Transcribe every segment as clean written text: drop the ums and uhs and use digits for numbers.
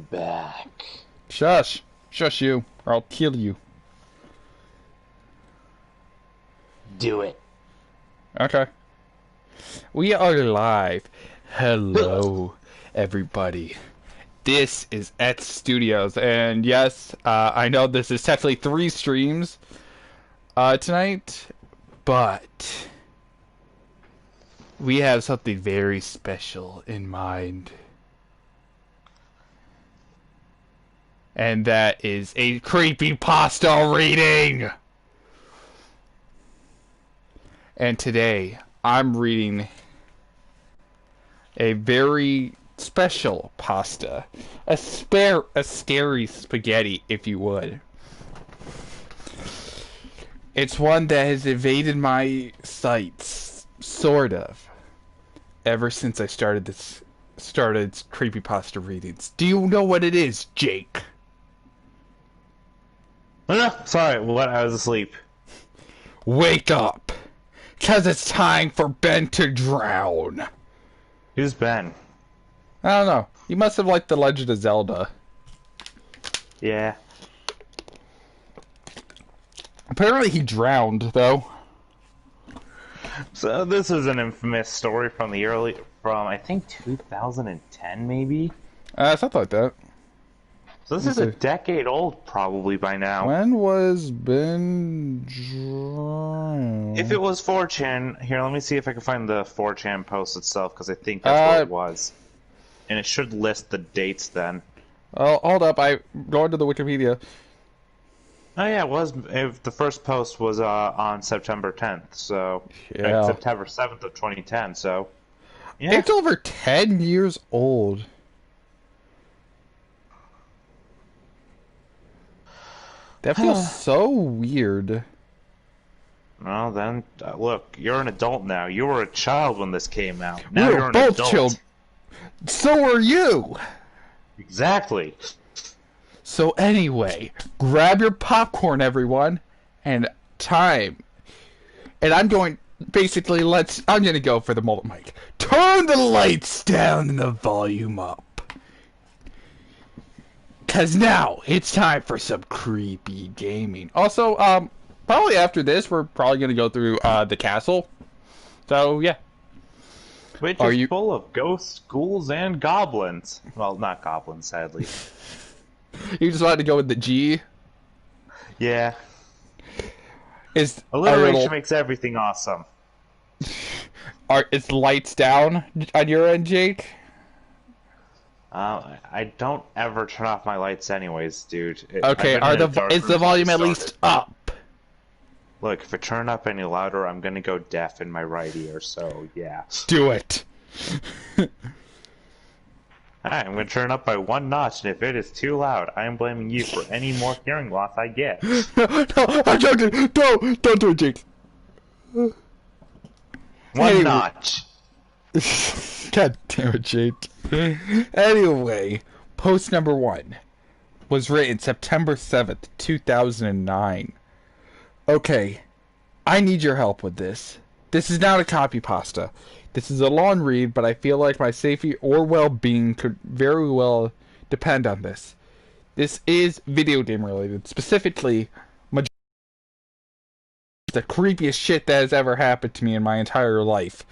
back. Shush. Shush you, or I'll kill you. Do it. Okay. We are live. Hello, everybody. This is at Studios, and yes, I know this is technically 3 streams tonight, but we have something very special in mind. And that is a creepypasta reading! And today, I'm reading a very special pasta. A scary spaghetti, if you would. It's one that has evaded my sights, sort of, ever since I started creepypasta readings. Do you know what it is, Jake? Oh, no, sorry, what? I was asleep. Wake up! 'Cause it's time for Ben to drown. Who's Ben? I don't know. You must have liked The Legend of Zelda. Yeah. Apparently he drowned, though. So this is an infamous story from I think 2010 maybe? Something like that. So this is a decade old probably by now. When was Ben drowned? If it was 4chan, here, let me see if I can find the 4chan post itself, because I think that's what it was. And it should list the dates then. Oh, hold up, I go into the Wikipedia. Oh yeah, it was. The first post was on September 10th, so... Yeah. September 7th of 2010, so... Yeah. It's over 10 years old. That feels so weird. Well, then, look, you're an adult now. You were a child when this came out. Now We you're were an both adult. children. So are you! Exactly. So anyway, grab your popcorn, everyone, and time. And I'm going, basically, I'm gonna go for the mullet mic. Turn the lights down and the volume up. 'Cause now, it's time for some creepy gaming. Also, probably after this, we're probably gonna go through, the castle. So, yeah. Which is full of ghosts, ghouls, and goblins. Well, not goblins, sadly. You just wanted to go with the G? Yeah. Is alliteration makes everything awesome. Is lights down on your end, Jake? I don't ever turn off my lights anyways, dude. Okay, is the volume at least up? Look, if I turn up any louder, I'm gonna go deaf in my right ear, so yeah. Do it. Alright, I'm gonna turn up by 1 notch, and if it is too loud, I am blaming you for any more hearing loss I get. No, I'm joking! Don't do it, Jake! 1 notch! God damn it, Jake. Anyway, post number 1 was written September 7th, 2009. Okay, I need your help with this. This is not a copypasta. This is a long read, but I feel like my safety or well-being could very well depend on this. This is video game related, specifically the creepiest shit that has ever happened to me in my entire life.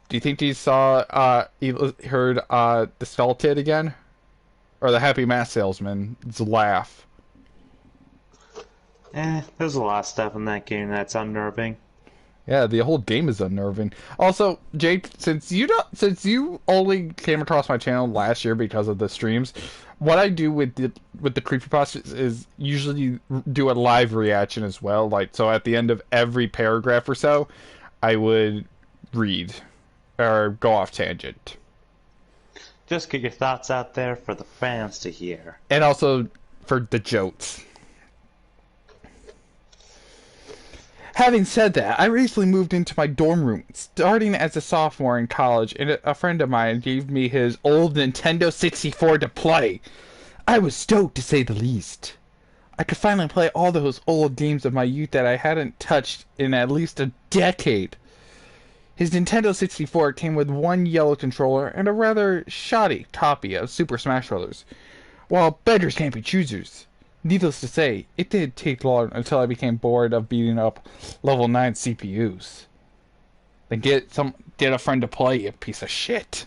Do you think you heard the Skeleton again? Or the Happy Mask Salesman's laugh? There's a lot of stuff in that game that's unnerving. Yeah, the whole game is unnerving. Also, Jake, since you only came across my channel last year because of the streams, what I do with the creepypastas is usually do a live reaction as well. Like, so at the end of every paragraph or so, I would read or go off tangent. Just get your thoughts out there for the fans to hear. And also for the jokes. Having said that, I recently moved into my dorm room, starting as a sophomore in college, and a friend of mine gave me his old Nintendo 64 to play. I was stoked, to say the least. I could finally play all those old games of my youth that I hadn't touched in at least a decade. His Nintendo 64 came with one yellow controller and a rather shoddy copy of Super Smash Bros. While beggars can't be choosers. Needless to say, it didn't take long until I became bored of beating up level 9 CPUs. Then get a friend to play, you piece of shit.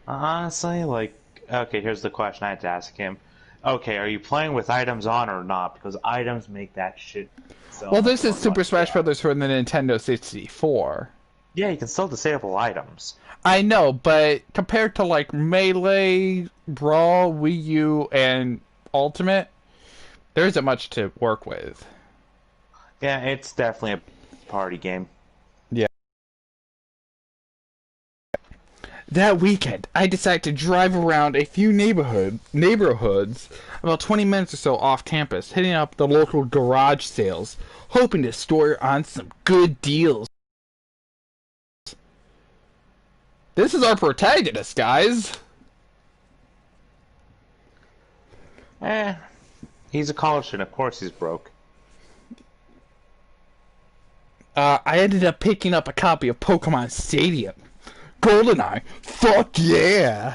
Honestly, like, okay, here's the question I had to ask him. Okay, are you playing with items on or not? Because items make that shit so Well, much this is more Super fun. Smash Bros. For the Nintendo 64. Yeah, you can still disable items. I know, but compared to like Melee, Brawl, Wii U, and Ultimate, there isn't much to work with. Yeah, it's definitely a party game. Yeah. That weekend, I decided to drive around a few neighborhoods about 20 minutes or so off campus, hitting up the local garage sales, hoping to store on some good deals. This is our protagonist, guys. He's a college student. Of course he's broke. I ended up picking up a copy of Pokemon Stadium. GoldenEye. Fuck yeah.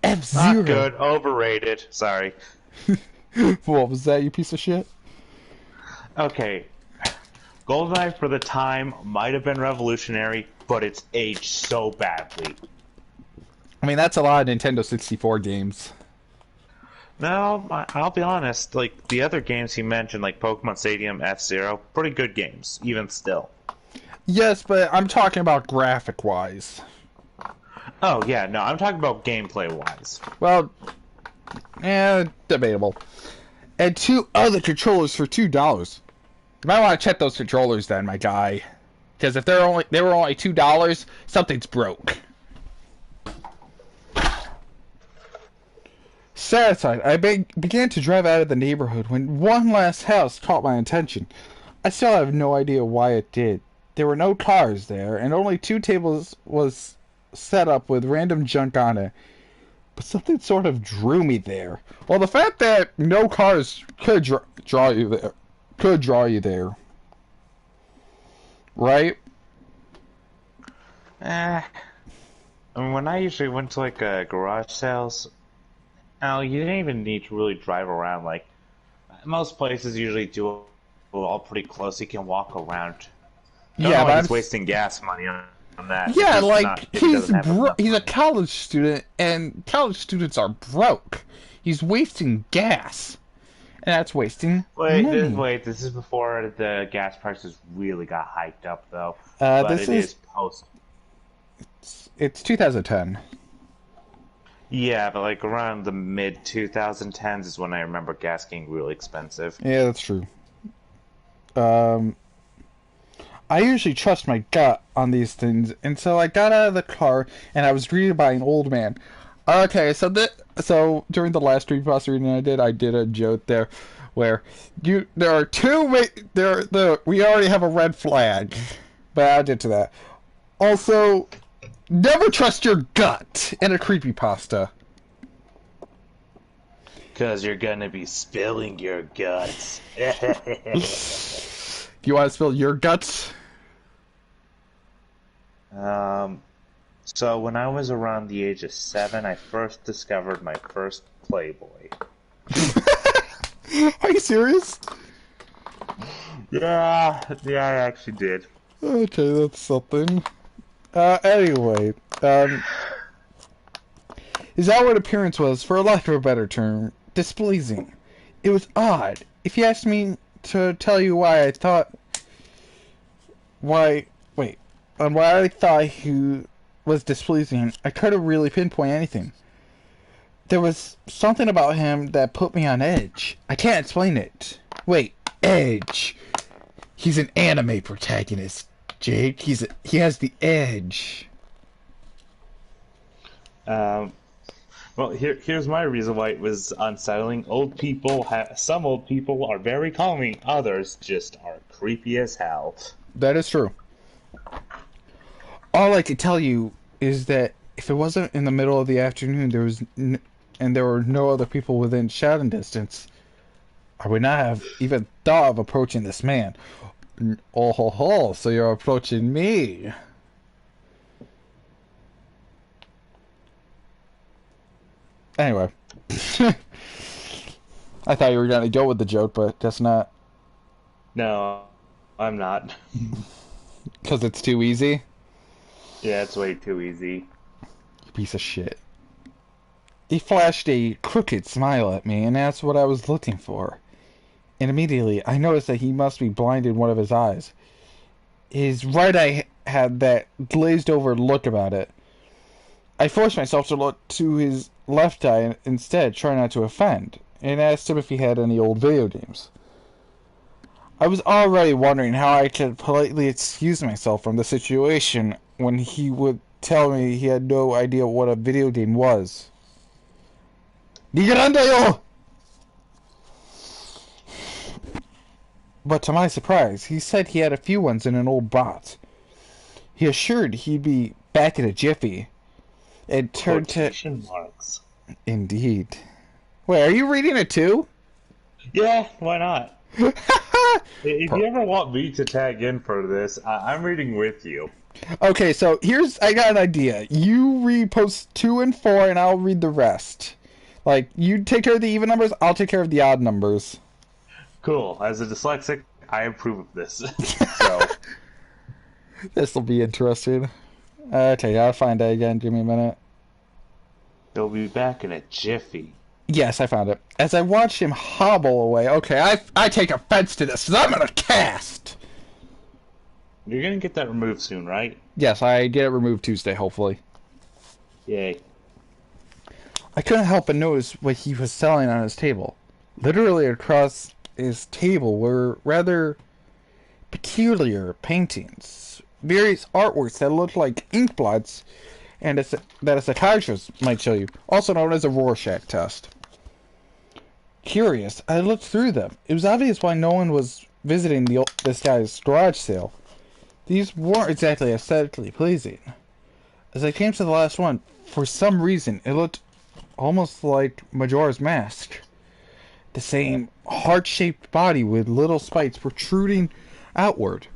F-Zero. Not good. Overrated. Sorry. What was that, you piece of shit? Okay. GoldenEye for the time might have been revolutionary, but it's aged so badly. I mean, that's a lot of Nintendo 64 games. No, I'll be honest. Like, the other games he mentioned, like Pokemon Stadium, F-Zero, pretty good games, even still. Yes, but I'm talking about graphic-wise. Oh, yeah, no, I'm talking about gameplay-wise. Well, debatable. And 2 other controllers for $2. You might want to check those controllers then, my guy. Because if they were only $2, something's broke. Satisfied, I began to drive out of the neighborhood when one last house caught my attention. I still have no idea why it did. There were no cars there, and only 2 tables was set up with random junk on it. But something sort of drew me there. Well, the fact that no cars could draw you there. Right? I mean, when I usually went to, like, garage sales, you didn't even need to really drive around. Like, most places usually do all pretty close. You can walk around. Yeah, but he's wasting gas money on that. Yeah, like he's a college student, and college students are broke. He's wasting gas, and that's wasting money. This is before the gas prices really got hiked up, though. This is post. It's 2010. Yeah, but like around the mid 2010s is when I remember gas getting really expensive. Yeah, that's true. I usually trust my gut on these things, and so I got out of the car and I was greeted by an old man. Okay, so during the last Creepypasta reading I did a joke there, where we already have a red flag, but I'll get to that. Also, never trust your gut in a creepypasta. Because you're gonna be spilling your guts. Do you want to spill your guts? So when I was around the age of 7, I first discovered my first Playboy. Are you serious? Yeah, I actually did. Okay, that's something. Anyway, his outward appearance was, for lack of a better term, displeasing. It was odd. If you asked me to tell you why I thought he was displeasing, I couldn't really pinpoint anything. There was something about him that put me on edge. I can't explain it. Wait, edge. He's an anime protagonist, Jake. He has the edge. Well, here's my reason why it was unsettling. Some old people are very calming. Others just are creepy as hell. That is true. All I can tell you is that if it wasn't in the middle of the afternoon, there were no other people within shouting distance, I would not have even thought of approaching this man. Oh ho ho! So you're approaching me? Anyway. I thought you were going to go with the joke, but guess not. No, I'm not. Because it's too easy? Yeah, it's way too easy. You piece of shit. He flashed a crooked smile at me, and that's what I was looking for. And immediately, I noticed that he must be blind in one of his eyes. His right eye had that glazed over look about it. I forced myself to look to his left eye instead, trying not to offend, and asked him if he had any old video games. I was already wondering how I could politely excuse myself from the situation when he would tell me he had no idea what a video game was. Nigerandayo! But to my surprise, he said he had a few ones in an old box. He assured he'd be back in a jiffy, and turned to... Quotation marks. Indeed. Wait, are you reading it too? Yeah, why not? If you ever want me to tag in for this, I'm reading with you. Okay, so I got an idea. You read posts 2 and 4, and I'll read the rest. Like, you take care of the even numbers, I'll take care of the odd numbers. Cool. As a dyslexic, I approve of this. So, This'll be interesting. Okay, I'll find it again. Give me a minute. he'll be back in a jiffy. Yes, I found it. As I watched him hobble away, okay, I take offense to this, because I'm gonna cast! You're gonna get that removed soon, right? Yes, I get it removed Tuesday, hopefully. Yay. I couldn't help but notice what he was selling on his table. Literally across his table were rather peculiar paintings. Various artworks that looked like ink blots and that a psychiatrist might show you, also known as a Rorschach test. Curious, I looked through them. It was obvious why no one was visiting this guy's garage sale. These weren't exactly aesthetically pleasing. As I came to the last one, for some reason, it looked almost like Majora's Mask. The same heart-shaped body with little spikes protruding outward.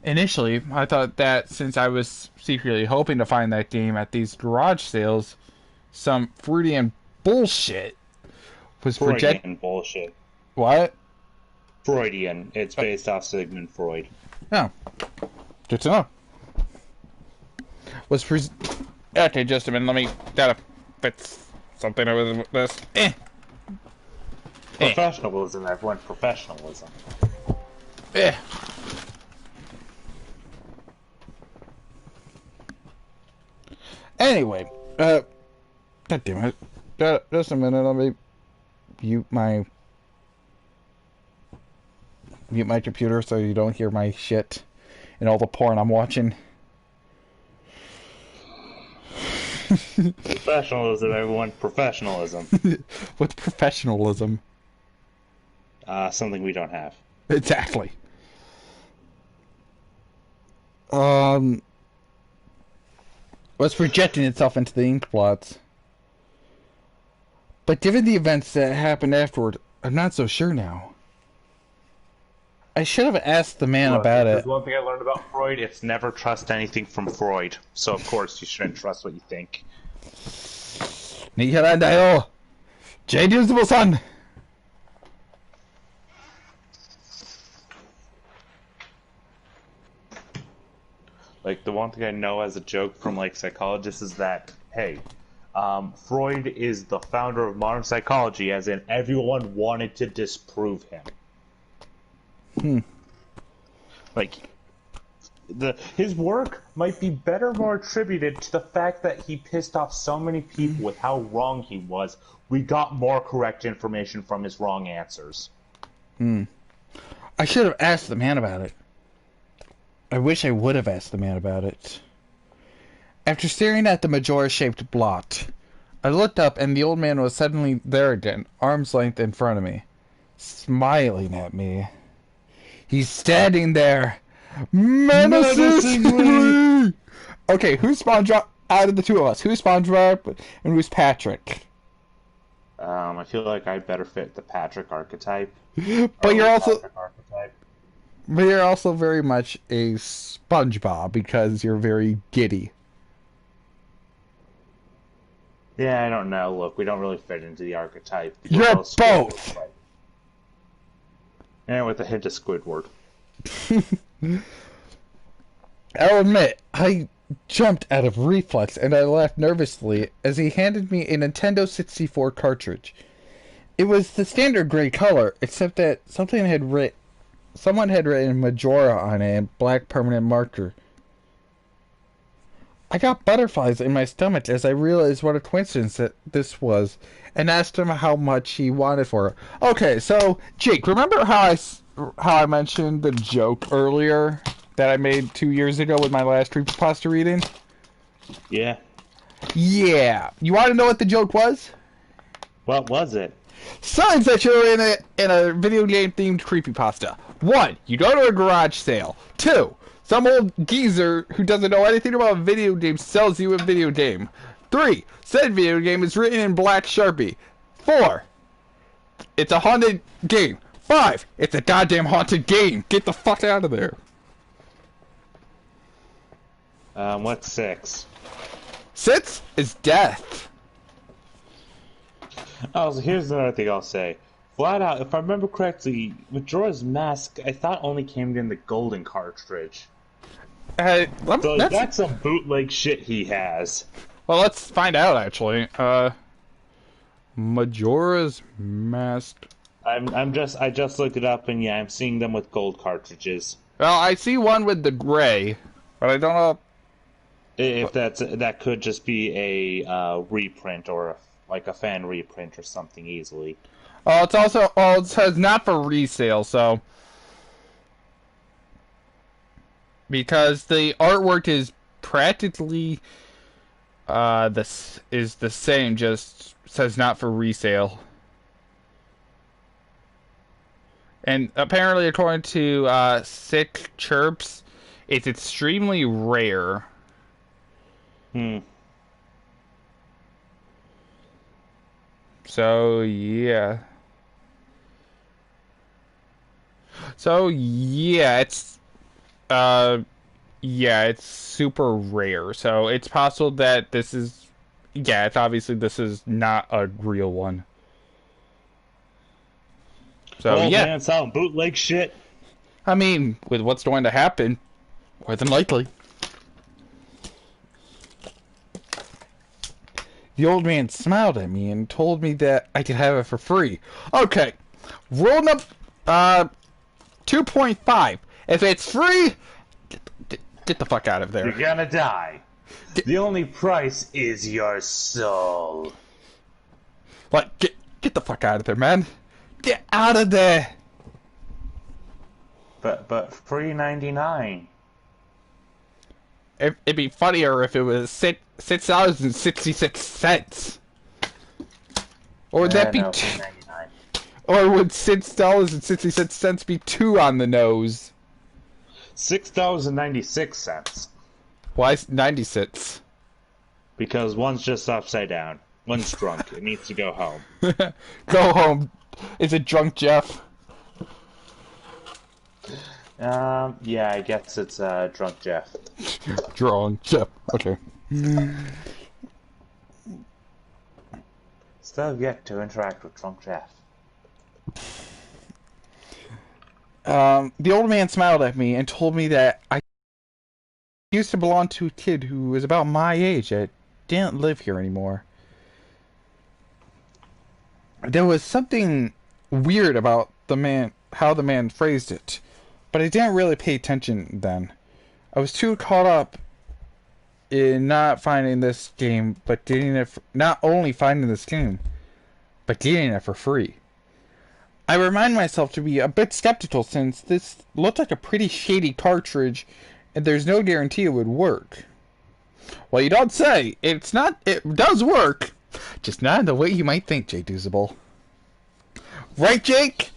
Initially, I thought that since I was secretly hoping to find that game at these garage sales, some Freudian bullshit was Freudian bullshit. What? Freudian. It's based off Sigmund Freud. Oh. Good to know. Okay, just a minute. Let me... Gotta fix something over this. Professionalism, everyone. Professionalism. Anyway, God damn it. Just a minute, let me mute my computer so you don't hear my shit and all the porn I'm watching. Professionalism, everyone. Professionalism. What's professionalism? Something we don't have. Exactly. Was projecting itself into the ink blots. But given the events that happened afterward, I'm not so sure now. I should have asked the man about it. There's one thing I learned about Freud, it's never trust anything from Freud. So of course you shouldn't trust what you think. Nigerandayo! J-Duzable-san! Like, the one thing I know as a joke from, like, psychologists is that, hey, Freud is the founder of modern psychology, as in everyone wanted to disprove him. Like, his work might be better more attributed to the fact that he pissed off so many people with how wrong he was. We got more correct information from his wrong answers. I should have asked the man about it. I wish I would have asked the man about it. After staring at the Majora-shaped blot, I looked up and the old man was suddenly there again, arm's length in front of me, smiling at me. He's standing there, menacingly! Okay, who's SpongeBob out of the two of us? Who's SpongeBob and who's Patrick? I feel like I better fit the Patrick archetype. But you're also... But you're also very much a SpongeBob because you're very giddy. Yeah, I don't know. Look, we don't really fit into the archetype. We're You're both Squidward, both. but and with a hint of Squidward. I'll admit, I jumped out of reflex and I laughed nervously as he handed me a Nintendo 64 cartridge. It was the standard gray color, except that someone had written Majora on it in black permanent marker. I got butterflies in my stomach as I realized what a coincidence that this was, and asked him how much he wanted for it. Okay, so Jake, remember how I mentioned the joke earlier that I made 2 years ago with my last creepypasta reading? Yeah. Yeah. You want to know what the joke was? What was it? Signs that you're in a video game themed creepypasta. 1. You go to a garage sale. 2. Some old geezer who doesn't know anything about video games sells you a video game. 3. Said video game is written in black Sharpie. 4. It's a haunted game. 5. It's a goddamn haunted game. Get the fuck out of there. What's 6? 6 is death. Oh, so here's another thing I'll say. Flat out, if I remember correctly, Majora's Mask, I thought only came in the golden cartridge. So that's some bootleg shit he has. Well, let's find out, actually. Majora's Mask. I just looked it up, and yeah, I'm seeing them with gold cartridges. Well, I see one with the gray, but I don't know If that could just be a reprint or like a fan reprint or something easily. Oh, it's also it says not for resale, so because the artwork is practically this is the same, just says not for resale. And apparently, according to Sick Chirps, it's extremely rare. So yeah. It's super rare. So it's possible that this is it's obviously this is not a real one. So Man, selling bootleg shit. I mean, with what's going to happen, more than likely. The old man smiled at me and told me that I could have it for free. Okay, rule number 2.5. If it's free, get the fuck out of there. You're gonna die. The only price is your soul. Like, get the fuck out of there, man. Get out of there. But free 99. It'd be funnier if it was $6.66. Or would that be no, two? $3.99. Or would $6.66 be 2 on the nose? $6.96. Why 96? Because one's just upside down. One's drunk. It needs to go home. Go home. Is it drunk Jeff? Yeah, I guess it's drunk Jeff. Drunk Jeff. Okay. Still have yet to interact with drunk Jeff. The old man smiled at me and told me that I used to belong to a kid who was about my age that didn't live here anymore. There was something weird about how the man phrased it, but I didn't really pay attention then. I was too caught up in not finding this game, but getting it not only finding this game, but getting it for free. I remind myself to be a bit skeptical since this looked like a pretty shady cartridge, and there's no guarantee it would work. Well, you don't say. It does work, just not in the way you might think, Jake Doozable. Right, Jake?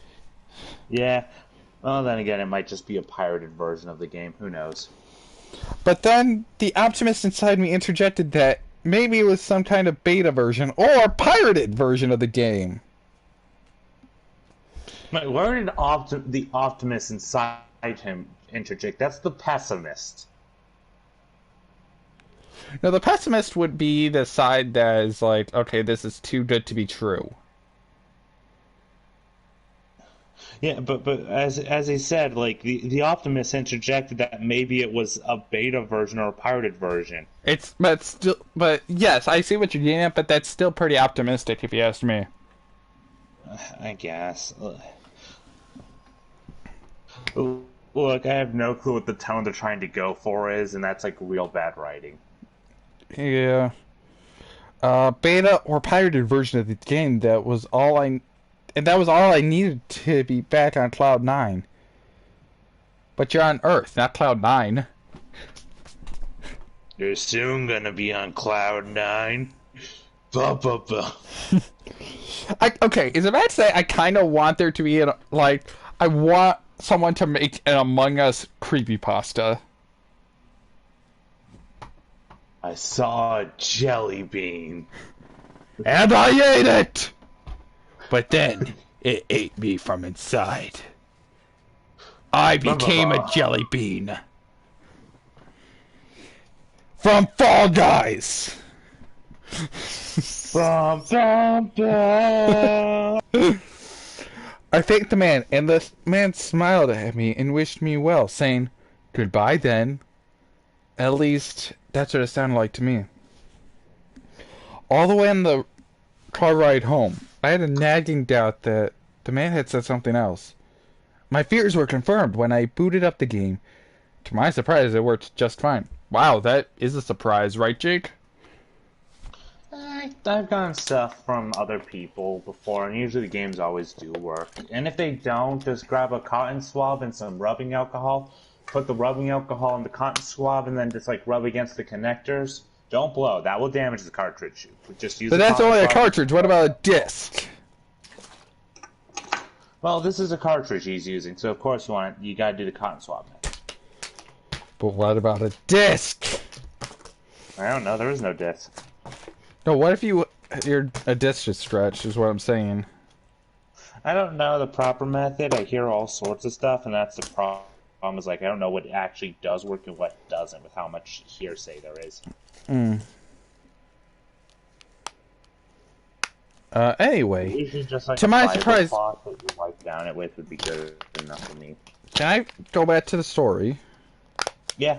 Yeah. Well, then again, it might just be a pirated version of the game. Who knows? But then the optimist inside me interjected that maybe it was some kind of beta version or pirated version of the game. Where did the optimist inside him interject? That's the pessimist. No, the pessimist would be the side that is like, okay, this is too good to be true. Yeah, but as he said, like the optimist interjected that maybe it was a beta version or a pirated version. But yes, I see what you're getting at, but that's still pretty optimistic if you ask me. I guess. Look, I have no clue what the tone they're trying to go for is, and that's like real bad writing. Yeah. Beta or pirated version of the game, that was all I needed to be back on Cloud 9. But you're on Earth, not Cloud 9. You're soon gonna be on Cloud 9. Ba ba ba. Okay, is it bad to say I kind of want there to be I want someone to make an Among Us creepypasta. I saw a jelly bean. And I ate it! But then, it ate me from inside. I became a jelly bean. From Fall Guys! Bum, bum, bum. I thanked the man, and the man smiled at me and wished me well, saying, "Goodbye then." At least, that's what it sounded like to me. All the way on the car ride home, I had a nagging doubt that the man had said something else. My fears were confirmed when I booted up the game. To my surprise, it worked just fine. Wow, that is a surprise, right, Jake? I've gotten stuff from other people before, and usually the games always do work. And if they don't, just grab a cotton swab and some rubbing alcohol. Put the rubbing alcohol in the cotton swab, and then just like rub against the connectors. Don't blow; that will damage the cartridge. Just use. But that's only a cartridge. What about a disc? Well, this is a cartridge he's using, so of course you gotta do the cotton swab. But what about a disc? I don't know. There is no disc. No, what if your a disc is stretched? Is what I'm saying. I don't know the proper method. I hear all sorts of stuff, and that's the problem. Is like I don't know what actually does work and what doesn't, with how much hearsay there is. Anyway, just like to my surprise, that you wipe down it with would be good enough for me. Can I go back to the story? Yeah.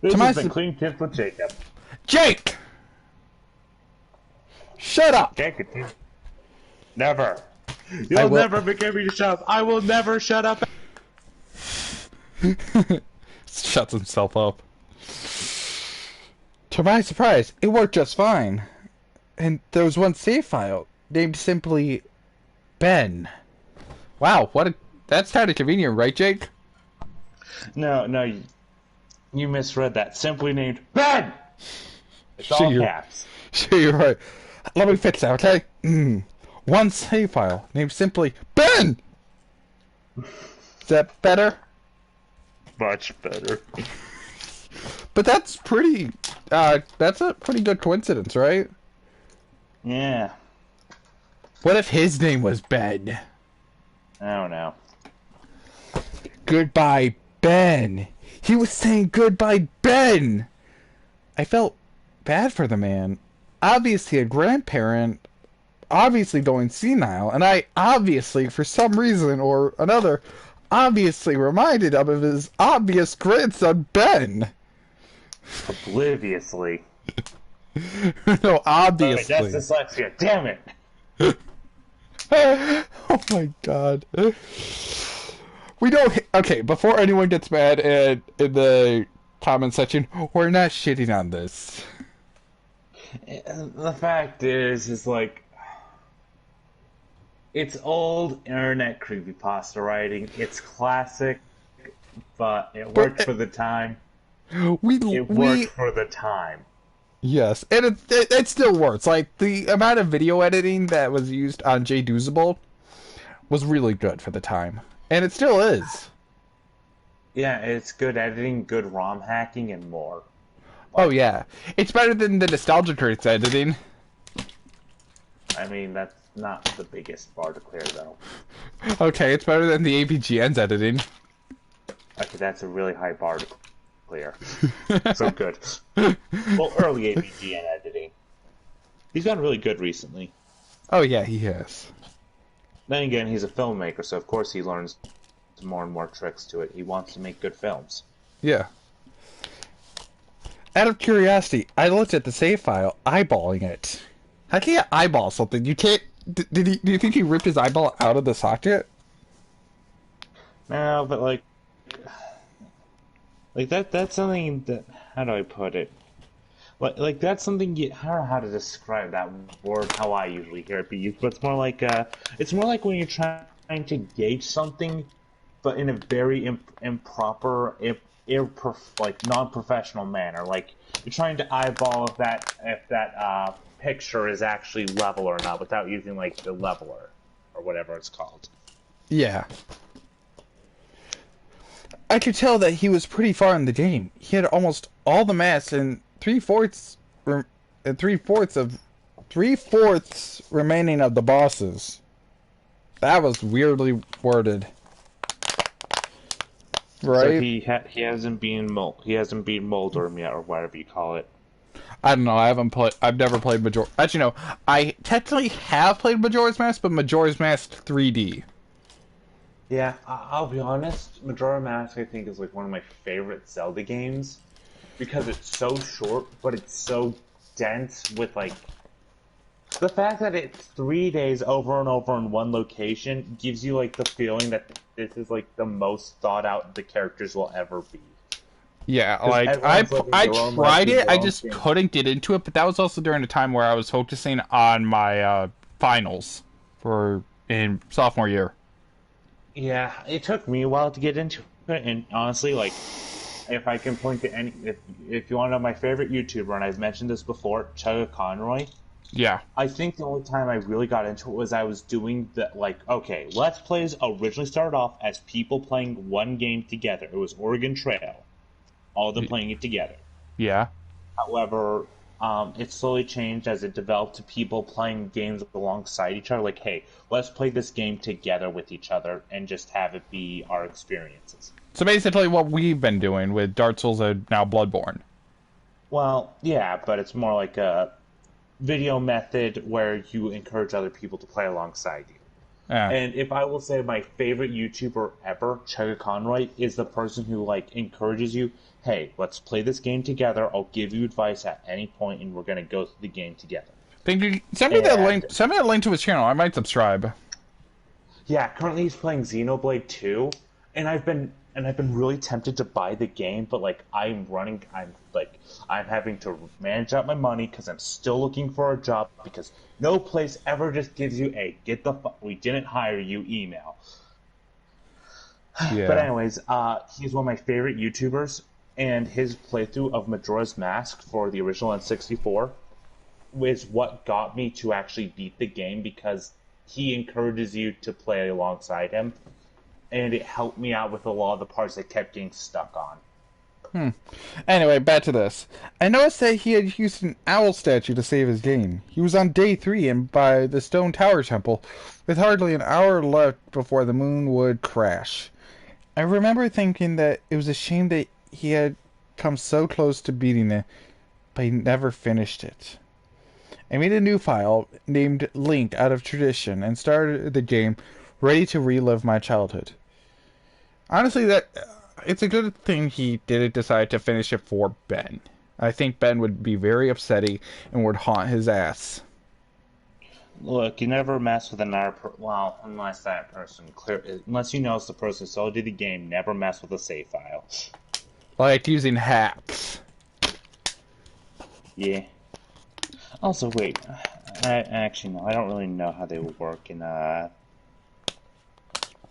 This has been Clean Tips with Jacob. Jake! Shut up! Jake, never. You'll never make me shut up. I will never shut up. Shuts himself up. To my surprise, it worked just fine. And there was one save file named simply Ben. Wow, that's kind of convenient, right, Jake? No, you misread that. Simply named Ben! It's all caps. Sure, you're right. Let me fix that, okay? One save file named simply Ben! Is that better? Much better. But that's that's a pretty good coincidence, right? Yeah. What if his name was Ben? I don't know. Goodbye, Ben. He was saying goodbye, Ben. I felt bad for the man. Obviously a grandparent, obviously going senile, and I obviously, for some reason or another, obviously reminded him of his obvious grandson, Ben. Obliviously. No, obviously. Oh, that's dyslexia. Damn it. Oh my god. We don't. Okay, before anyone gets mad in the comment section, we're not shitting on this. The fact is like, it's old internet creepypasta writing. It's classic, but it worked for the time. It worked for the time. Yes, and it still works. Like, the amount of video editing that was used on Jay Doozable was really good for the time. And it still is. Yeah, it's good editing, good ROM hacking, and more. Oh, yeah. It's better than the Nostalgia Critics editing. I mean, that's not the biggest bar to clear, though. Okay, it's better than the AVGN's editing. Okay, that's a really high bar to clear. So good. Well, early AVG and editing. He's gotten really good recently. Oh yeah, he has. Then again, he's a filmmaker, so of course he learns more and more tricks to it. He wants to make good films. Yeah. Out of curiosity, I looked at the save file, eyeballing it. How can you eyeball something? You can't. Do you think he ripped his eyeball out of the socket? No, but like that's something that, how do I put it? Like that's something you, I don't know how to describe that word, how I usually hear it be used, but it's more like when you're trying to gauge something, but in a very improper, like non-professional manner. Like you're trying to eyeball if that picture is actually level or not without using like the leveler or whatever it's called. Yeah. I could tell that he was pretty far in the game. He had almost all the mass and three-fourths remaining of the bosses. That was weirdly worded. Right? So he hasn't beaten Moldorm yet, or whatever you call it. I don't know. I've never played Major. Actually, no. I technically have played Majora's Mask, but Majora's Mask 3D. Yeah, I'll be honest. Majora Mask, I think, is like one of my favorite Zelda games because it's so short, but it's so dense with like the fact that it's 3 days over and over in one location gives you like the feeling that this is like the most thought out the characters will ever be. Yeah, like I tried it, I just couldn't get into it, but that was also during a time where I was focusing on my finals in sophomore year. Yeah, it took me a while to get into it, and honestly, like, if I can point to if you want to know my favorite YouTuber, and I've mentioned this before, Chugga Conroy. Yeah. I think the only time I really got into it was I was doing okay, Let's Plays originally started off as people playing one game together. It was Oregon Trail. All of them playing it together. Yeah. However, it slowly changed as it developed to people playing games alongside each other. Like, hey, let's play this game together with each other and just have it be our experiences. So basically what we've been doing with Dark Souls and now Bloodborne. Well, yeah, but it's more like a video method where you encourage other people to play alongside you. Yeah. And if I will say my favorite YouTuber ever, Chugga Conroy, is the person who like encourages you, hey, let's play this game together. I'll give you advice at any point, and we're gonna go through the game together. Send me that link. Send me a link to his channel. I might subscribe. Yeah, currently he's playing Xenoblade 2, and I've been really tempted to buy the game, but like I'm having to manage out my money because I'm still looking for a job because no place ever just gives you a we didn't hire you email. Yeah. But anyways, he's one of my favorite YouTubers, and his playthrough of Majora's Mask for the original N64 was what got me to actually beat the game because he encourages you to play alongside him, and it helped me out with a lot of the parts I kept getting stuck on. Anyway, back to this. I noticed that he had used an owl statue to save his game. He was on day 3 and by the Stone Tower Temple, with hardly an hour left before the moon would crash. I remember thinking that it was a shame that he had come so close to beating it, but he never finished it. I made a new file named Link out of tradition and started the game ready to relive my childhood. Honestly, it's a good thing he didn't decide to finish it for Ben. I think Ben would be very upsetting and would haunt his ass. Look, you never mess with another unless that person unless you know it's the person who sold you the game, never mess with a save file. Like using hacks. Yeah. Also, wait. Actually, no. I don't really know how they would work in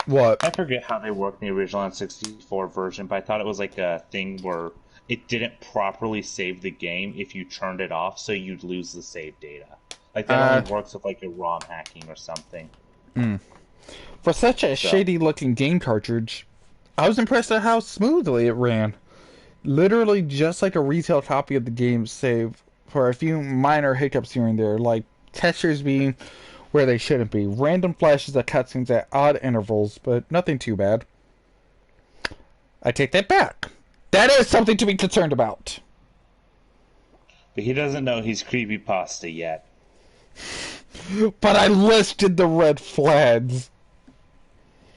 What? I forget how they work in the original N64 version, but I thought it was like a thing where it didn't properly save the game if you turned it off, so you'd lose the save data. Like that only works with like a ROM hacking or something. For such a shady-looking game cartridge, I was impressed at how smoothly it ran. Literally just like a retail copy of the game, save for a few minor hiccups here and there, like textures being where they shouldn't be, random flashes of cutscenes at odd intervals, but nothing too bad. I take that back. That is something to be concerned about. But he doesn't know he's creepypasta yet. But I listed the red flags.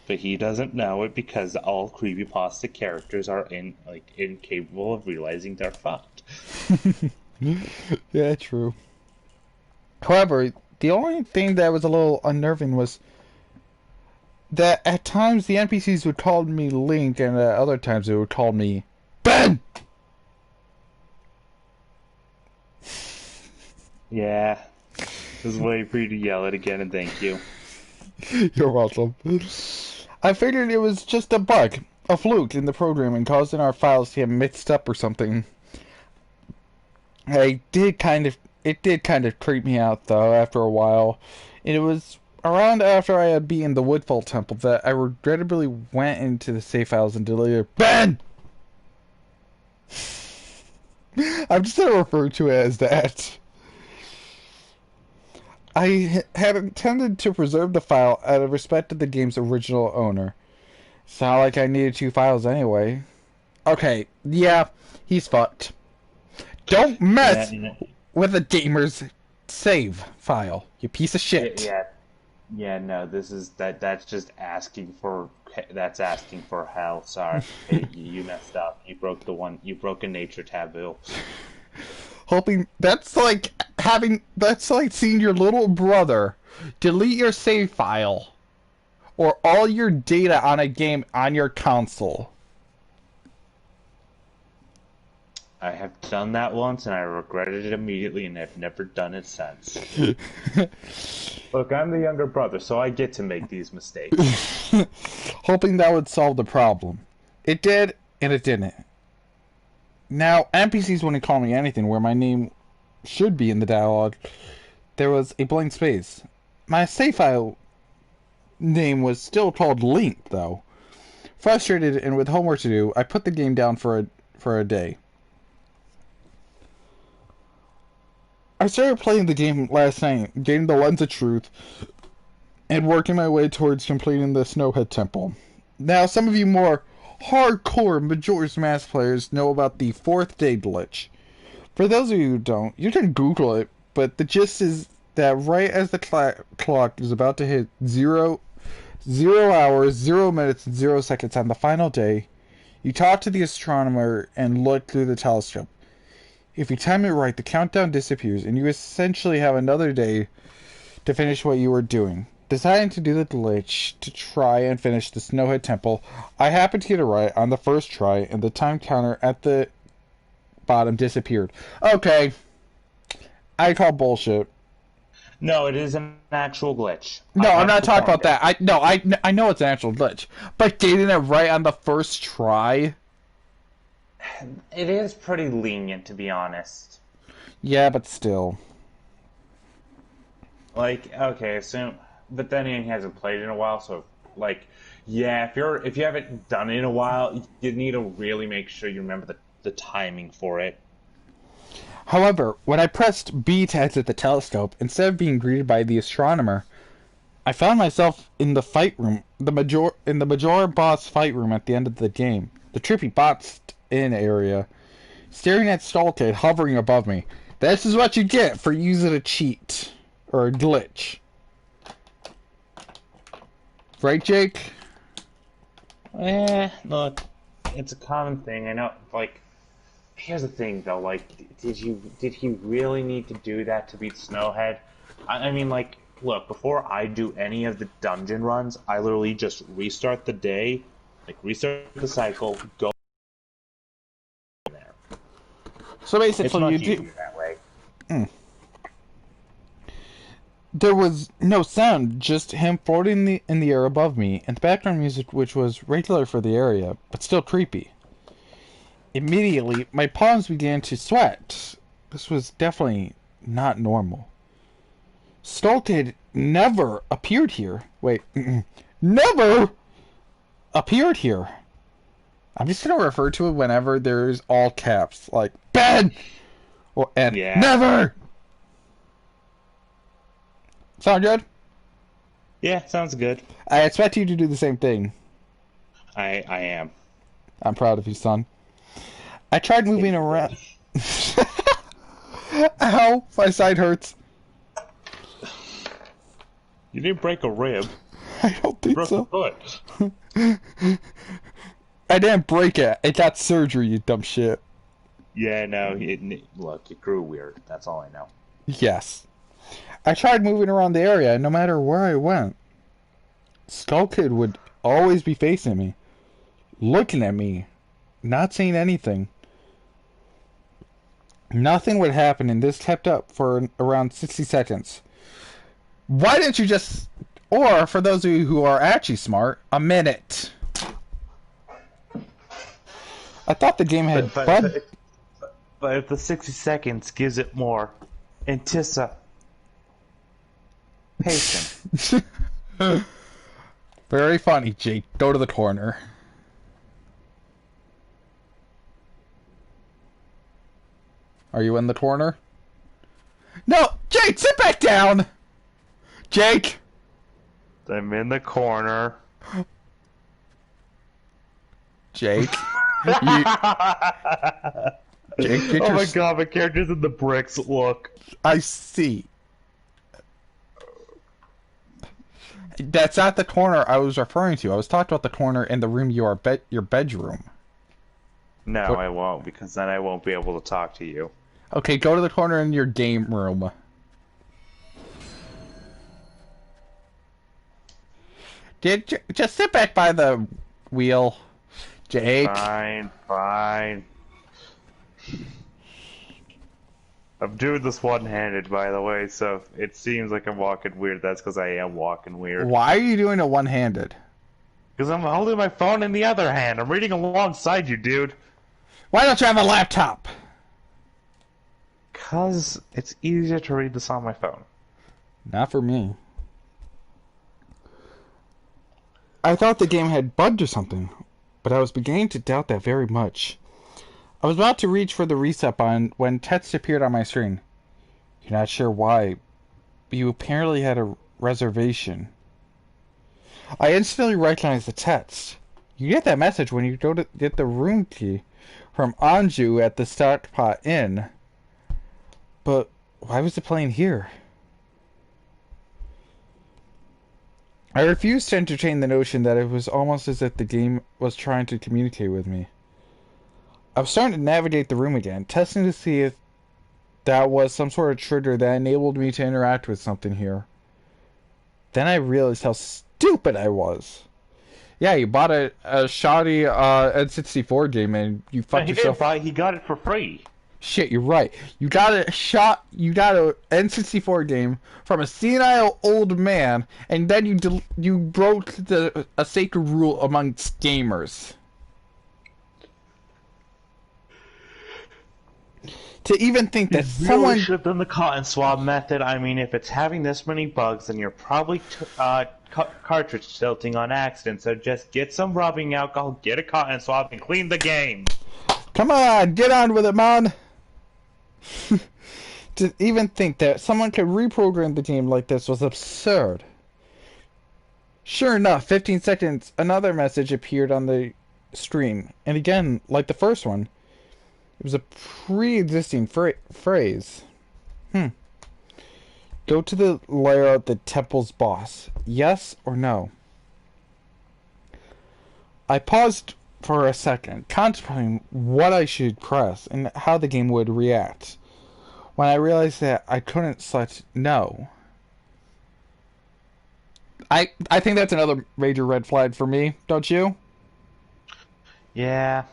But he doesn't know it because all creepypasta characters are incapable of realizing they're fucked. Yeah, true. However, the only thing that was a little unnerving was that at times the NPCs would call me Link, and at other times they would call me Ben. Yeah. Just waiting for you to yell it again and thank you. You're welcome. I figured it was just a bug, a fluke in the programming causing our files to get mixed up or something. It did kind of creep me out though after a while. And it was around after I had beaten the Woodfall Temple that I regrettably went into the save files and deleted Ben! I'm just gonna refer to it as that. I had intended to preserve the file out of respect to the game's original owner. It's not like I needed two files anyway. Okay, yeah, he's fucked. Don't mess with a gamer's save file, you piece of shit. Yeah. No. That's just asking for. That's asking for hell. Sorry, you messed up. You broke the one. You broke a nature taboo. Hoping that's like seeing your little brother delete your save file or all your data on a game on your console. I have done that once and I regretted it immediately and I've never done it since. Look, I'm the younger brother, so I get to make these mistakes. Hoping that would solve the problem. It did, and it didn't. Now, NPCs wouldn't call me anything where my name should be in the dialogue. There was a blank space. My save file name was still called Link, though. Frustrated and with homework to do, I put the game down for a day. I started playing the game last night, gaining the Lens of Truth, and working my way towards completing the Snowhead Temple. Now, some of you more hardcore Majora's Mask players know about the 4th day glitch. For those of you who don't, you can Google it, but the gist is that right as the clock is about to hit 0 hours, 0 minutes, and 0 seconds on the final day, you talk to the astronomer and look through the telescope. If you time it right, the countdown disappears, and you essentially have another day to finish what you were doing. Deciding to do the glitch to try and finish the Snowhead Temple, I happened to get it right on the first try, and the time counter at the bottom disappeared. Okay, I call bullshit. No, it is an actual glitch. No, I'm not talking about that. I know it's an actual glitch, but getting it right on the first try. It is pretty lenient, to be honest. Yeah, but still. Like, okay, so, but then he hasn't played in a while, so, like, yeah, if you haven't done it in a while, you need to really make sure you remember the timing for it. However, when I pressed B to exit the telescope, instead of being greeted by the astronomer, I found myself in the fight room, in the Majora boss fight room at the end of the game, the trippy boxed in area, staring at Stalkhead hovering above me. This is what you get for using a cheat or a glitch, right, Jake? Look, it's a common thing. I know. Like, here's the thing, though. Like, did he really need to do that to beat Snowhead? I mean, like, look, before I do any of the dungeon runs, I literally just restart the day, like restart the cycle, go there. So basically, it's much easier that way. There was no sound, just him floating in the air above me, and the background music, which was regular for the area, but still creepy. Immediately, my palms began to sweat. This was definitely not normal. Stolted never appeared here. Wait, never appeared here. I'm just gonna refer to it whenever there's all caps, like Ben or and Yeah. never. Sound good? Yeah, sounds good. I expect you to do the same thing. I am. I'm proud of you, son. I tried moving around. Ow, my side hurts. You didn't break a rib. I don't You think broke a so. foot. I didn't break it. It got surgery, you dumb shit. Yeah, no. Look, it grew weird. That's all I know. Yes. I tried moving around the area, and no matter where I went, Skull Kid would always be facing me, looking at me, not saying anything. Nothing would happen, and this kept up for around 60 seconds. Why didn't you just... Or, for those of you who are actually smart, a minute. I thought the game had But if the 60 seconds gives it more anticipation. Very funny, Jake. Go to the corner. Are you in the corner? No! Jake, sit back down! Jake! I'm in the corner. Jake? You... Jake, oh my god, my character's in the bricks. Look. I see. That's not the corner I was referring to. I was talking about the corner in the room your bedroom. No, I won't, because then I won't be able to talk to you. Okay, go to the corner in your game room. Just sit back by the wheel, Jake. Fine, fine. I'm doing this one-handed, by the way, so it seems like I'm walking weird. That's because I am walking weird. Why are you doing it one-handed? Because I'm holding my phone in the other hand. I'm reading alongside you, dude. Why don't you have a laptop? Because it's easier to read this on my phone. Not for me. I thought the game had bugged or something, but I was beginning to doubt that very much. I was about to reach for the reset button when text appeared on my screen. You're not sure why, but you apparently had a reservation. I instantly recognized the text. You get that message when you go to get the room key from Anju at the Stockpot Inn. But why was it playing here? I refused to entertain the notion that it was almost as if the game was trying to communicate with me. I was starting to navigate the room again, testing to see if that was some sort of trigger that enabled me to interact with something here. Then I realized how stupid I was. Yeah, you bought a shoddy N64 game and you fucked yourself. He got it for free. Shit, you're right. You got a N64 game from a senile old man, and then you broke a sacred rule amongst gamers. To even think that someone should have done the cotton swab method. I mean, if it's having this many bugs, then you're probably cartridge tilting on accident. So just get some rubbing alcohol, get a cotton swab, and clean the game. Come on, get on with it, man. To even think that someone could reprogram the game like this was absurd. Sure enough, 15 seconds, another message appeared on the screen. And again, like the first one, it was a pre-existing phrase. Go to the lair of the temple's boss. Yes or no? I paused for a second, contemplating what I should press and how the game would react, when I realized that I couldn't select no. I think that's another major red flag for me, don't you? Yeah.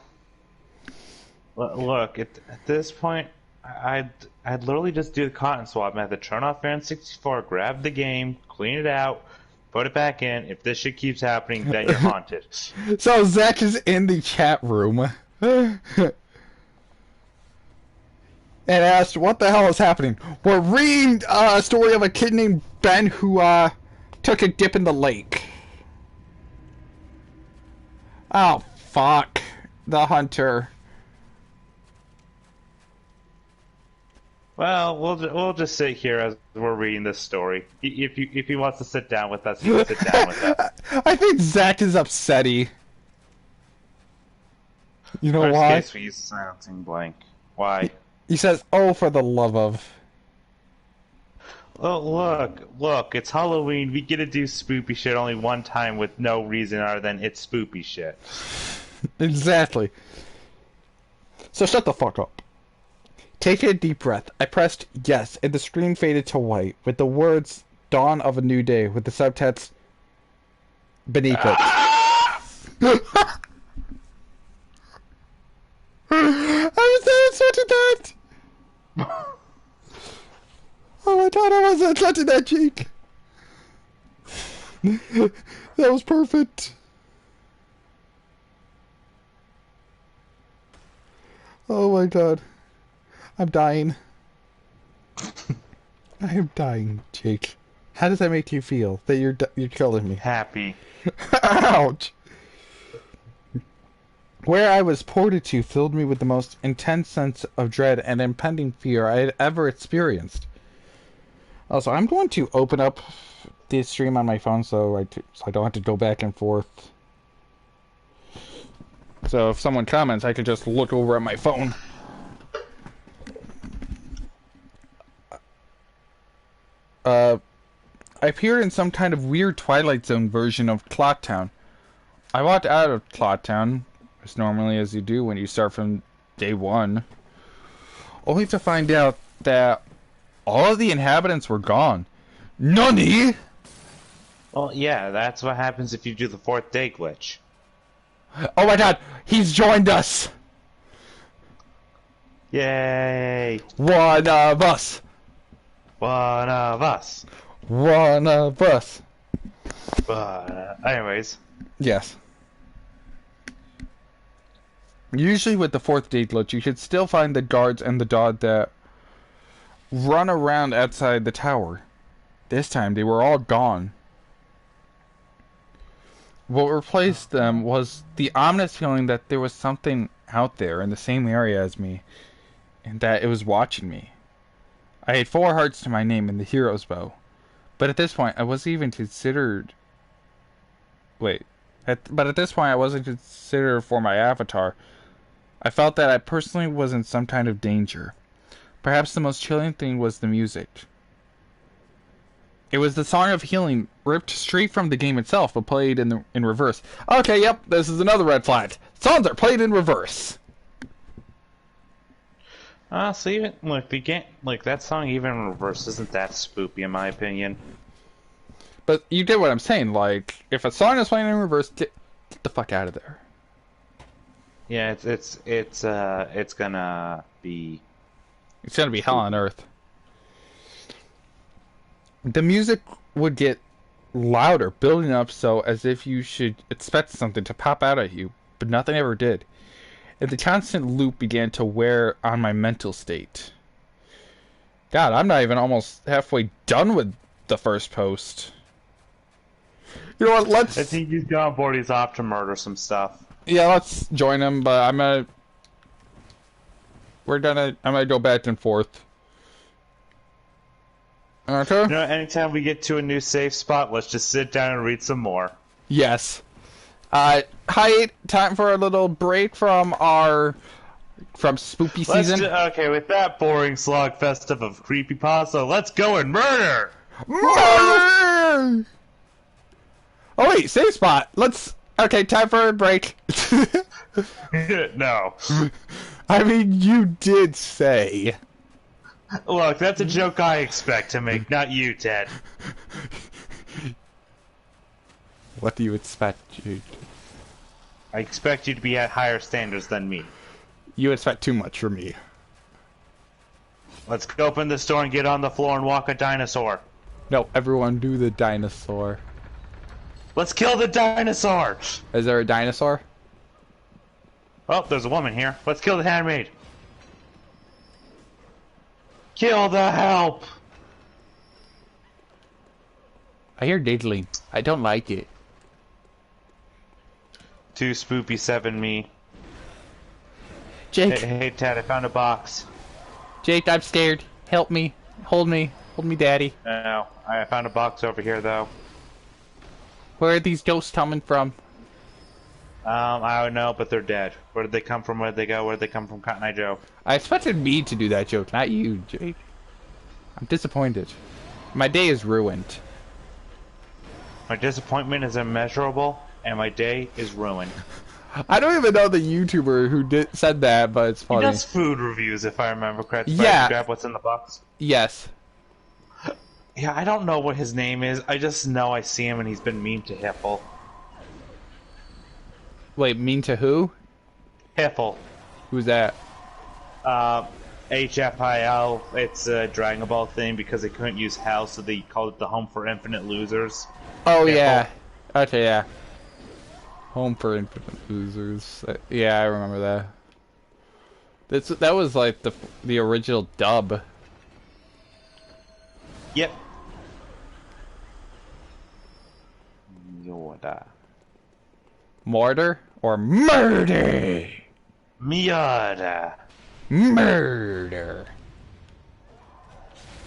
Look, at this point, I'd literally just do the cotton swab method. Turn off your N64, grab the game, clean it out, put it back in. If this shit keeps happening, then you're haunted. So Zach is in the chat room and asked, what the hell is happening? We're reading a story of a kid named Ben who took a dip in the lake. Oh, fuck. The hunter. Well, we'll just sit here as we're reading this story. If he wants to sit down with us, he can sit down with us. I think Zach is upsetty. You know Worst why? case, we use silencing blank. Why? He says, "Oh, for the love of." Oh, look, it's Halloween. We get to do spoopy shit only one time with no reason other than it's spoopy shit. Exactly. So shut the fuck up. Take a deep breath. I pressed yes, and the screen faded to white with the words "Dawn of a New Day" with the subtext beneath it. I was not expecting that. Oh my god, I wasn't touching that cheek. That was perfect. Oh my god. I'm dying. I am dying, Jake. How does that make you feel that you're killing me? Happy. Ouch! Where I was ported to filled me with the most intense sense of dread and impending fear I had ever experienced. Also, I'm going to open up the stream on my phone so I don't have to go back and forth. So if someone comments, I can just look over at my phone. I appeared in some kind of weird Twilight Zone version of Clock Town. I walked out of Clock Town, as normally as you do when you start from day one, only to find out that all of the inhabitants were gone. Nani? Well, yeah, that's what happens if you do the fourth day glitch. Oh my god, he's joined us! Yay! One of us! One of us. One of us. But, anyways. Yes. Usually with the fourth day glitch, you should still find the guards and the dog that run around outside the tower. This time, they were all gone. What replaced them was the ominous feeling that there was something out there in the same area as me, and that it was watching me. I had 4 hearts to my name in the hero's bow, but at this point, I wasn't even considered... Wait. But at this point, I wasn't considered for my avatar. I felt that I personally was in some kind of danger. Perhaps the most chilling thing was the music. It was the song of healing, ripped straight from the game itself, but played in reverse. Okay, yep, this is another red flag. Songs are played in reverse. So even like that song even in reverse isn't that spoopy in my opinion. But you get what I'm saying. Like, if a song is playing in reverse, get the fuck out of there. Yeah, it's gonna be. It's gonna be hell on earth. The music would get louder, building up so as if you should expect something to pop out at you, but nothing ever did. And the constant loop began to wear on my mental state. God, I'm not even almost halfway done with the first post. You know what, I think he's gone board, he's off to murder some stuff. Yeah, let's join him, but I'm gonna go back and forth. Okay? You know, anytime we get to a new safe spot, let's just sit down and read some more. Yes. Hi, time for a little break from Spoopy season. Okay, with that boring slog festive of creepypasta, let's go and murder! Murder! Oh wait, safe spot. Okay, time for a break. No. I mean, you did say. Look, that's a joke I expect to make, not you, Ted. What do you expect, Jude? I expect you to be at higher standards than me. You expect too much from me. Let's go open this door and get on the floor and walk a dinosaur. No, everyone do the dinosaur. Let's kill the dinosaur! Is there a dinosaur? Oh, there's a woman here. Let's kill the handmaid. Kill the help! I hear diddling. I don't like it. Too spoopy 7 me. Jake. Hey, Ted, I found a box. Jake, I'm scared. Help me. Hold me. Hold me, Daddy. No, I found a box over here, though. Where are these ghosts coming from? I don't know, but they're dead. Where did they come from? Where did they go? Where did they come from, Cotton Eye Joe? I expected me to do that joke, not you, Jake. I'm disappointed. My day is ruined. My disappointment is immeasurable, and my day is ruined. I don't even know the YouTuber who said that, but it's funny. He does food reviews, if I remember correctly. Yeah. Grab what's in the box. Yes. Yeah, I don't know what his name is. I just know I see him and he's been mean to Hiffle. Wait, mean to who? Hiffle. Who's that? HFIL. It's a Dragon Ball thing because they couldn't use Hell, so they called it the Home for Infinite Losers. Oh, Hiffle. yeah. Okay, yeah. Home for Infinite Losers. Yeah, I remember that. That was like the original dub. Yep. Yoda. Mortar or murder? Miata. Murder.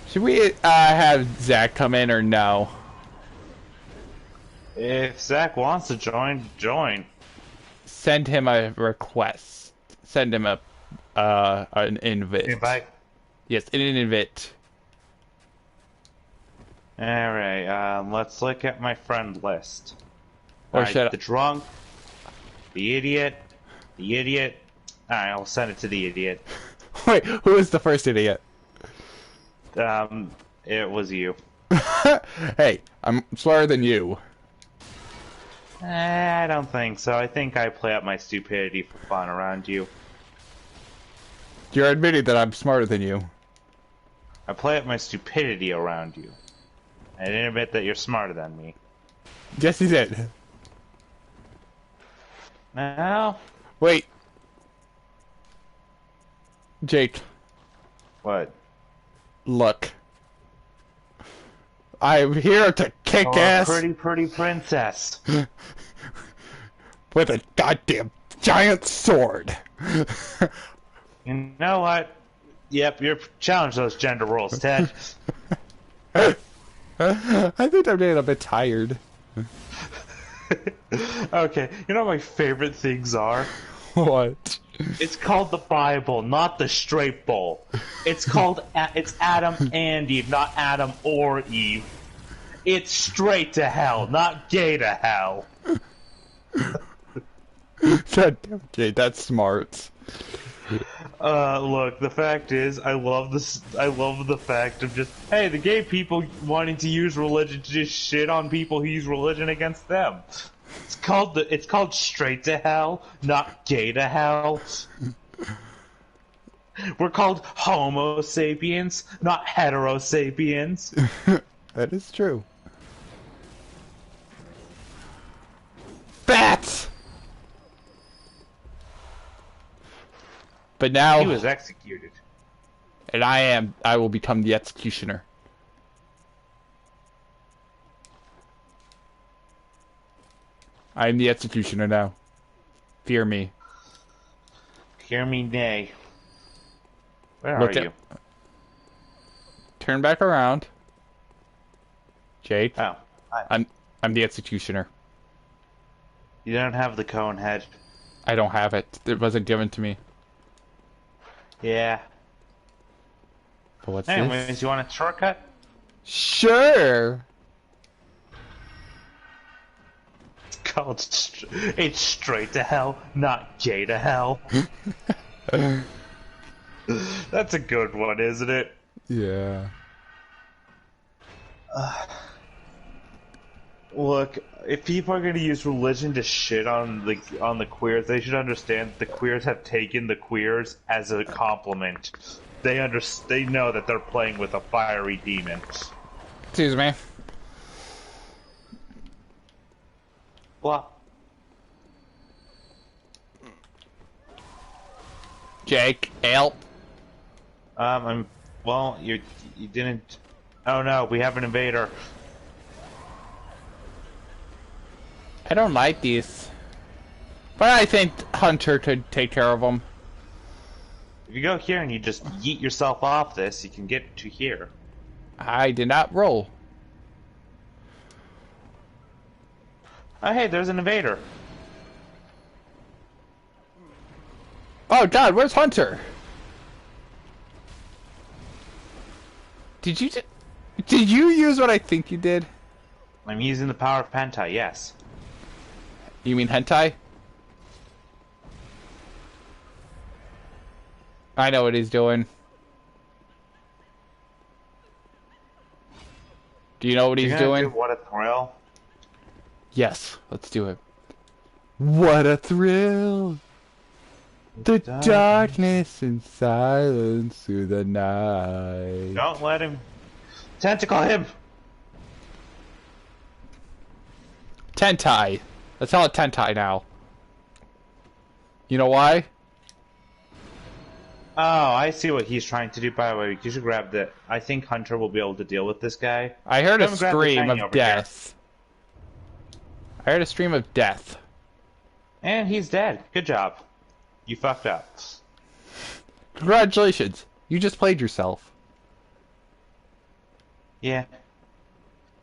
Should we have Zach come in or no? If Zach wants to join. Send him a request. Send him an invite. Invite. Yes, an invite. Alright, let's look at my friend list. Or should the drunk, the idiot. Alright, I'll send it to the idiot. Wait, who was the first idiot? It was you. Hey, I'm smarter than you. I don't think so. I think I play up my stupidity for fun around you. You're admitting that I'm smarter than you. I play up my stupidity around you. I didn't admit that you're smarter than me. Yes, he did. No? Wait. Jake, What? look. I'm here to kick ass. Pretty princess. With a goddamn giant sword. You know what? Yep, you're challenge those gender roles, Ted. I think I'm getting a bit tired. Okay, you know what my favorite things are? What? It's called the Bible, not the straight bowl. It's called it's Adam and Eve, not Adam or Eve. It's straight to hell, not gay to hell. Okay, that's smart. Look, the fact is, I love this. I love the fact of just, hey, the gay people wanting to use religion to just shit on people who use religion against them. It's called straight to hell, not gay to hell. We're called Homo sapiens, not hetero sapiens. That is true. Bats! But now... He was executed. And I will become the executioner. I am the executioner now. Fear me. Hear me nay. Where Look are you? Turn back around. Jake. Oh, hi. I'm the executioner. You don't have the cone head. I don't have it. It wasn't given to me. Yeah. But what's Anyways, this? you want a shortcut? Sure. It's straight to hell, not gay to hell. That's a good one, isn't it? Yeah. Look, if people are going to use religion to shit on the queers, they should understand that the queers have taken the queers as a compliment. They know that they're playing with a fiery demon. Excuse me. Well, Jake, help. well, you didn't. Oh no, we have an invader. I don't like these. But I think Hunter could take care of them. If you go here and you just yeet yourself off this, you can get to here. I did not roll. Oh hey, there's an invader. Oh God, where's Hunter? Did you use what I think you did? I'm using the power of hentai, yes. You mean hentai? I know what he's doing. Do you know what he's doing? What a thrill. Yes, let's do it. What a thrill! The darkness and silence through the night. Don't let him tentacle him. Tentai. Let's call it Tentai now. You know why? Oh, I see what he's trying to do. By the way, you should grab the. I think Hunter will be able to deal with this guy. I heard a Come grab the scream shiny of over death. I heard a scream of death. And he's dead. Good job. You fucked up. Congratulations. You just played yourself. Yeah.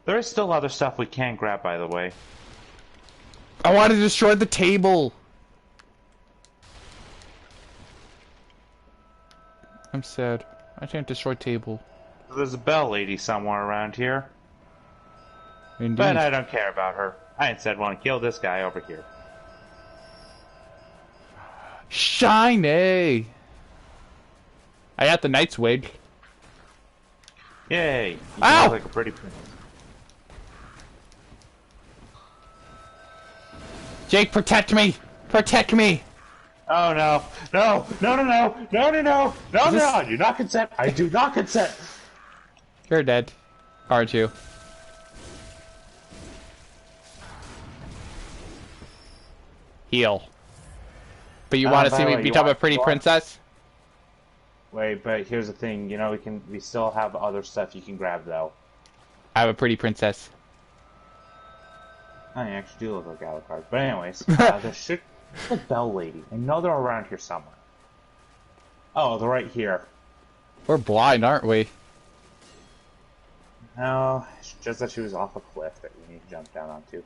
There is still other stuff we can grab, by the way. I want to destroy the table. I'm sad. I can't destroy table. There's a bell lady somewhere around here. Indeed. But I don't care about her. I instead want to kill this guy over here. Shiny! I got the knight's wig. Yay! You Ow! look like a pretty prince. Jake, protect me! Protect me! Oh no! No! No! No! No! No! No! No! No! No! I do not consent! I do not consent! You're dead, aren't you? Heal. But you want to see me become a pretty princess? Wait, but here's the thing. You know, we still have other stuff you can grab though. I'm a pretty princess. I actually do look like Alucard. But anyways, there should be a bell lady. I know they're around here somewhere. Oh, they're right here. We're blind, aren't we? No, it's just that she was off a cliff that we need to jump down onto.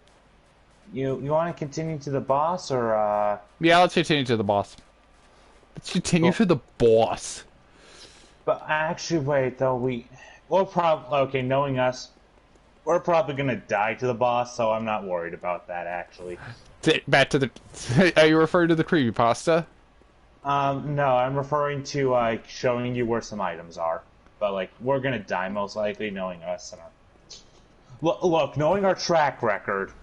You want to continue to the boss, or Yeah, let's continue to the boss. Let's continue to the boss. But actually, wait though. We'll probably okay. Knowing us, we're probably gonna die to the boss, so I'm not worried about that. Actually, Back to the. Are you referring to the creepypasta? no, I'm referring to showing you where some items are. But like, we're gonna die most likely, knowing us and our. Look, knowing our track record,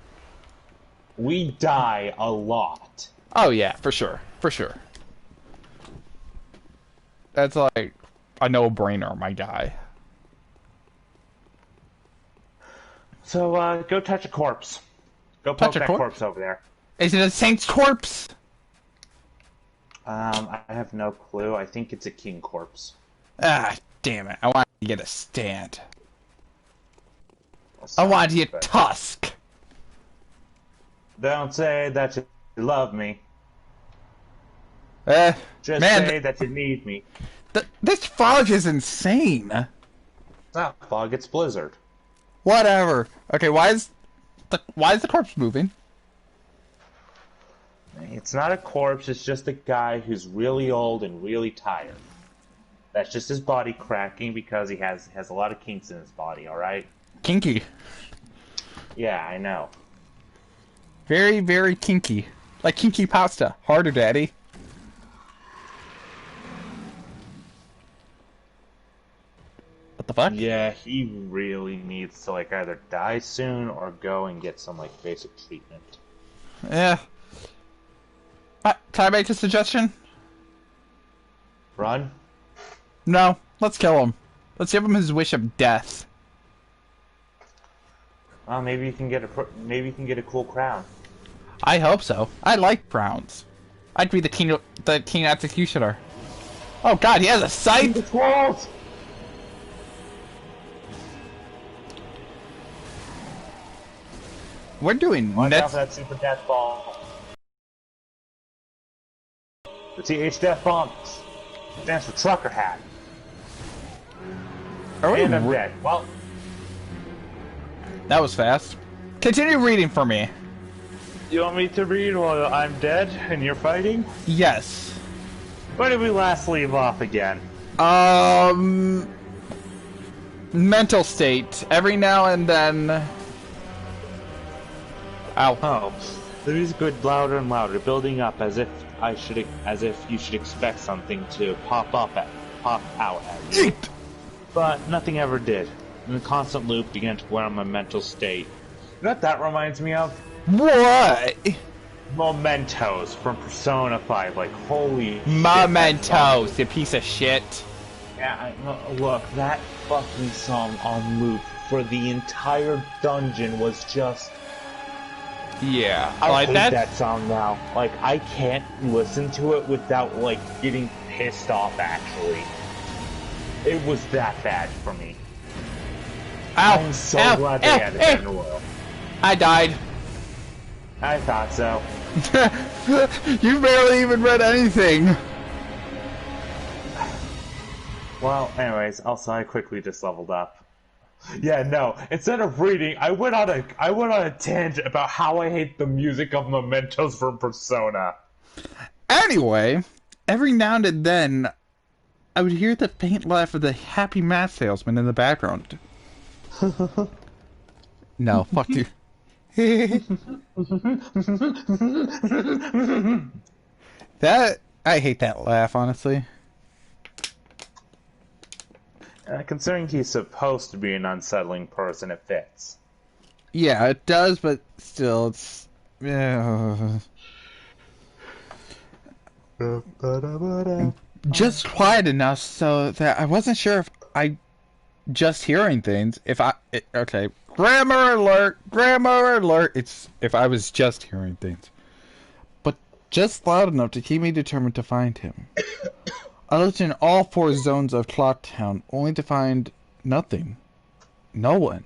we die a lot. Oh yeah, for sure, for sure. That's like a no-brainer, my guy. So go touch a corpse. Go poke that corpse over there. Is it a saint's corpse? I have no clue. I think it's a king corpse. Ah, damn it! I want to get a stand. I want to get Tusk. Don't say that you love me. Just man, say that you need me. This fog is insane. It's not fog, it's blizzard. Whatever. Okay, why is the corpse moving? It's not a corpse, it's just a guy who's really old and really tired. That's just his body cracking because he has a lot of kinks in his body, alright? Kinky. Yeah, I know. Very, very kinky. Like kinky pasta. Harder, daddy. What the fuck? Yeah, he really needs to like either die soon or go and get some like basic treatment. Yeah. Can I make a suggestion? Run? No. Let's kill him. Let's give him his wish of death. Well, maybe you can get a cool crown. I hope so. I like crowns. I'd be the king executioner. Oh god, he has a scythe. We're doing Watch out for that super death ball. The TH death bomb stands for trucker hat. And I'm dead. Well, that was fast. Continue reading for me. You want me to read while I'm dead and you're fighting? Yes. Where did we last leave off again? Mental state. Every now and then. Ow. Oh, the music got louder and louder, building up as if you should expect something to pop out at you. Eat! But nothing ever did, and the constant loop began to wear on my mental state. You know what that reminds me of? What? Mementos from Persona 5. Like, holy Mementos, you piece of shit. Yeah, look, that fucking song on loop for the entire dungeon was just... Yeah, I hate that song now. Like, I can't listen to it without, like, getting pissed off, actually. It was that bad for me. Ow! I'm so glad they added that in a row. I died. I thought so. You barely even read anything. Well, anyways, also I quickly just leveled up. Yeah, no. Instead of reading, I went on a tangent about how I hate the music of Mementos from Persona. Anyway, every now and then, I would hear the faint laugh of the happy math salesman in the background. No, fuck you. I hate that laugh, honestly. Considering he's supposed to be an unsettling person, it fits. Yeah, it does, but still, it's... Just quiet enough so that I wasn't sure if I just hearing things. Okay, grammar alert. It's if I was just hearing things, but just loud enough to keep me determined to find him. I looked in all 4 zones of Clock Town, only to find nothing. No one.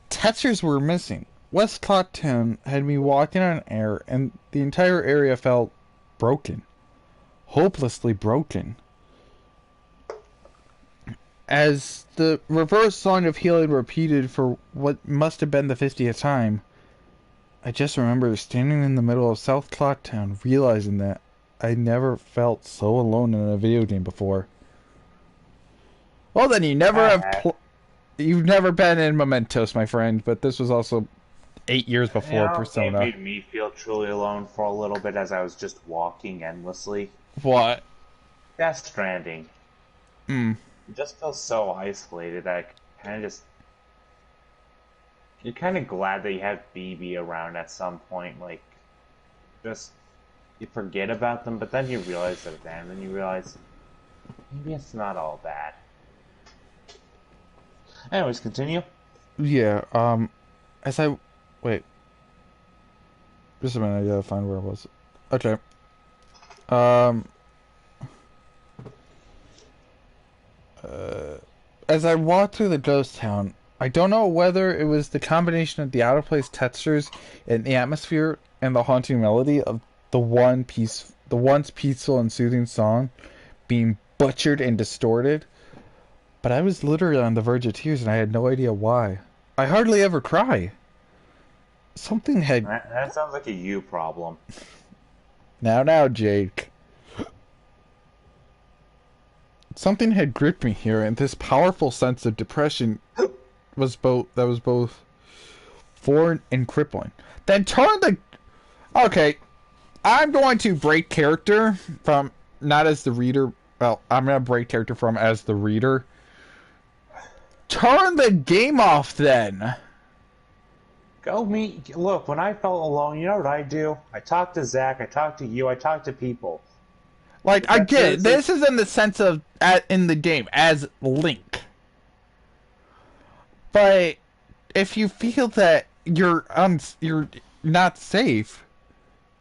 Textures were missing. West Clock Town had me walking on air, and the entire area felt broken. Hopelessly broken. As the reverse song of healing repeated for what must have been the 50th time, I just remember standing in the middle of South Clock Town, realizing that I never felt so alone in a video game before. Well, then you've never been in Mementos, my friend, but this was also 8 years before Persona. It made me feel truly alone for a little bit as I was just walking endlessly. What? Death Stranding. You just feel so isolated that you're kind of glad that you have BB around at some point. Like, just you forget about them, but then you realize they're there, and then you realize maybe it's not all bad. Anyways, continue. Yeah. Wait. Just a minute. I gotta find where it was. Okay. As I walked through the ghost town, I don't know whether it was the combination of the out-of-place textures and the atmosphere and the haunting melody of the once peaceful and soothing song being butchered and distorted, but I was literally on the verge of tears and I had no idea why. I hardly ever cry. Something had... That sounds like a you problem. Now, Jake. Something had gripped me here, and this powerful sense of depression was both foreign and crippling. Then turn the... Okay, I'm going to break character from not as the reader. Well, I'm going to break character from as the reader. Turn the game off, then. Look, when I felt alone, you know what I do? I talk to Zach, I talk to you, I talk to people. Like, I get it. This is in the sense of, in the game, as Link. But if you feel that you're not safe,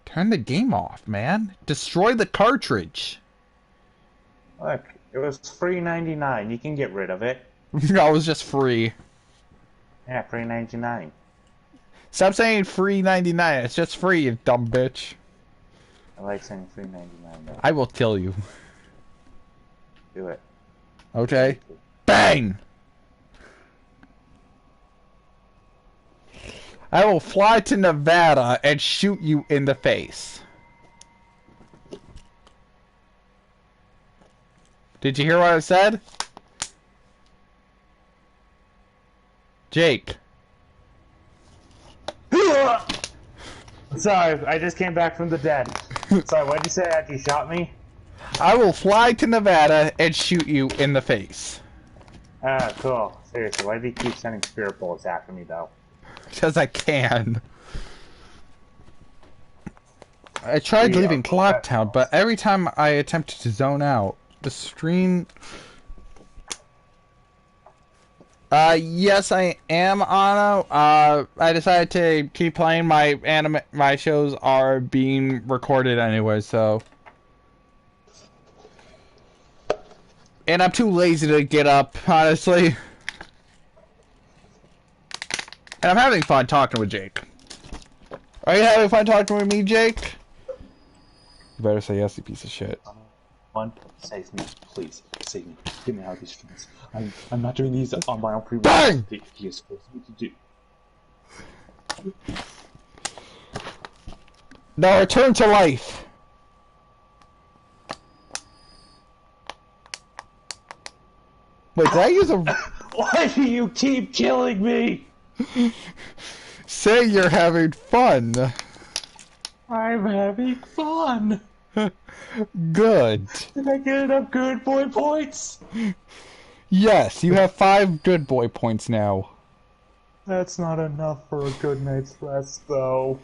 turn the game off, man. Destroy the cartridge. Look, it was free $99. You can get rid of it. No, it was just free. Yeah, free $99. Stop saying free 99. It's just free, you dumb bitch. I like saying free $99 though. I will kill you. Do it. Okay. Bang! I will fly to Nevada and shoot you in the face. Did you hear what I said? Jake. Sorry, I just came back from the dead. Sorry, what'd you say after you shot me? I will fly to Nevada and shoot you in the face. Ah, cool. Seriously, why do you keep sending spirit bullets after me, though? Because I can. I tried leaving Clocktown, but every time I attempted to zone out, the screen... yes, I am, Anno. I decided to keep playing. My shows are being recorded anyway, so... And I'm too lazy to get up, honestly. And I'm having fun talking with Jake. Are you having fun talking with me, Jake? You better say yes, you piece of shit. One, save me, please. Save me. Get me out of these friends. I'm not doing these on my own free will. Bang! He is supposed to do. Now return to life. Wait, did I use a... Why do you keep killing me? Say you're having fun. I'm having fun. Good. Did I get enough good boy points? Yes, you have 5 good boy points now. That's not enough for a good night's rest, though.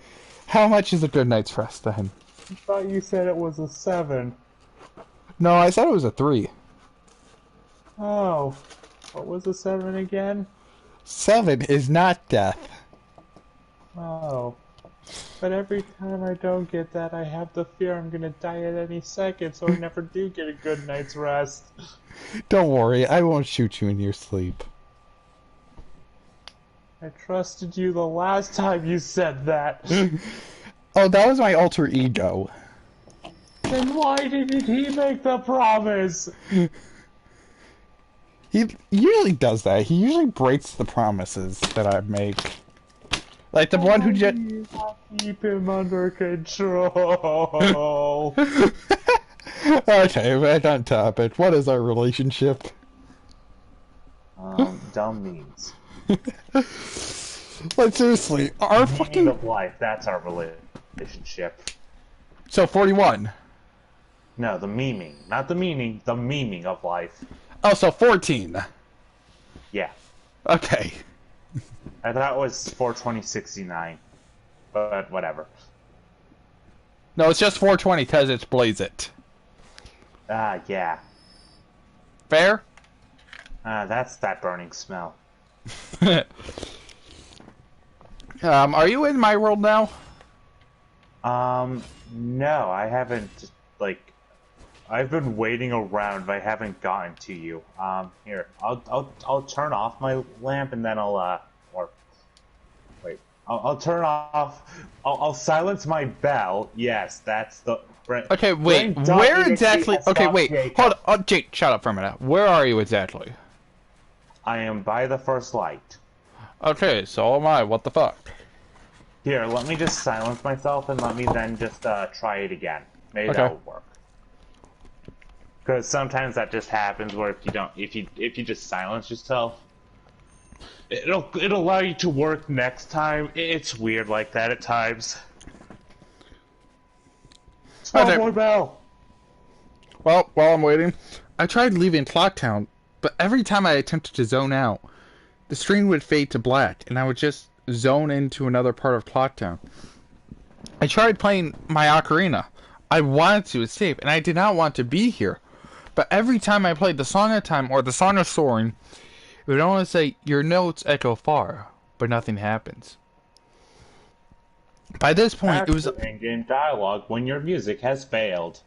How much is a good night's rest, then? I thought you said it was a 7. No, I said it was a 3. Oh. What was a 7 again? 7 is not death. Oh. But every time I don't get that, I have the fear I'm gonna die at any second, so I never do get a good night's rest. Don't worry, I won't shoot you in your sleep. I trusted you the last time you said that. Oh, that was my alter ego. Then why didn't he make the promise? He usually does that. He usually breaks the promises that I make. Like the one who just... Keep him under control. Okay, back on topic. What is our relationship? Dumb memes. Like, seriously, our The fucking... meaning of life, that's our relationship. So, 41. No, the memeing. Not the meaning, the memeing of life. Oh, so 14. Yeah. Okay. I thought it was 42069. But whatever. No, it's just 420 because it's Blaze It. Ah, yeah. Fair? That's that burning smell. Are you in my world now? No, I haven't, like... I've been waiting around, but I haven't gotten to you. Here, I'll turn off my lamp and then I'll turn off. I'll silence my bell. Yes, that's the. Okay, wait. Where exactly? Okay, wait. Hold on. Oh, Jake, shut up for a minute. Where are you exactly? I am by the first light. Okay, so am I. What the fuck? Here, let me just silence myself and let me then just try it again. Maybe that'll work. Because sometimes that just happens where if you just silence yourself, it'll allow you to work next time. It's weird like that at times. Small boy bell. Well, while I'm waiting, I tried leaving Clocktown, but every time I attempted to zone out, the screen would fade to black, and I would just zone into another part of Clocktown. I tried playing my ocarina. I wanted to escape, and I did not want to be here. But every time I played the Song of Time or the Song of Soaring, it would only say, your notes echo far, but nothing happens. By this point, it was... in dialogue when your music has failed.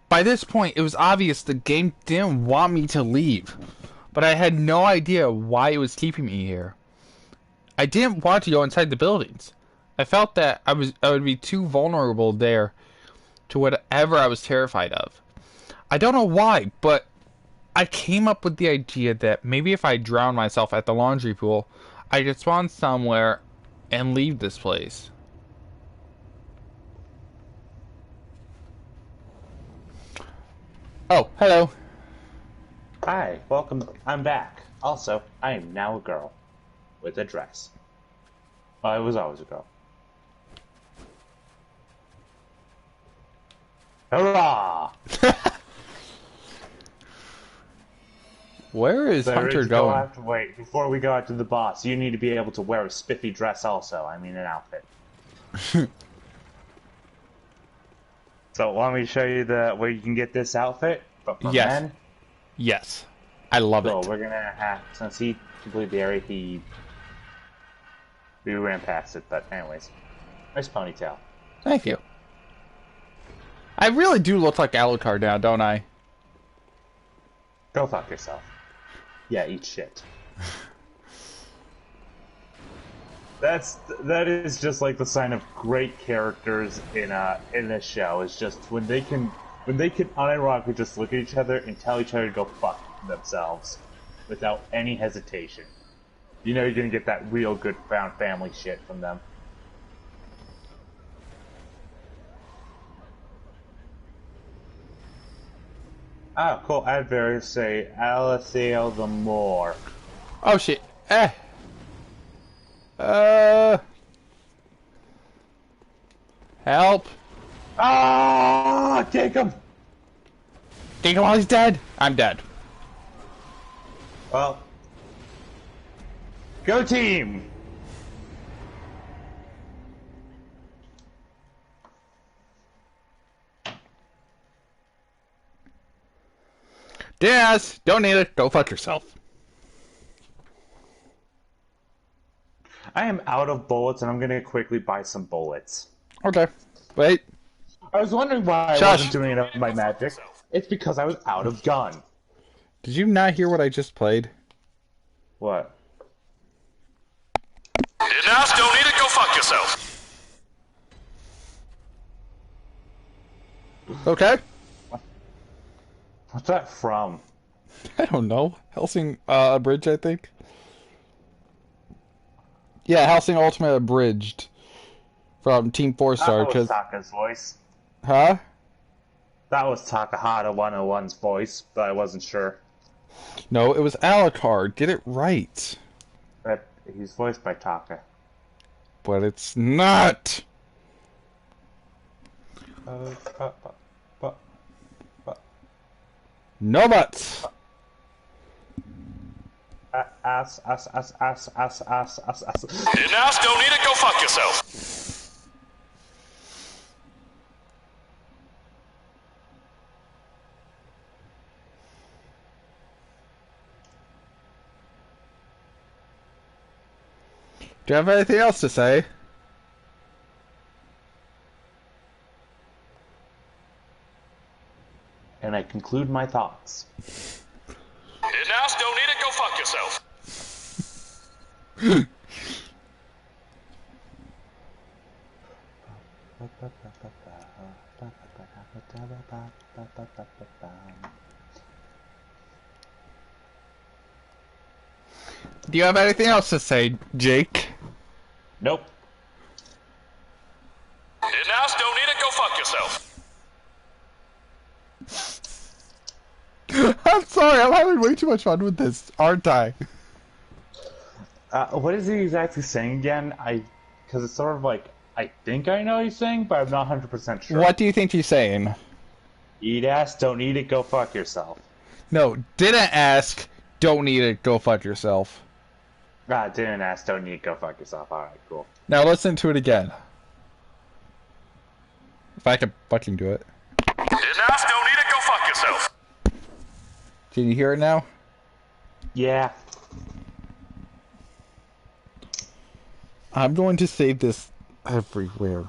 By this point, it was obvious the game didn't want me to leave. But I had no idea why it was keeping me here. I didn't want to go inside the buildings. I felt that I would be too vulnerable there to whatever I was terrified of. I don't know why, but I came up with the idea that maybe if I drowned myself at the laundry pool, I could spawn somewhere and leave this place. Oh, hello. Hi, welcome. I'm back. Also, I am now a girl with a dress. Well, I was always a girl. Hurrah! Where is Hunter going? Wait, before we go out to the boss, you need to be able to wear a spiffy dress also. I mean, an outfit. So, want me to show you where you can get this outfit? But for Yes. men? Yes. I love So, it. we're gonna have, since he completed the area, we ran past it, but anyways. Nice ponytail. Thank you. I really do look like Alucard now, don't I? Go fuck yourself. Yeah, eat shit. That is just like the sign of great characters in a show. It's just when they can unironically just look at each other and tell each other to go fuck themselves without any hesitation. You know you're gonna get that real good found family shit from them. Oh, cool. Adversaries say Alisail the Moor. Oh shit. Help. Ah! Take him! Think while he's dead? I'm dead. Well. Go team! Yes, don't need it. Go fuck yourself. I am out of bullets and I'm gonna quickly buy some bullets. Okay. Wait. I was wondering why I Shush. wasn't doing enough of my magic. It's because I was out of gun. Did you not hear what I just played? What? Enough, don't need it, go fuck yourself. Okay. What's that from? I don't know. Helsing Abridged, I think. Yeah, Helsing Ultimate Abridged. From Team 4-Star. That was Taka's voice. Huh? That was Takahata 101's voice, but I wasn't sure. No, it was Alucard. Get it right. But he's voiced by Taka. But it's not. No buts. Ass. Enough, don't need it, go fuck yourself. Do you have anything else to say? And I conclude my thoughts. Enough, don't need it, go fuck yourself. Do you have anything else to say, Jake? Nope. Enough, don't need it, go fuck yourself. I'm sorry, I'm having way too much fun with this, aren't I? What is he exactly saying again? Because it's sort of like, I think I know what he's saying, but I'm not 100% sure. What do you think he's saying? Eat ass, don't eat it, go fuck yourself. No, didn't ask, don't need it, go fuck yourself. Ah, didn't ask, don't eat it, go fuck yourself. Alright, cool. Now listen to it again. If I could fucking do it. Enough, don't need it, go fuck yourself. Can you hear it now? Yeah. I'm going to save this everywhere.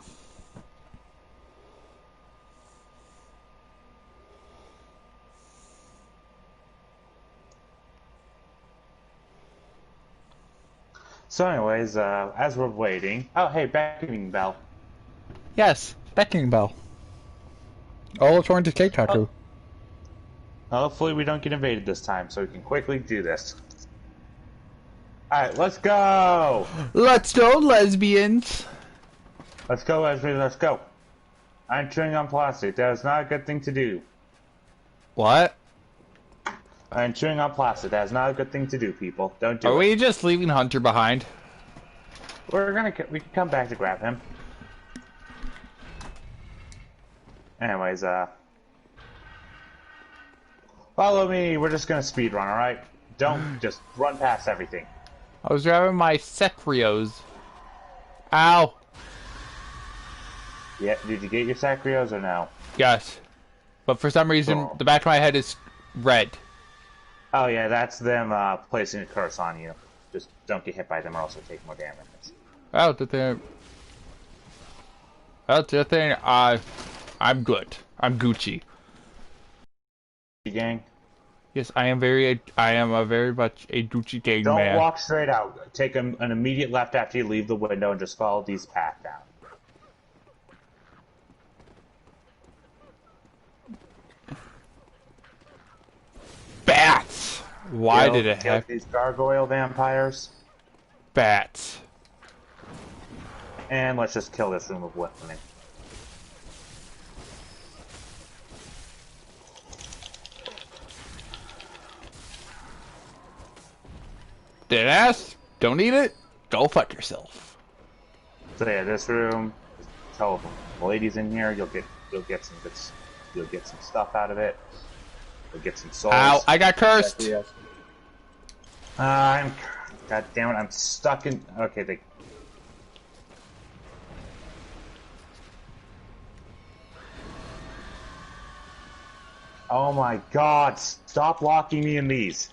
So anyways, as we're waiting... Oh, hey, beckoning bell. Yes, beckoning bell. Oh, according to Keikaku. Hopefully we don't get invaded this time, so we can quickly do this. Alright, let's go! Let's go, lesbians! Let's go, Esri, let's go. I'm chewing on plastic. That is not a good thing to do. What? And chewing on plastic. That is not a good thing to do, people. Don't do Are it. we just leaving Hunter behind? We can come back to grab him. Anyways, follow me. We're just gonna speed run, alright? Don't just run past everything. I was grabbing my Secrios. Ow! Yeah, did you get your Sacrios or no? Yes. But for some reason, Oh. the back of my head is red. Oh yeah, that's them placing a curse on you. Just don't get hit by them or else you'll take more damage. Oh, the thing. That's the thing. I'm good. I'm Gucci. Gang. Yes, I am a very much a Gucci gang Don't man. walk straight out. Take an immediate left after you leave the window and just follow these path down. Bats! Why did it kill have these gargoyle vampires? bats? And let's just kill this room of women. Dead ass? Don't eat it? Go fuck yourself. So yeah, this room. Tell the ladies in here. You'll get some good. You'll get some stuff out of it. You'll get some souls. Ow! I got cursed. God damn it! I'm stuck in. Okay, they. Oh my God! Stop locking me in these.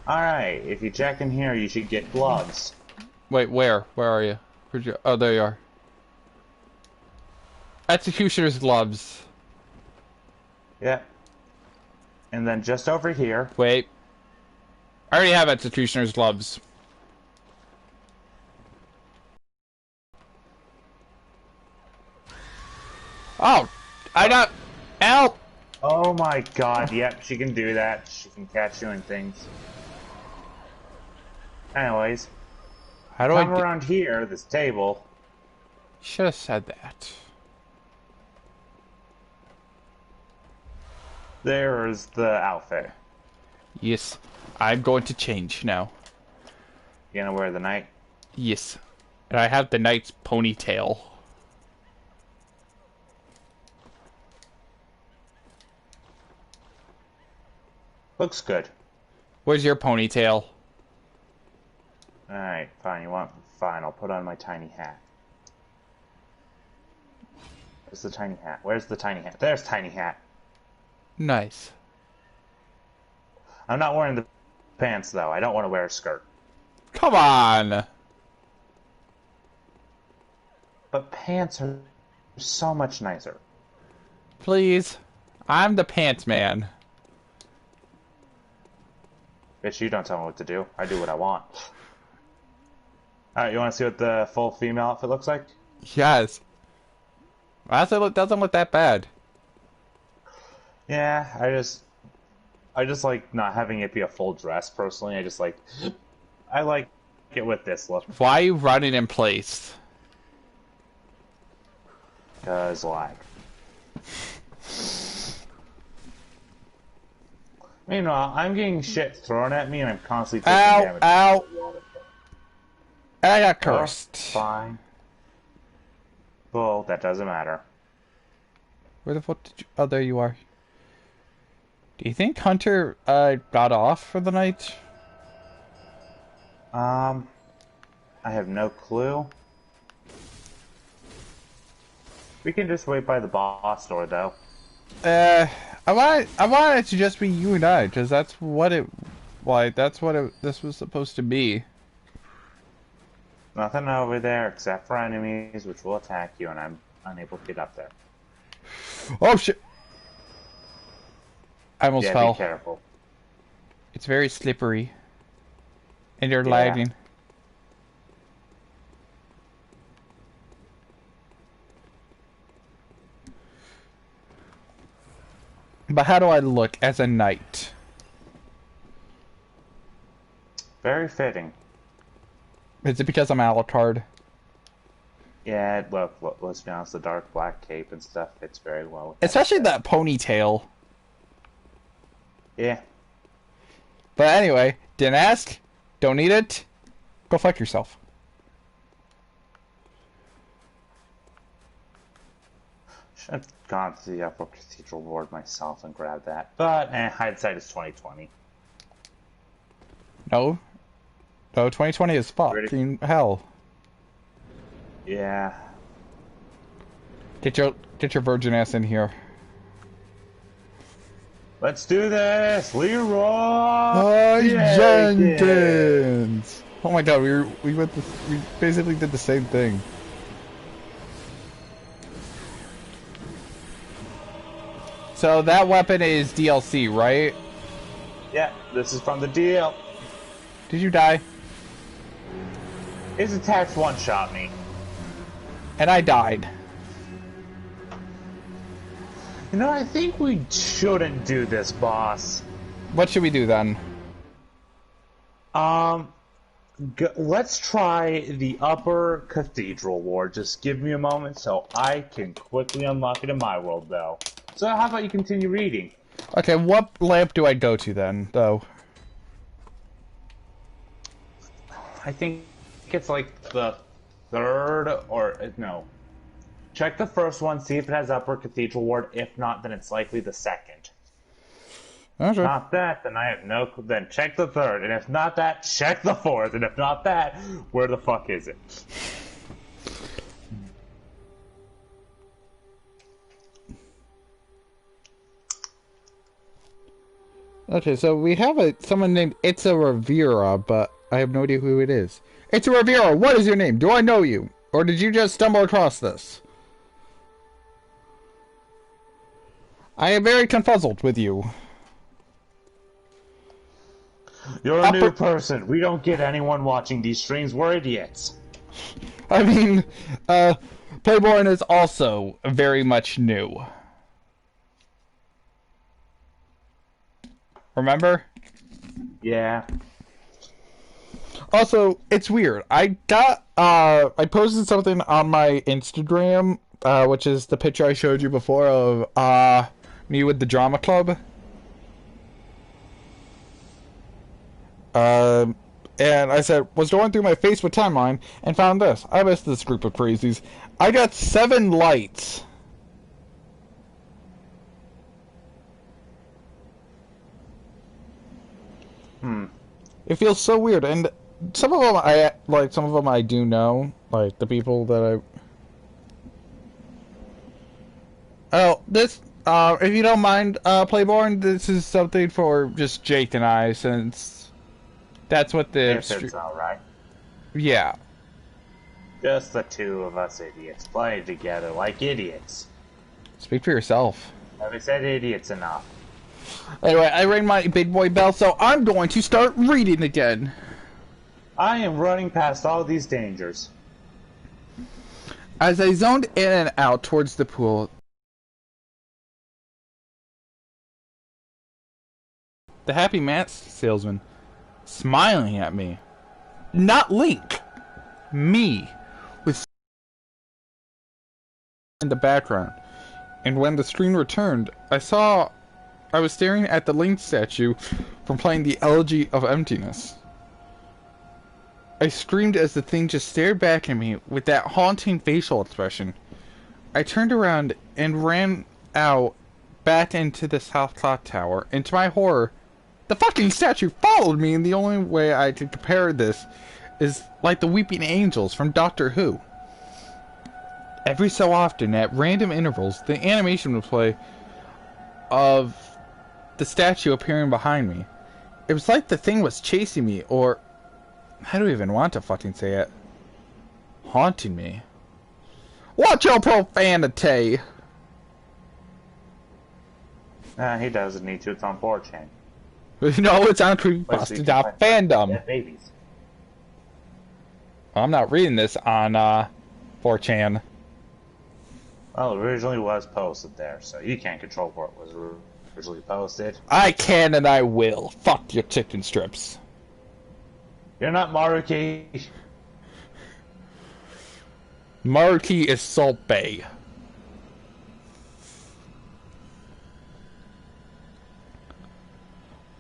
Alright, if you check in here, you should get gloves. Wait, where? Where are you? Where'd you? Oh, there you are. Executioner's gloves. Yep. And then just over here. Wait. I already have executioner's gloves. Oh! I got... Help! Oh my God, yep, she can do that. She can catch you in things. Anyways, How do come I... around here, this table. Should have said that. There is the outfit. Yes. I'm going to change now. You gonna wear the knight? Yes. And I have the knight's ponytail. Looks good. Where's your ponytail? Alright, fine, you want? Fine, I'll put on my tiny hat. Where's the tiny hat? Where's the tiny hat? There's tiny hat. Nice. I'm not wearing the pants, though. I don't want to wear a skirt. Come on! But pants are so much nicer. Please. I'm the pants man. Bitch, you don't tell me what to do. I do what I want. Alright, you want to see what the full female outfit looks like? Yes. Honestly, it doesn't look that bad. Yeah, I just like not having it be a full dress, personally. I like it with this look. Why are you running in place? Cause lag. Meanwhile, I'm getting shit thrown at me and I'm constantly taking damage. Ow! I got cursed. Fine. Well, that doesn't matter. Where the fuck did you... Oh, there you are. Do you think Hunter, got off for the night? I have no clue. We can just wait by the boss door, though. I want it to just be you and I, because that's what it... Like, this was supposed to be. Nothing over there except for enemies, which will attack you, and I'm unable to get up there. Oh, shit! I almost fell. Be careful. It's very slippery. And you're Yeah. lagging. But how do I look as a knight? Very fitting. Is it because I'm Alucard? Yeah, well, let's be honest, the dark black cape and stuff fits very well with Especially that. that ponytail. Yeah. But anyway, didn't ask. Don't need it. Go fuck yourself. Should have gone to the Upper Cathedral Ward myself and grabbed that. But, hindsight is 2020. No. No, 2020 is fucking hell. Yeah. Get your virgin ass in here. Let's do this, Leroy Jenkins. Oh my god, we basically did the same thing. So that weapon is DLC, right? Yeah, this is from the deal. Did you die? His attacks one-shot me. And I died. You know, I think we shouldn't do this, boss. What should we do then? Let's try the Upper Cathedral Ward. Just give me a moment so I can quickly unlock it in my world, though. So how about you continue reading? Okay, what lamp do I go to then, though? I think it's like the third, or no. Check the first one, see if it has Upper Cathedral Ward. If not, then it's likely the second. Okay. Not that, then I have no. Then check the third, and if not that, check the fourth, and if not that, where the fuck is it? Okay, so we have someone named Itza Rivera, but I have no idea who it is. Itza Rivera, what is your name? Do I know you? Or did you just stumble across this? I am very confuzzled with you. You're a new person. We don't get anyone watching these streams. We're idiots. I mean, Bloodborne is also very much new. Remember? Yeah. Also, it's weird. I posted something on my Instagram, which is the picture I showed you before of, me with the drama club. And I said, was going through my Facebook timeline and found this. I missed this group of crazies. I got 7 lights. It feels so weird, and some of them I do know, like the people that I. Oh, this. If you don't mind, Playborn, this is something for just Jake and I, since that's what the. If it's alright. Yeah. Just the two of us idiots playing together like idiots. Speak for yourself. Have we said idiots enough? Anyway, I rang my big boy bell, so I'm going to start reading again. I am running past all these dangers. As I zoned in and out towards the pool, the happy mask salesman smiling at me. Not Link. Me. With in the background. And when the screen returned, I was staring at the Link statue from playing the Elegy of Emptiness. I screamed as the thing just stared back at me with that haunting facial expression. I turned around and ran out back into the South Clock Tower, and to my horror, the fucking statue followed me, and the only way I could compare this is like the Weeping Angels from Doctor Who. Every so often, at random intervals, the animation would play of the statue appearing behind me. It was like the thing was chasing me, or I don't even want to fucking say it. Haunting me. Watch your profanity! He doesn't need to. It's on 4chan. No, it's on creepypasta.fandom. Yeah, babies. I'm not reading this on 4chan. Well, it originally was posted there, so you can't control where it was originally posted. I can and I will. Fuck your chicken strips. You're not Maruki. Marquee is Salt Bay.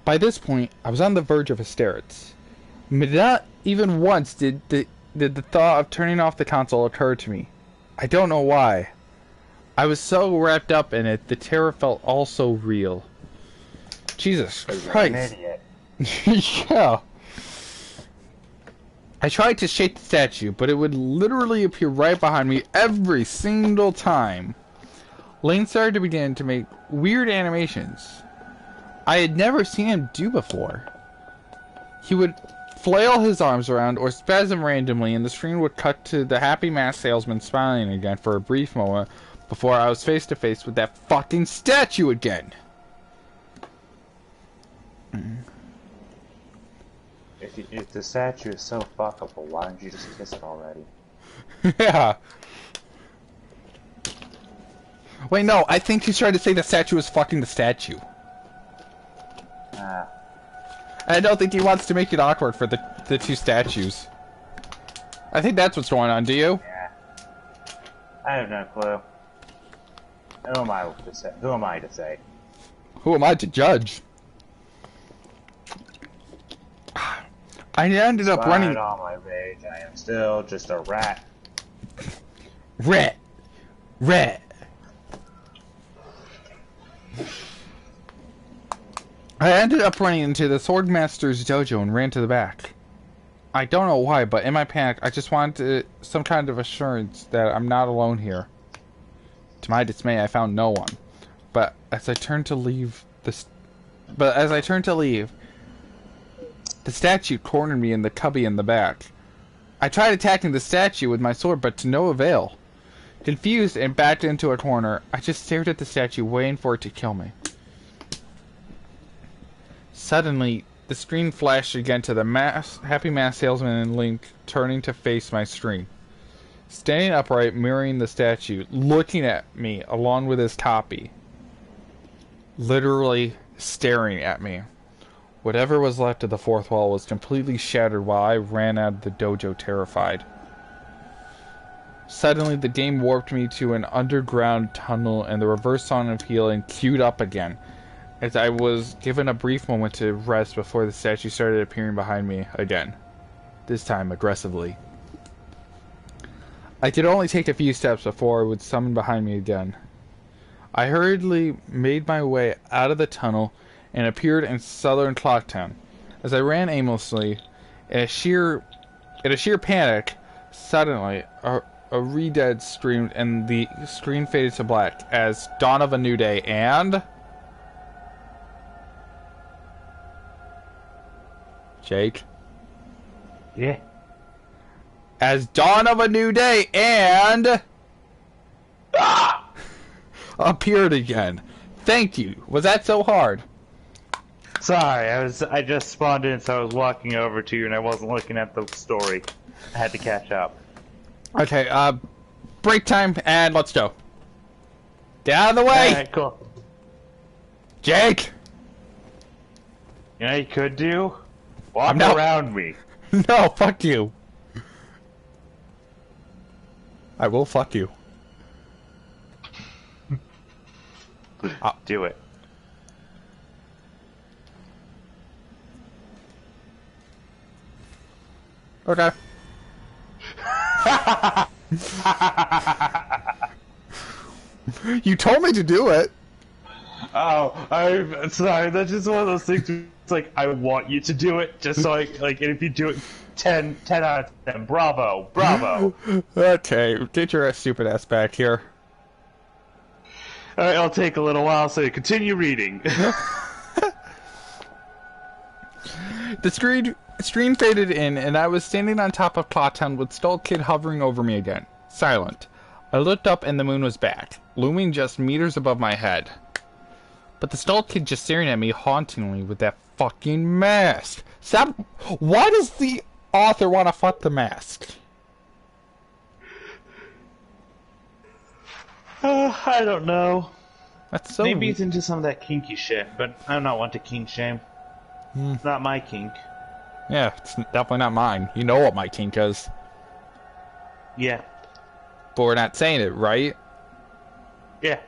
By this point, I was on the verge of hysterics. Not even once did the thought of turning off the console occur to me. I don't know why. I was so wrapped up in it, the terror felt all so real. Jesus Christ. You're an idiot. Yeah. I tried to shake the statue, but it would literally appear right behind me every single time. Lane started to begin to make weird animations I had never seen him do before. He would flail his arms around or spasm randomly, and the screen would cut to the happy mask salesman smiling again for a brief moment before I was face to face with that fucking statue again. If the statue is so fuckable, why don't you just kiss it already? Yeah. Wait, no, I think he's trying to say the statue is fucking the statue. I don't think he wants to make it awkward for the two statues. I think that's what's going on, do you? Yeah. I have no clue. Who am I to say? Who am I to say? Who am I to judge? I ended up running. Despite all my rage, I am still just a rat. Rat. I ended up running into the Swordmaster's dojo and ran to the back. I don't know why, but in my panic, I just wanted some kind of assurance that I'm not alone here. To my dismay, I found no one. But as I turned to leave, the statue cornered me in the cubby in the back. I tried attacking the statue with my sword, but to no avail. Confused and backed into a corner, I just stared at the statue, waiting for it to kill me. Suddenly, the screen flashed again to the happy mask salesman and Link turning to face my screen. Standing upright, mirroring the statue, looking at me along with his copy. Literally staring at me. Whatever was left of the fourth wall was completely shattered while I ran out of the dojo terrified. Suddenly, the game warped me to an underground tunnel and the reverse song of healing queued up again, as I was given a brief moment to rest before the statue started appearing behind me again. This time, aggressively. I could only take a few steps before it would summon behind me again. I hurriedly made my way out of the tunnel and appeared in southern Clocktown. As I ran aimlessly, in a sheer panic, suddenly a re-dead screamed and the screen faded to black as Dawn of a New Day and... Jake? Yeah. As Dawn of a New Day and... appeared again. Thank you. Was that so hard? Sorry, I just spawned in, so I was walking over to you, and I wasn't looking at the story. I had to catch up. Okay, break time, and let's go. Get out of the way! Alright, cool. Jake! You know what you could do? Walk not- around me. No, fuck you. I will fuck you. Do it. Okay. You told me to do it. Oh, I'm sorry. That's just one of those things. It's like I want you to do it, just so and if you do it, 10 out of 10. Bravo, bravo. Okay, get your stupid ass back here. All right, I'll take a little while. So continue reading. The screen faded in, and I was standing on top of Clottown with Skull Kid hovering over me again, silent. I looked up, and the moon was back, looming just meters above my head. But the Skull Kid just staring at me hauntingly with that fucking mask. Stop! Why does the author want to fuck the mask? I don't know. That's so. Maybe he's into some of that kinky shit, but I'm not one to kink shame. It's not my kink. Yeah, it's definitely not mine. You know what my kink is. Yeah. but we're not saying it, right? Yeah.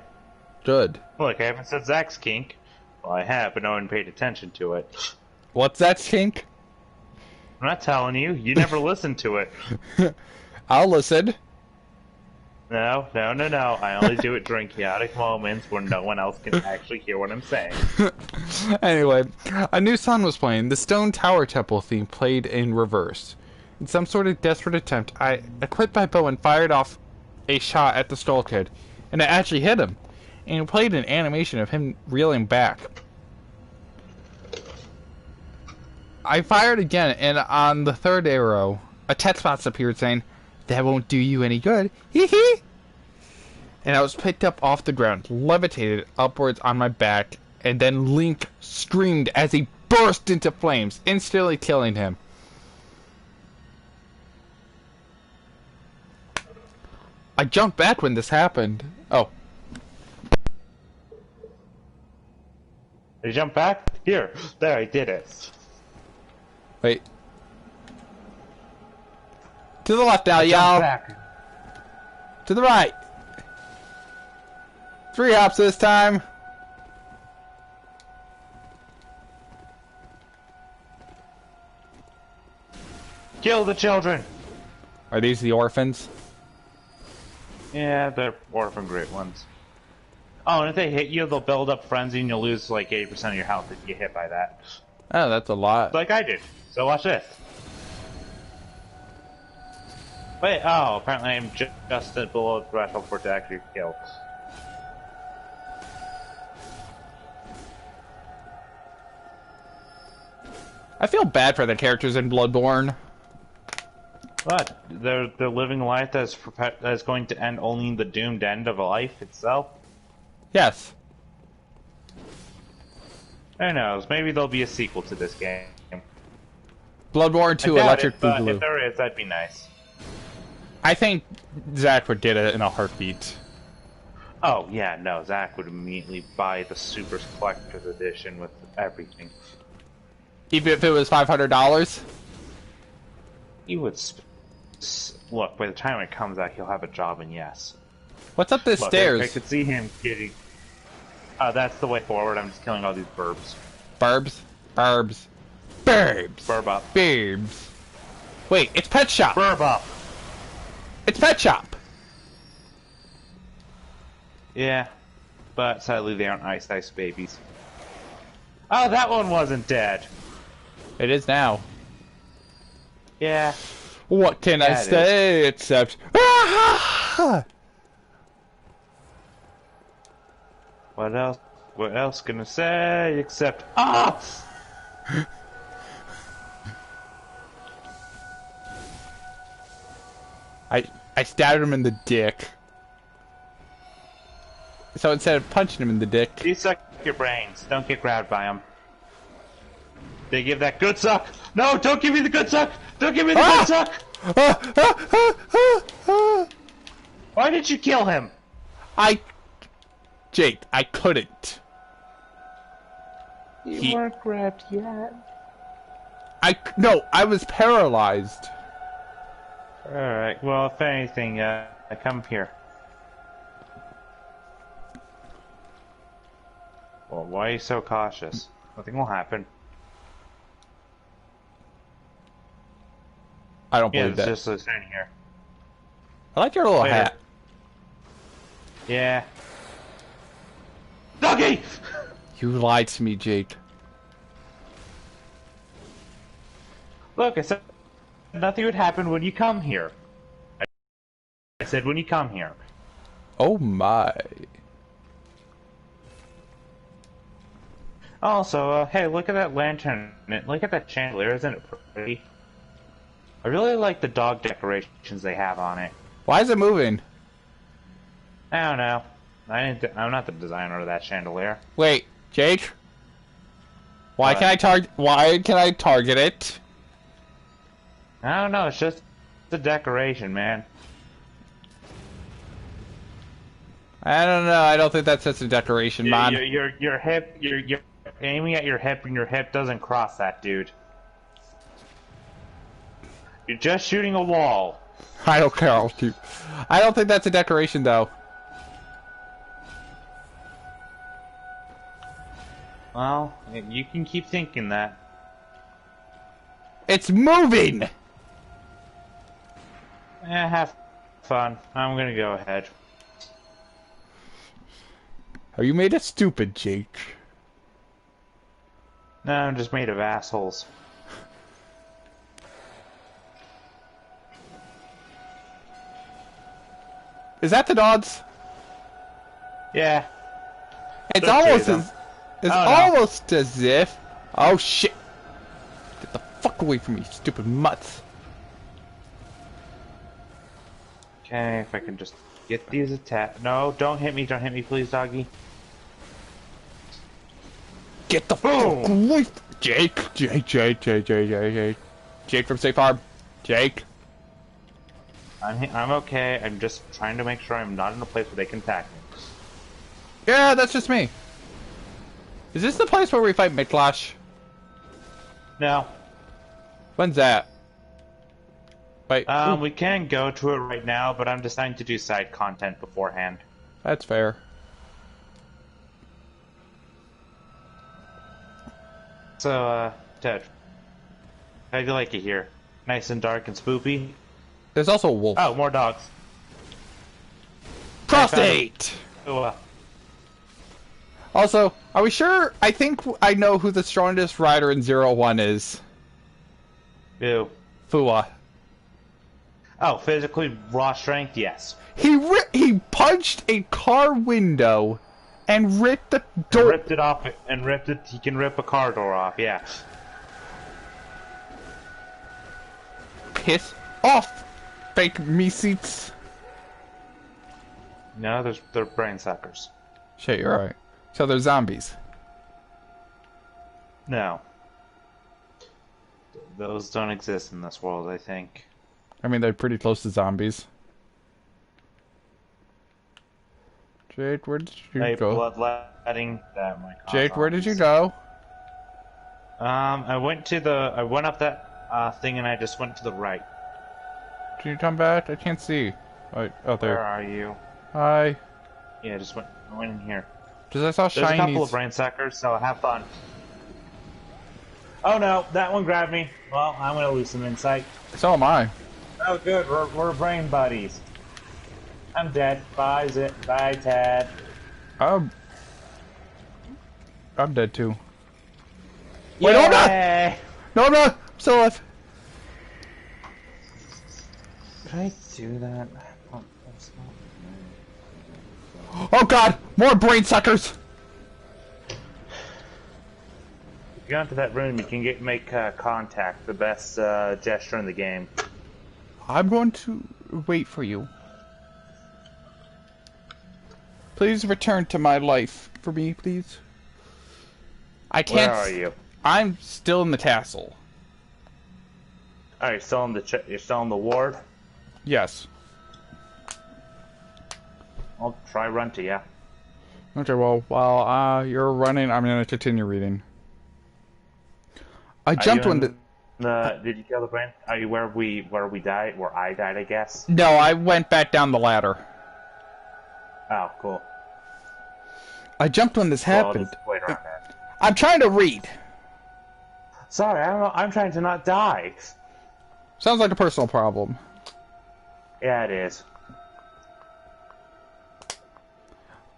Good. Look, I haven't said Zach's kink. Well, I have, but no one paid attention to it. What's that kink? I'm not telling you. You never listened to it. I'll listen. No. I only do it during chaotic moments where no one else can actually hear what I'm saying. Anyway, a new song was playing. The Stone Tower Temple theme played in reverse. In some sort of desperate attempt, I equipped my bow and fired off a shot at the Skull Kid. And it actually hit him. And it played an animation of him reeling back. I fired again, and on the third arrow, a text box appeared saying, "That won't do you any good. Hee hee." And I was picked up off the ground, levitated upwards on my back, and then Link screamed as he burst into flames, instantly killing him. I jumped back when this happened. Oh. Did you jump back? Here. There, I did it. Wait. To the left now, y'all. To the right. 3 hops this time. Kill the children. Are these the orphans? Yeah, they're orphan great ones. Oh, and if they hit you, they'll build up frenzy and you'll lose like 80% of your health if you get hit by that. Oh, that's a lot. Like I did. So watch this. Wait, oh, apparently I'm just below the threshold for it to actually kill. I feel bad for the characters in Bloodborne. But they're living a life that's going to end only in the doomed end of a life itself. Yes. Who knows? Maybe there'll be a sequel to this game. Bloodborne 2 Electric but Boogaloo. if there is, that'd be nice. I think Zach would get it in a heartbeat. Oh yeah, no, Zach would immediately buy the Super Collector's Edition with everything. Even if it was $500? He would look, by the time it comes out, he'll have a job, and yes. What's up this Look, stairs? I could see him getting... that's the way forward. I'm just killing all these burbs. Burbs? Burbs. Burbs. Burb up. Burbs. Wait, it's Pet Shop. Burb up! It's Pet Shop. Yeah, but sadly they aren't Ice babies. Oh, that one wasn't dead! It is now. Yeah. What can I say except... What else? What else can I say except... Ah! I stabbed him in the dick. So instead of punching him in the dick... You suck your brains. Don't get grabbed by them. They give that good suck! No, don't give me the good suck! Don't give me the good suck! Why did you kill him? Jake, I couldn't. You weren't grabbed yet. No, I was paralyzed. Alright, well, if anything, come here. Well, why are you so cautious? Nothing will happen. I don't Yeah, believe it's that. just a thing here. I like your little Later. hat. Yeah. Doggy! You lied to me, Jake. Look, I said nothing would happen when you come here. I said when you come here. Oh my. Also, hey, look at that lantern. Look at that chandelier. Isn't it pretty? I really like the dog decorations they have on it. Why is it moving? I don't know. I'm not the designer of that chandelier. Wait, Jake? Why What? can I target it? I don't know. It's just the decoration, man. I don't know. I don't think that's just a decoration, man. Your hip. You're aiming at your hip, and your hip doesn't cross that, dude. You're just shooting a wall. I don't care. I'll shoot. I don't think that's a decoration, though. Well, you can keep thinking that. It's moving! Have fun. I'm gonna go ahead. Are you made of stupid, Jake? No, I'm just made of assholes. Is that the Dodds? Yeah. It's Don't almost chase 'em. as... It's Oh, no. almost as if... Oh, shit. Get the fuck away from me, stupid mutts. Okay, if I can just get these attack. No, don't hit me, please, doggy. Get the fuck away! Jake from Statefarm. Jake. I'm okay. I'm just trying to make sure I'm not in a place where they can attack me. Yeah, that's just me. Is this the place where we fight Midclash? No. When's that? Wait. We can go to it right now, but I'm deciding to do side content beforehand. That's fair. So, Ted, how do you like it here? Nice and dark and spoopy? There's also a wolf. Oh, more dogs. Prostate! Oh, Also, are we sure? I think I know who the strongest rider in 01 is. ew. Fua. Oh, physically raw strength? Yes. He punched a car window and ripped the door. Ripped it off and ripped it. He can rip a car door off, yeah. Piss off, fake me seats. No, they're brain suckers. Shit, you're right. So they're zombies. No. Those don't exist in this world, I think. I mean, they're pretty close to zombies. Jade, where did you Hey, go? bloodletting. That might cause Jade, where did you zombies. go? I went up that thing and I just went to the right. Did you come back? I can't see. Oh, Where there. are you? Hi. Yeah, I went in here. Because I saw There's a couple of shinies. brain suckers, so have fun. Oh no, that one grabbed me. Well, I'm gonna lose some insight. So am I. Oh good, we're brain buddies. I'm dead. Bye, bye, Tad. I'm dead too. Wait, no, I'm not! Yay! No, I'm not! I'm still alive. Did I do that? Oh, that's not... Oh god! More brain suckers! If you go into that room, you can make contact. The best gesture in the game. I'm going to wait for you. Please return to my life for me, please. I can't. Where are you? I'm still in the tassel. Are you still in the you're still in the ward? Yes. I'll try run to you. Okay, well, while you're running, I'm gonna continue reading. I jumped when the... Did you kill the brain? Are you where we died? Where I died, I guess. No, I went back down the ladder. Oh, cool. I jumped when this Well, I'll happened. just wait around there. I'm trying to read. Sorry, I don't know. I'm trying to not die. Sounds like a personal problem. Yeah, it is.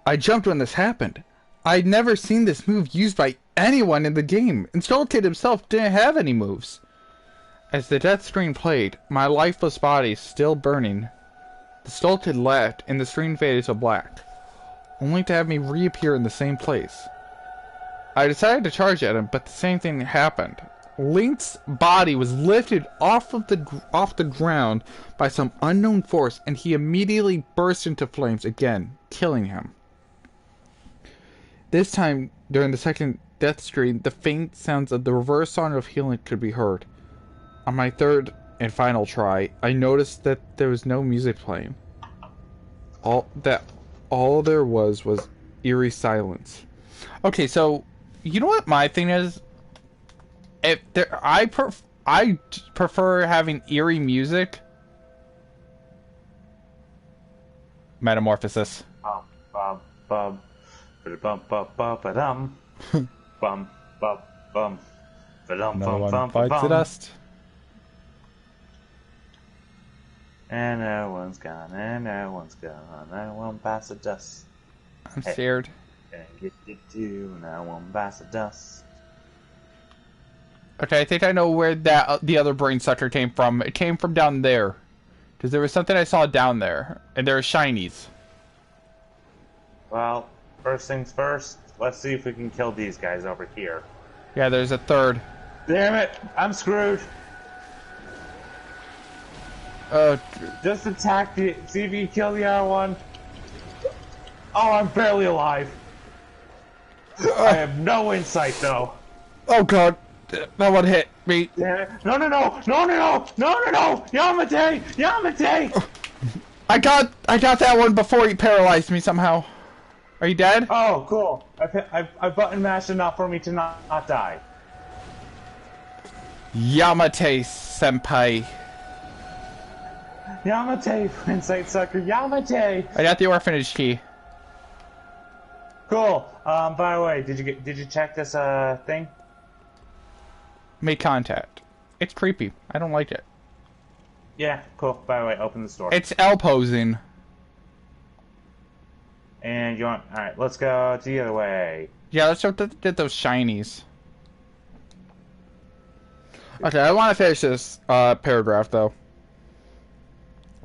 I jumped when this happened. I'd never seen this move used by anyone in the game, and Stolkid himself didn't have any moves. As the death screen played, my lifeless body still burning, the Stolkid left and the screen faded to black, only to have me reappear in the same place. I decided to charge at him, but the same thing happened. Link's body was lifted off the ground by some unknown force, and he immediately burst into flames again, killing him. This time, during the second death screen, the faint sounds of the reverse song of healing could be heard. On my third and final try, I noticed that there was no music playing. All there was eerie silence. Okay, so you know what my thing is? I prefer having eerie music Metamorphosis. Bum, bum, bum. Ba-da-bum, bum, bum, ba-dum. Bum, bum, bum. Ba-dum, No bum, one bum, bites the ba-bum. dust. And no one's gone, and no one's gone. No one bites the dust. I'm Hey. scared. And get you too, no one bites the dust. Okay, I think I know where that the other brain sucker came from. It came from down there. Because there was something I saw down there. And there were shinies. Well, first things first, let's see if we can kill these guys over here. Yeah, there's a third. Damn it, I'm screwed. Just attack the, see if you can kill the other one. Oh, I'm barely alive. I have no insight though. Oh god. That one hit me. Damn it. No, no, no, no, no, no, no, no, no, Yamate, Yamate. I got that one before he paralyzed me somehow. Are you dead? Oh, cool. I button mashed enough for me to not die. Yamate senpai. Yamate, insight sucker, Yamate. I got the orphanage key. Cool. By the way, did you check this thing? Make contact. It's creepy. I don't like it. Yeah, cool. By the way, open the store. It's L posing. And you want? All right, let's go the other way. Yeah, let's go get those shinies. Okay, I want to finish this paragraph though.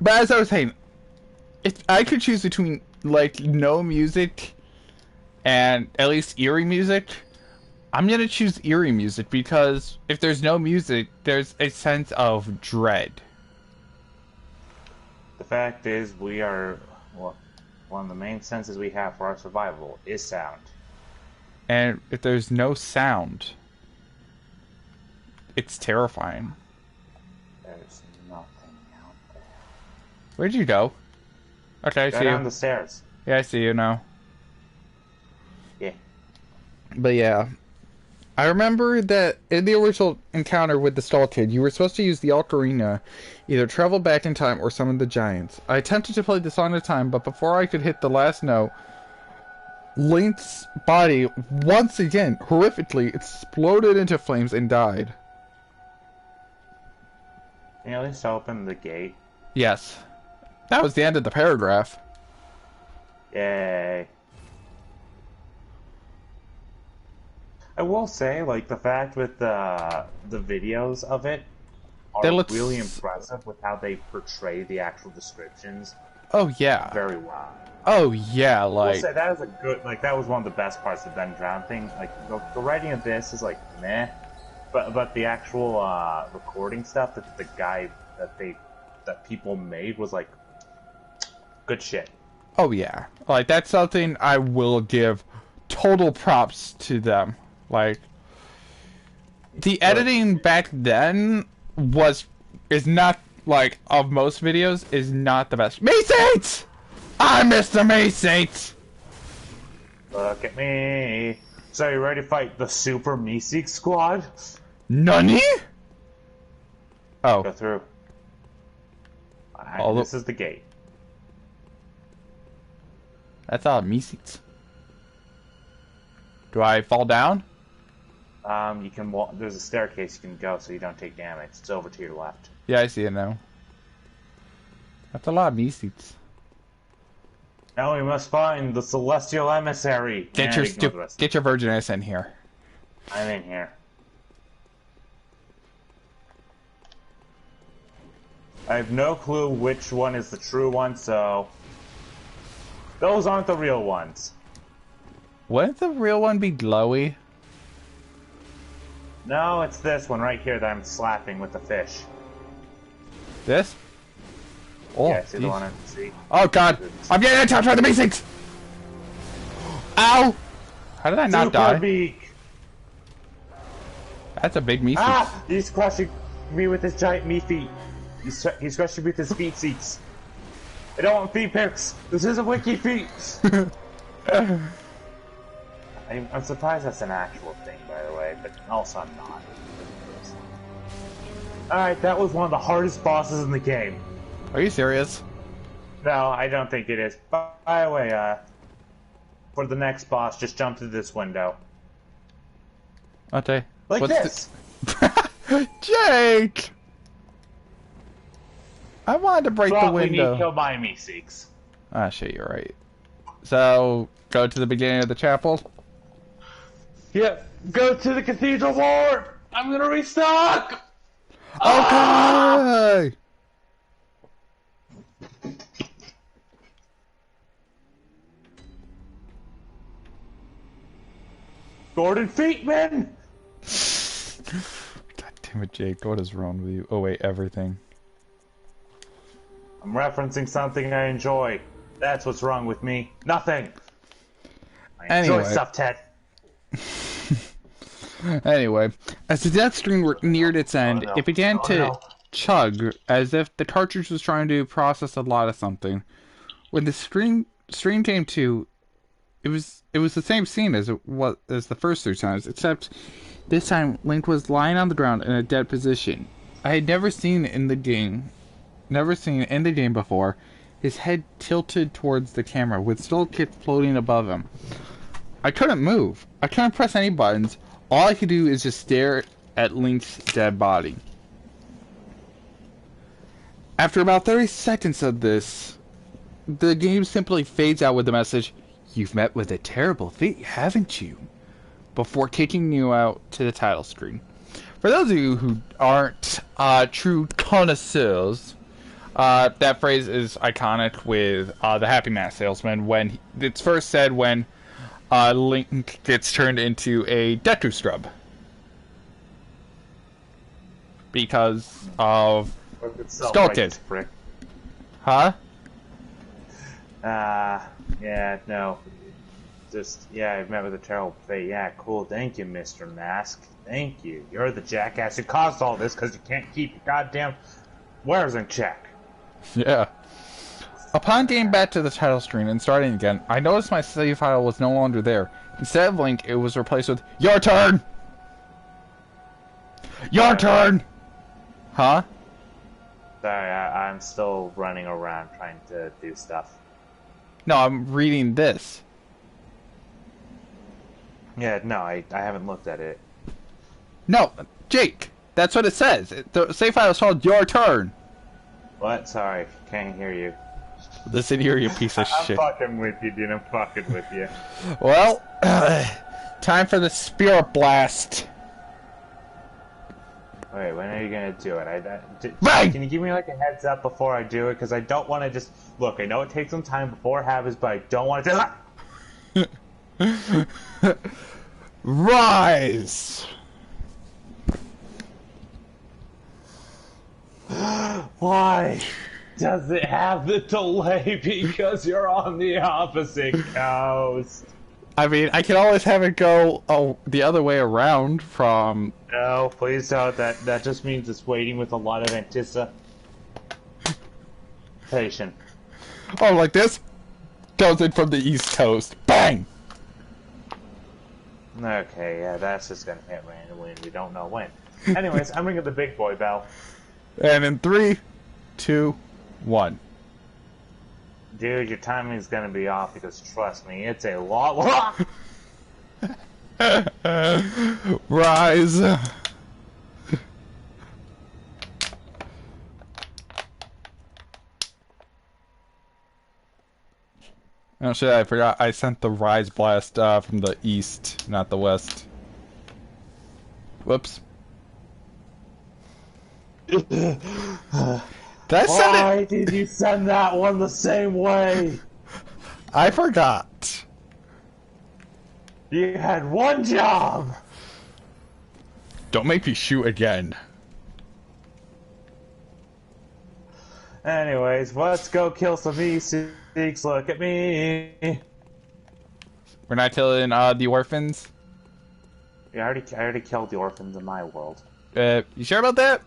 But as I was saying, if I could choose between like no music and at least eerie music, I'm gonna choose eerie music because if there's no music, there's a sense of dread. The fact is, we are one of the main senses we have for our survival is sound. And if there's no sound, it's terrifying. There's nothing out there. Where'd you go? Okay, I Go see down you. the stairs. Yeah, I see you now. Yeah. But yeah, I remember that in the original encounter with the Stall Kid, you were supposed to use the ocarina, either travel back in time or summon the giants. I attempted to play the Song of Time, but before I could hit the last note, Link's body, once again, horrifically, exploded into flames and died. Can you at least open the gate? Yes. That was the end of the paragraph. Yay. I will say, like, the fact with the videos of it are really impressive with how they portray the actual descriptions. Oh, yeah. Very well. Oh, yeah, like... I will say, that is a good, like, that was one of the best parts of Ben Drown thing. Like, the writing of this is, like, meh. But the actual, recording stuff that the guy, that people made was, like, good shit. Oh, yeah. Like, that's something I will give total props to them. Like, the editing back then is not, like, of most videos, is not the best. Meeseeks! I'm Mr. Meeseeks! Look at me. So you ready to fight the Super Meeseeks Squad? Nani? Oh. Go through. This is the gate. That's all Meeseeks. Do I fall down? You can walk. There's a staircase you can go so you don't take damage. It's over to your left. Yeah, I see it now. That's a lot of Meeseeks. Now we must find the celestial emissary. Get your virgin ass in here. I'm in here. I have no clue which one is the true one, so those aren't the real ones. Wouldn't the real one be glowy? No, it's this one right here that I'm slapping with the fish. This? Oh, yeah, see the one I see? Oh god, I'm getting attacked by the Meeseeks! Ow! How did I not die? Beak. That's a big Meeseeks. Ah! He's crushing me with his giant meat feet. He's crushing me with his feet seats. I don't want feet pics. This is a wiki feet. I'm surprised that's an actual thing, by the way, but also I'm not. Alright, that was one of the hardest bosses in the game. Are you serious? No, I don't think it is. By the way, for the next boss, just jump through this window. Okay. Like What's this! Jake! I wanted to break the Probably window. need kill my Meeseeks. Ah, shit, you're right. So, go to the beginning of the chapel. Yep, go to the cathedral ward! I'm gonna restock! Okay! Gordon Feetman! God damn it, Jake. What is wrong with you? Oh, wait, everything. I'm referencing something I enjoy. That's what's wrong with me. Nothing! I enjoy Anyway. stuff, Ted. Anyway, as the death screen neared its end, no. it began Oh, to no. chug as if the cartridge was trying to process a lot of something. When the screen came to, it was the same scene as the first 3 times, except this time Link was lying on the ground in a dead position. I had never seen in the game before. His head tilted towards the camera, with still kit floating above him. I couldn't move. I couldn't press any buttons. All I could do is just stare at Link's dead body. After about 30 seconds of this, the game simply fades out with the message, "You've met with a terrible fate, haven't you?" before kicking you out to the title screen. For those of you who aren't true connoisseurs, that phrase is iconic with the Happy Mask Salesman when it's first said when Link gets turned into a Deku Scrub. Because of Skull Kid. Huh? Yeah, no. Just, yeah, I've met with a terrible fate. Yeah, cool. Thank you, Mr. Mask. Thank you. You're the jackass who caused all this because you can't keep your goddamn wares in check. Yeah. Upon getting back to the title screen and starting again, I noticed my save file was no longer there. Instead of Link, it was replaced with, "Your turn! Your turn!" Huh? Sorry, I'm still running around trying to do stuff. No, I'm reading this. Yeah, no, I haven't looked at it. No, Jake, that's what it says. The save file is called "Your Turn." What? Sorry, can't hear you. Listen here, you piece of I'm shit. fucking with you, dude. I'm fucking with you. Well, time for the Spirit Blast. Wait, when are you gonna do it? Bang! Can you give me like a heads up before I do it? Because I don't want to just look. I know it takes some time before it happens, but I don't want to do that. Rise! Why does it have the delay? Because you're on the opposite coast. I mean, I can always have it go the other way around from... No, please don't. That just means it's waiting with a lot of anticipation. Oh, like this? Goes in from the East Coast. Bang! Okay, yeah, that's just gonna hit randomly and we don't know when. Anyways, I'm ringing the big boy bell. And in 3, 2, 1. Dude, your timing is gonna be off because trust me, it's a lot. Rise! Oh shit, I forgot I sent the Rise Blast from the east, not the west. Whoops. Did I send Why it? did you send that one the same way? I forgot. You had one job. Don't make me shoot again. Anyways, let's go kill some Meeseeks. Look at me. We're not killing the orphans? Yeah, I already killed the orphans in my world. You sure about that?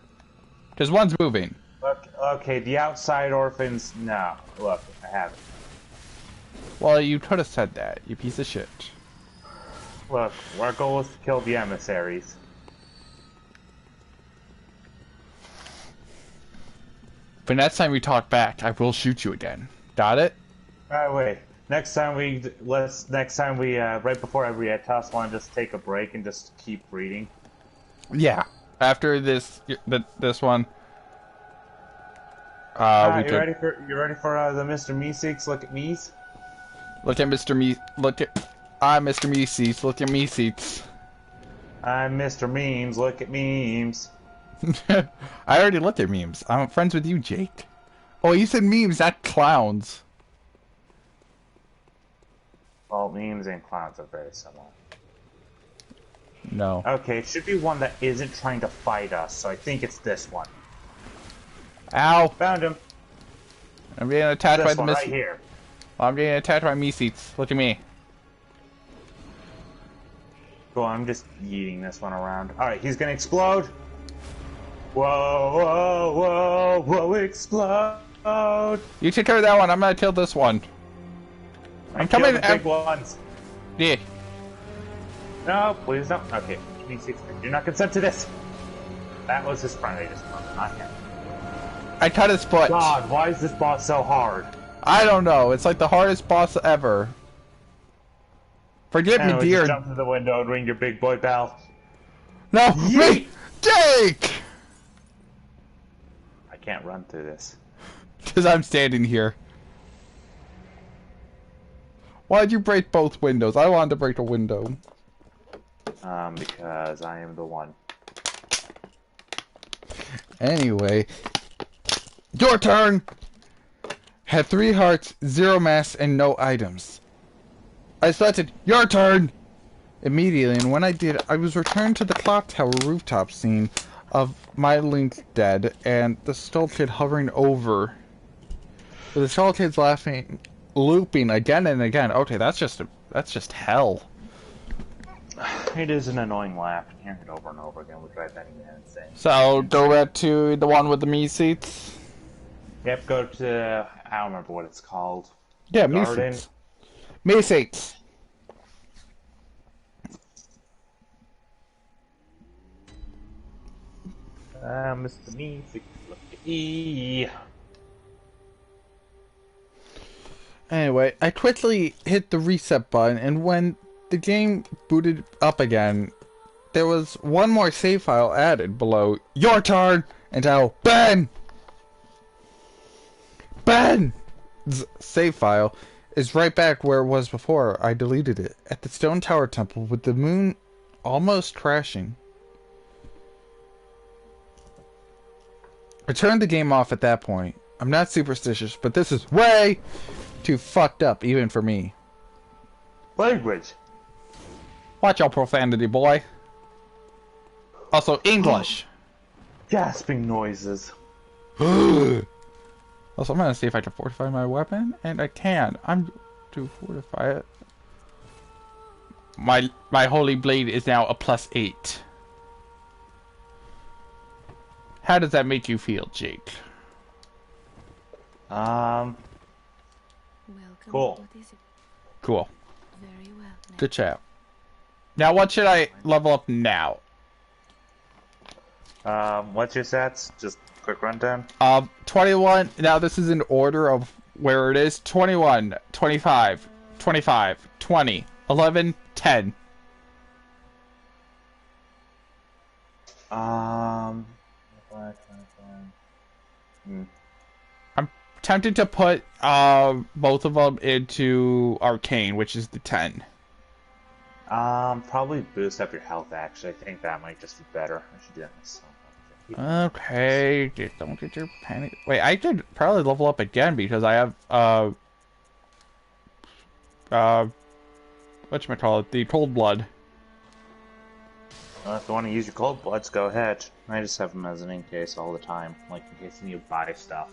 Because one's moving. Look, okay, the outside orphans, no. Look, I haven't. Well, you could have said that, you piece of shit. Look, our goal is to kill the emissaries. But next time we talk back, I will shoot you again. Got it? Alright, wait. Next time we right before every toss, want to just take a break and just keep reading. Yeah. After this one, we You could ready for the Mr. Meeseeks? Look at me's. look at Mr. Me. Look at I'm Mr. Me seats. Look at me seats. I'm Mr. Memes. Look at memes. I already looked at memes. I'm friends with you, Jake. Oh, you said memes, not clowns. Well, memes and clowns are very similar. No. Okay, it should be one that isn't trying to fight us, so I think it's this one. Ow! Found him. I'm being attacked by This the one right here. I'm getting attacked by me seats. Look at me. Cool, I'm just yeeting this one around. Alright, he's gonna explode. Whoa, whoa, whoa, whoa, explode. You take care of that one. I'm gonna kill this one. I'm coming. The big ones. Yeah. No, please don't. Okay, me do not consent to this. That was his friend I just killed, not him. I cut his foot. God, why is this boss so hard? I don't know. It's like the hardest boss ever. Forgive me, dear. Just jump through the window and ring your big boy bell. No, me, Jake. I can't run through this. Because I'm standing here. Why'd you break both windows? I wanted to break a window. Because I am the one. Anyway. Your turn! Had 3 hearts, 0 mass, and no items. I selected your turn! Immediately, and when I did, I was returned to the clock tower rooftop scene of my Link's dead, and the Skull Kid hovering over. With the Skull Kid's laughing, looping again and again. Okay, that's just hell. It is an annoying laugh. Hearing it over and over again would drive any man insane. So, go back to the one with the me seats? Yep, go to... I don't remember what it's called. Yeah, me Garden. seats. Me seats. Mr. Me, look at E. Anyway, I quickly hit the reset button, and when the game booted up again, there was one more save file added below your turn, and now Ben's save file is right back where it was before I deleted it, at the Stone Tower Temple with the moon almost crashing. I turned the game off at that point. I'm not superstitious, but this is way too fucked up, even for me. Language. Watch your profanity, boy. Also, English. Gasping noises. Also, I'm gonna see if I can fortify my weapon, and I can. I'm to fortify it. My holy blade is now a +8. How does that make you feel, Jake? Cool. What is it? Cool. Very well. Now. Good chat. Now, what should I level up now? What's your stats? Just quick rundown. 21. Now, this is in order of where it is. 21, 25, 25, 20, 11, 10. I'm tempted to put both of them into Arcane, which is the 10. Probably boost up your health, actually. I think that might just be better. I should do that myself. Okay, just don't get your panic. Wait, I could probably level up again because I have, whatchamacallit, the Cold Blood. Well, if you want to use your cold bloods, go ahead. I just have them as an in case all the time, like in case you need to buy stuff.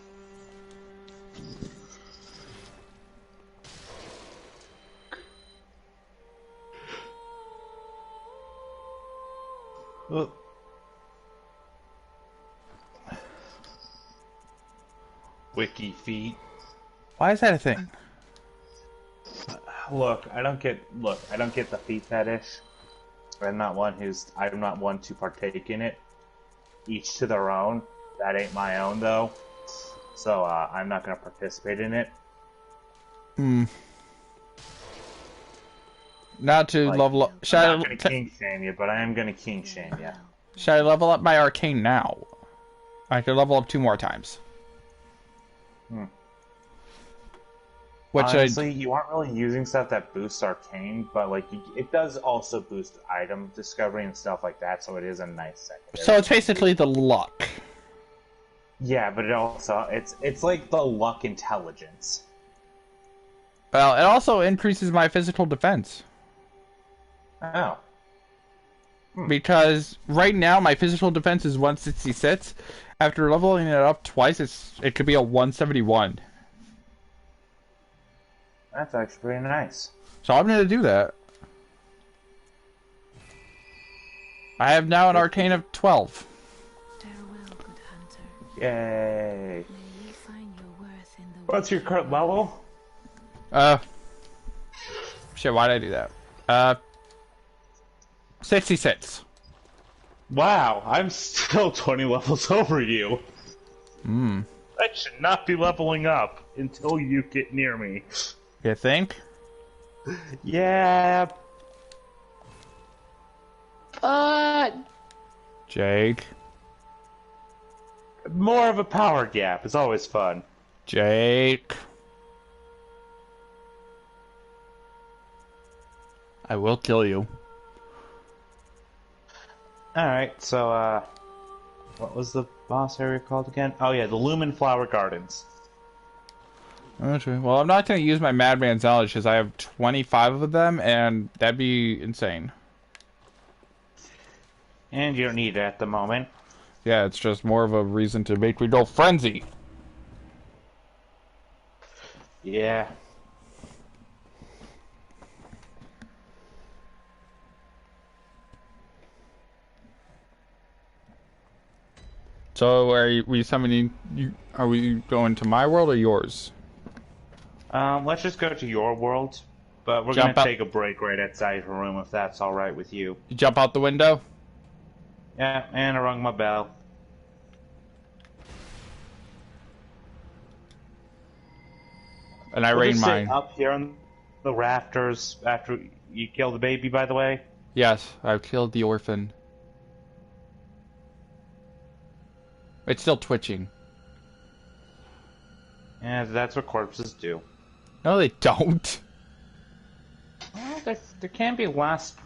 Oh. Wiki feet. Why is that a thing? Look, I don't get the feet fetish. I'm not one to partake in it. Each to their own. That ain't my own though. So I'm not gonna participate in it. Hmm. Not to Like, level up. I'm not gonna king shame you, but I am gonna king shame you. Should I level up my arcane now? I could level up 2 more times. Hmm. Which Honestly, you aren't really using stuff that boosts arcane, but like it does also boost item discovery and stuff like that. So it is a nice secondary. So it's basically the luck. Yeah, but it also it's like the luck intelligence. Well, it also increases my physical defense. Oh. Because right now my physical defense is 166. After leveling it up twice, it could be a 171. That's actually pretty nice. So I'm gonna do that. I have now an arcane of 12. Farewell, good hunter. Yay! May ye find your worth in the What's your current level? Shit, why did I do that? 66. Wow, I'm still 20 levels over you. Hmm. I should not be leveling up until you get near me. You think? Yeah. But Jake. more of a power gap is always fun. Jake. I will kill you. Alright, so, what was the boss area called again? Oh yeah, the Lumen Flower Gardens. Okay. Well, I'm not going to use my Madman's Knowledge because I have 25 of them, and that'd be insane. And you don't need it at the moment. Yeah, it's just more of a reason to make me go frenzy. Yeah. So, are we summoning you? Are we going to my world or yours? Let's just go to your world, but we're Jump gonna up. take a break right outside your room if that's alright with you. You jump out the window? Yeah, and I rung my bell. And I We'll rain just sit mine. up here on the rafters after you kill the baby, by the way. Yes, I've killed the orphan. It's still twitching. Yeah, that's what corpses do. No, they don't. Well, there can be last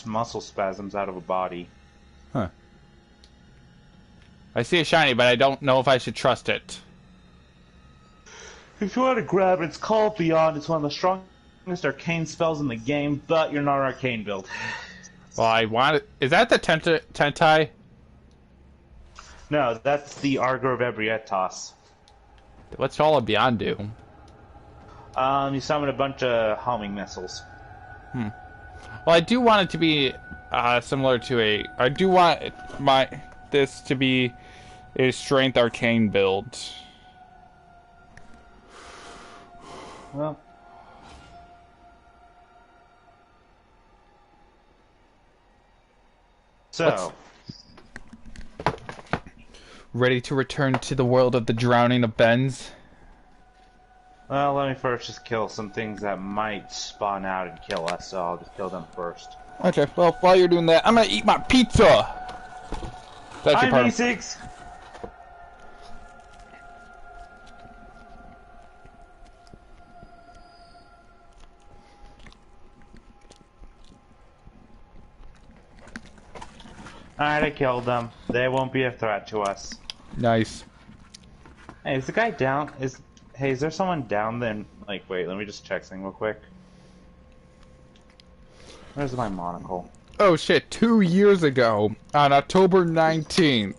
muscle spasms out of a body. Huh. I see a shiny, but I don't know if I should trust it. If you want to grab it, it's called Beyond. It's one of the strongest arcane spells in the game, but you're not arcane build. Well, I want it. Is that the Tentai? No, that's the Argor of Ebrietas. What's all of Beyond do? You summon a bunch of homing missiles. Well, I do want it to be similar to a. I do want this to be a strength arcane build. Well, so Ready to return to the world of the drowning of Benz? well, let me first just kill some things that might spawn out and kill us. So I'll just kill them first. Okay. Well, while you're doing that, I'm gonna eat my pizza. That's your Hi, part. B6. Alright, I killed them. They won't be a threat to us. Nice. Hey, is the guy down? Hey, is there someone down then? Like, wait, let me just check something real quick. Where's my monocle? Oh shit, 2 years ago, on October 19th,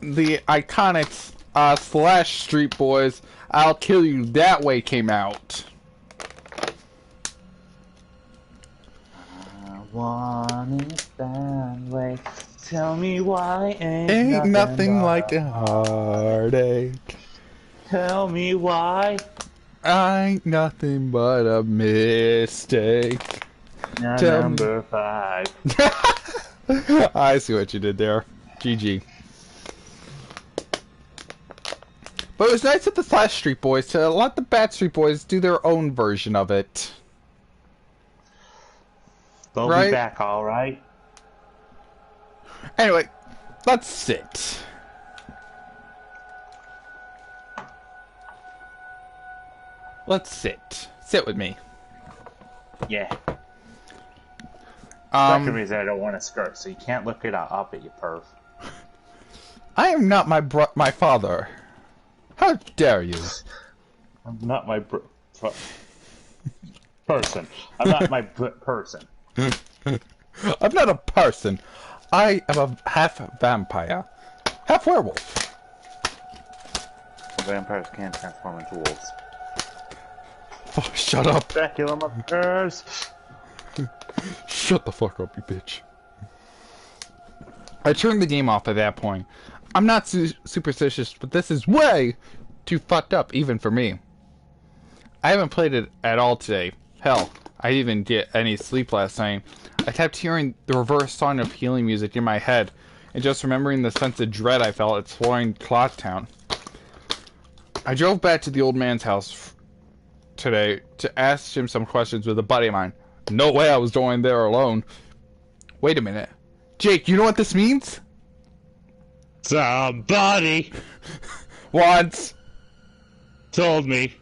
the iconic Slash Street Boys I'll Kill You That Way came out. I want it that way. Tell me why Ain't nothing like a heartache. Tell me why. I ain't nothing but a mistake. Now Tell number 5. I see what you did there. GG. But it was nice of the Slash Street Boys to let the Bat Street Boys do their own version of it. They'll Right? be back, all right. Anyway, let's sit. Let's sit. Sit with me. Yeah. Second reason I don't want a skirt, so you can't look it up at you, perv. I am not my father. How dare you? I'm not my person. I'm not my person. I'm not a person. I am a half vampire. Half werewolf. Vampires can't transform into wolves. Oh, shut up. Dracula motherfuckers! Shut the fuck up, you bitch. I turned the game off at that point. I'm not superstitious, but this is way too fucked up, even for me. I haven't played it at all today. Hell, I didn't even get any sleep last night. I kept hearing the reverse song of healing music in my head, and just remembering the sense of dread I felt exploring Clock Town. I drove back to the old man's house today to ask him some questions with a buddy of mine. No way I was going there alone. Wait a minute. Jake, you know what this means? Somebody Once told me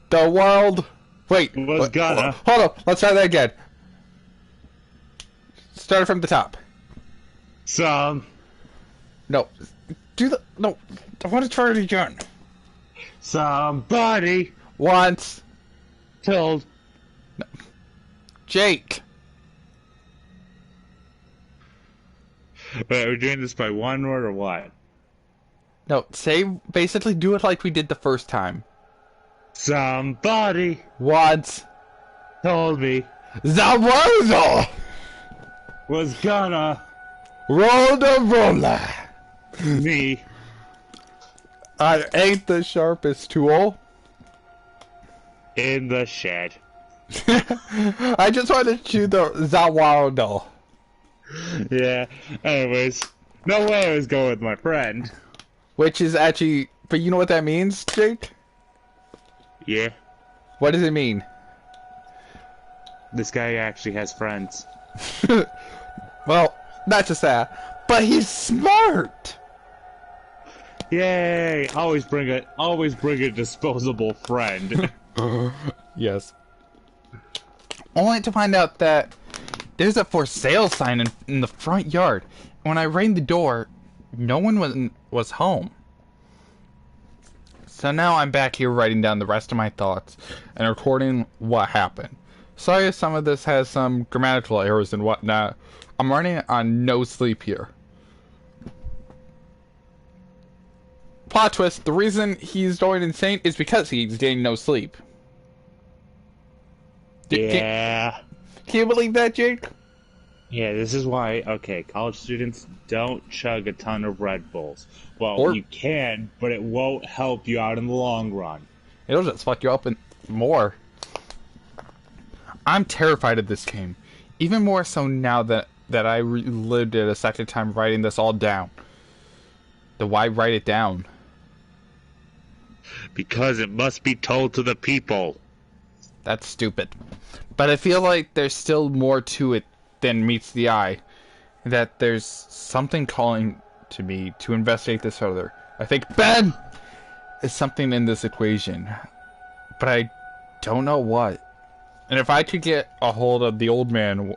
the world... Wait. was gonna... Hold on. Let's try that again. Start from the top. No. Do the... No. I want to try it again. Somebody Once. told... Jake. Wait, are we doing this by one word or what? No, basically do it like we did the first time. Somebody Once. told me The world was gonna roll the roller. me. I ain't the sharpest tool. In the shed. I just wanted to do the Zawardo. Yeah, anyways. No way I was going with my friend. Which is actually... But you know what that means, Jake? Yeah. What does it mean? This guy actually has friends. Well, not just that. But he's smart! Yay! Always bring a disposable friend. Yes. Only to find out that there's a for sale sign in the front yard. When I rang the door, no one was home. So now I'm back here writing down the rest of my thoughts and recording what happened. Sorry if some of this has some grammatical errors and whatnot. I'm running on no sleep here. Plot twist, the reason he's going insane is because he's getting no sleep. Yeah. Can you believe that, Jake? Yeah, this is why, okay, college students don't chug a ton of Red Bulls. Well, Or- you can, but it won't help you out in the long run. It'll just fuck you up more. I'm terrified of this game. Even more so now that I relived it a second time writing this all down. Then why write it down? Because it must be told to the people. That's stupid. But I feel like there's still more to it than meets the eye. That there's something calling to me to investigate this further. I think Ben is something in this equation. But I don't know what. And if I could get a hold of the old man,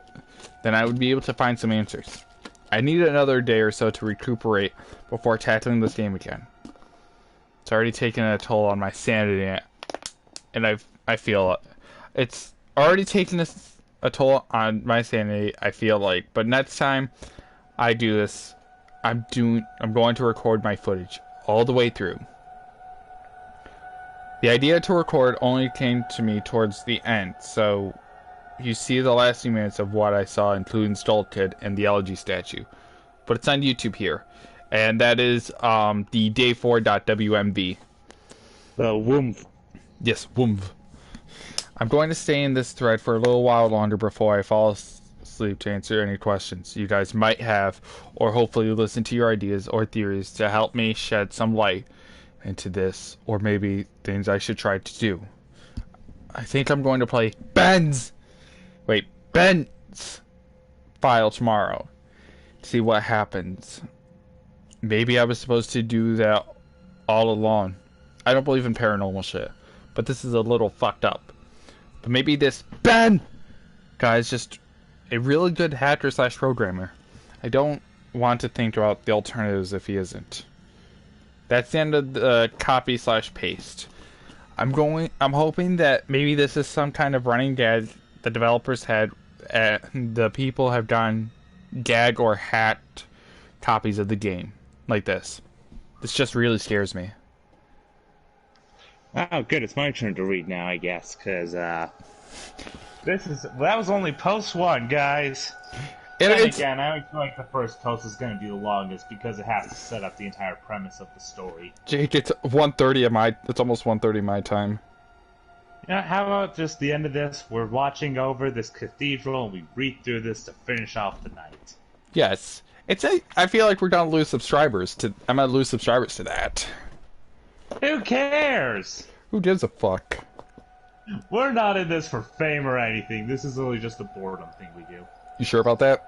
then I would be able to find some answers. I need another day or so to recuperate before tackling this game again. It's already taken a toll on my sanity, and I feel it's already taken a toll on my sanity, I feel like. But next time I do this, I'm going to record my footage all the way through. The idea to record only came to me towards the end, so you see the last few minutes of what I saw, including Skull Kid and the elegy statue. But it's on YouTube here, and that is the day4.wmv. Woomph. Yes, woomph. I'm going to stay in this thread for a little while longer before I fall asleep to answer any questions you guys might have, or hopefully listen to your ideas or theories to help me shed some light into this, or maybe things I should try to do. I think I'm going to play Ben's file tomorrow. See what happens. Maybe I was supposed to do that all along. I don't believe in paranormal shit, but this is a little fucked up. But maybe this Ben guy is just a really good hacker slash programmer. I don't want to think about the alternatives if he isn't. That's the end of the copy slash paste. I'm hoping that maybe this is some kind of running gag the developers had. The people have done gag or hacked copies of the game like this. This just really scares me. Oh, good. It's my turn to read now, I guess, because that was only post 1, guys. And again, I feel like the first post is going to be the longest because it has to set up the entire premise of the story. Jake, it's 1:30 it's almost 1:30 my time. Yeah, how about just the end of this? We're watching over this cathedral and we read through this to finish off the night. Yes. I feel like we're gonna lose subscribers to that. Who cares? Who gives a fuck? We're not in this for fame or anything. This is really just a boredom thing we do. You sure about that?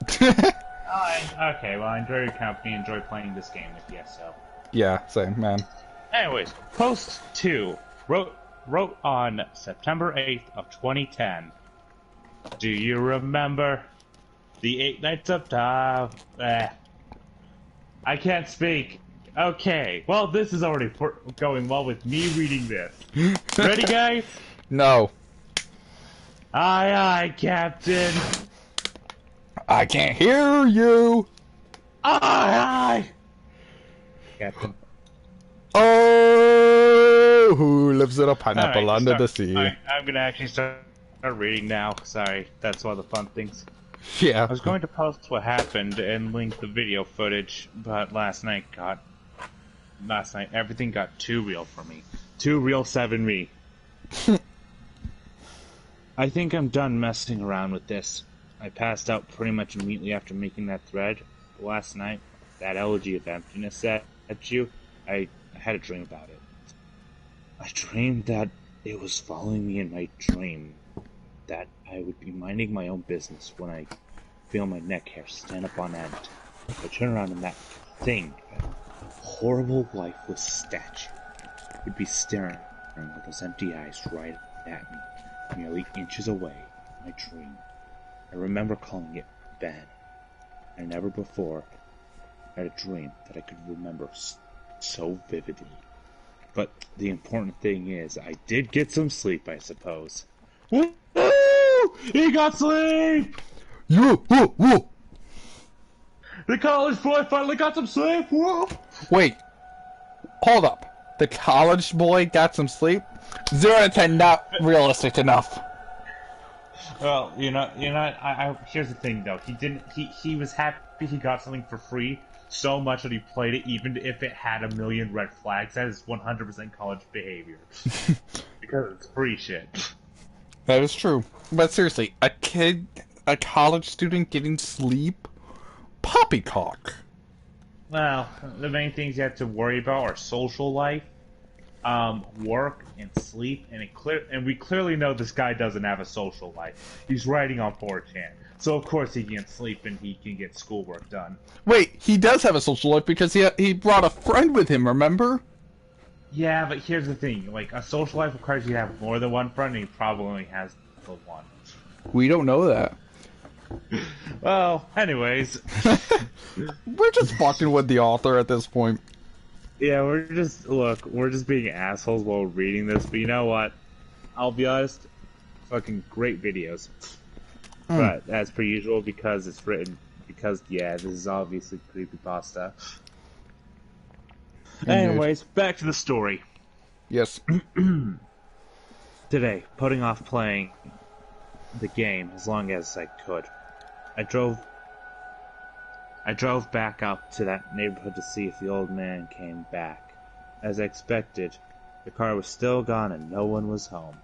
Okay, well, I enjoy your company, enjoy playing this game with you, so. Yeah, same, man. Anyways, post 2 wrote on September 8th of 2010. Do you remember the 8 nights of time? I can't speak. Okay, well, this is already going well with me reading this. Ready, guys? No. Aye, aye, Captain. I can't hear you. Aye, aye. Captain. Oh, who lives in a pineapple Right, under the sea? I'm gonna actually start reading now. Sorry, that's one of the fun things. Yeah. I was going to post what happened and link the video footage, but last night everything got too real for me. Too real 7 me. I think I'm done messing around with this. I passed out pretty much immediately after making that thread. Last night, that elegy of emptiness at you, I had a dream about it. I dreamed that it was following me in my dream. That I would be minding my own business when I feel my neck hair stand up on end. I turn around and that thing, that horrible lifeless statue, would be staring with those empty eyes right at me, nearly inches away in my dream. I remember calling it Ben. I never before had a dream that I could remember so vividly. But the important thing is, I did get some sleep, I suppose. Woo! He got sleep! Woo! The college boy finally got some sleep! Woo! Wait. Hold up. The college boy got some sleep? 0 to 10, not realistic enough. Well, you know. Here's the thing, though. He was happy he got something for free so much that he played it, even if it had a million red flags. That is 100% college behavior. Because it's free shit. That is true. But seriously, a college student getting sleep? Poppycock. Well, the main things you have to worry about are social life, work, and sleep. And we clearly know this guy doesn't have a social life. He's writing on 4chan. So of course he can sleep and he can get schoolwork done. Wait, he does have a social life because he brought a friend with him, remember? Yeah, but here's the thing. Like, a social life requires you to have more than one friend, and he probably only has the one. We don't know that. Well, anyways. We're just fucking with the author at this point. Yeah, we're just being assholes while reading this, but you know what? I'll be honest, fucking great videos. But, as per usual, because this is obviously creepypasta. Anyways, back to the story. Yes. Today, putting off playing the game as long as I could. I drove back up to that neighborhood to see if the old man came back. As I expected, the car was still gone and no one was home.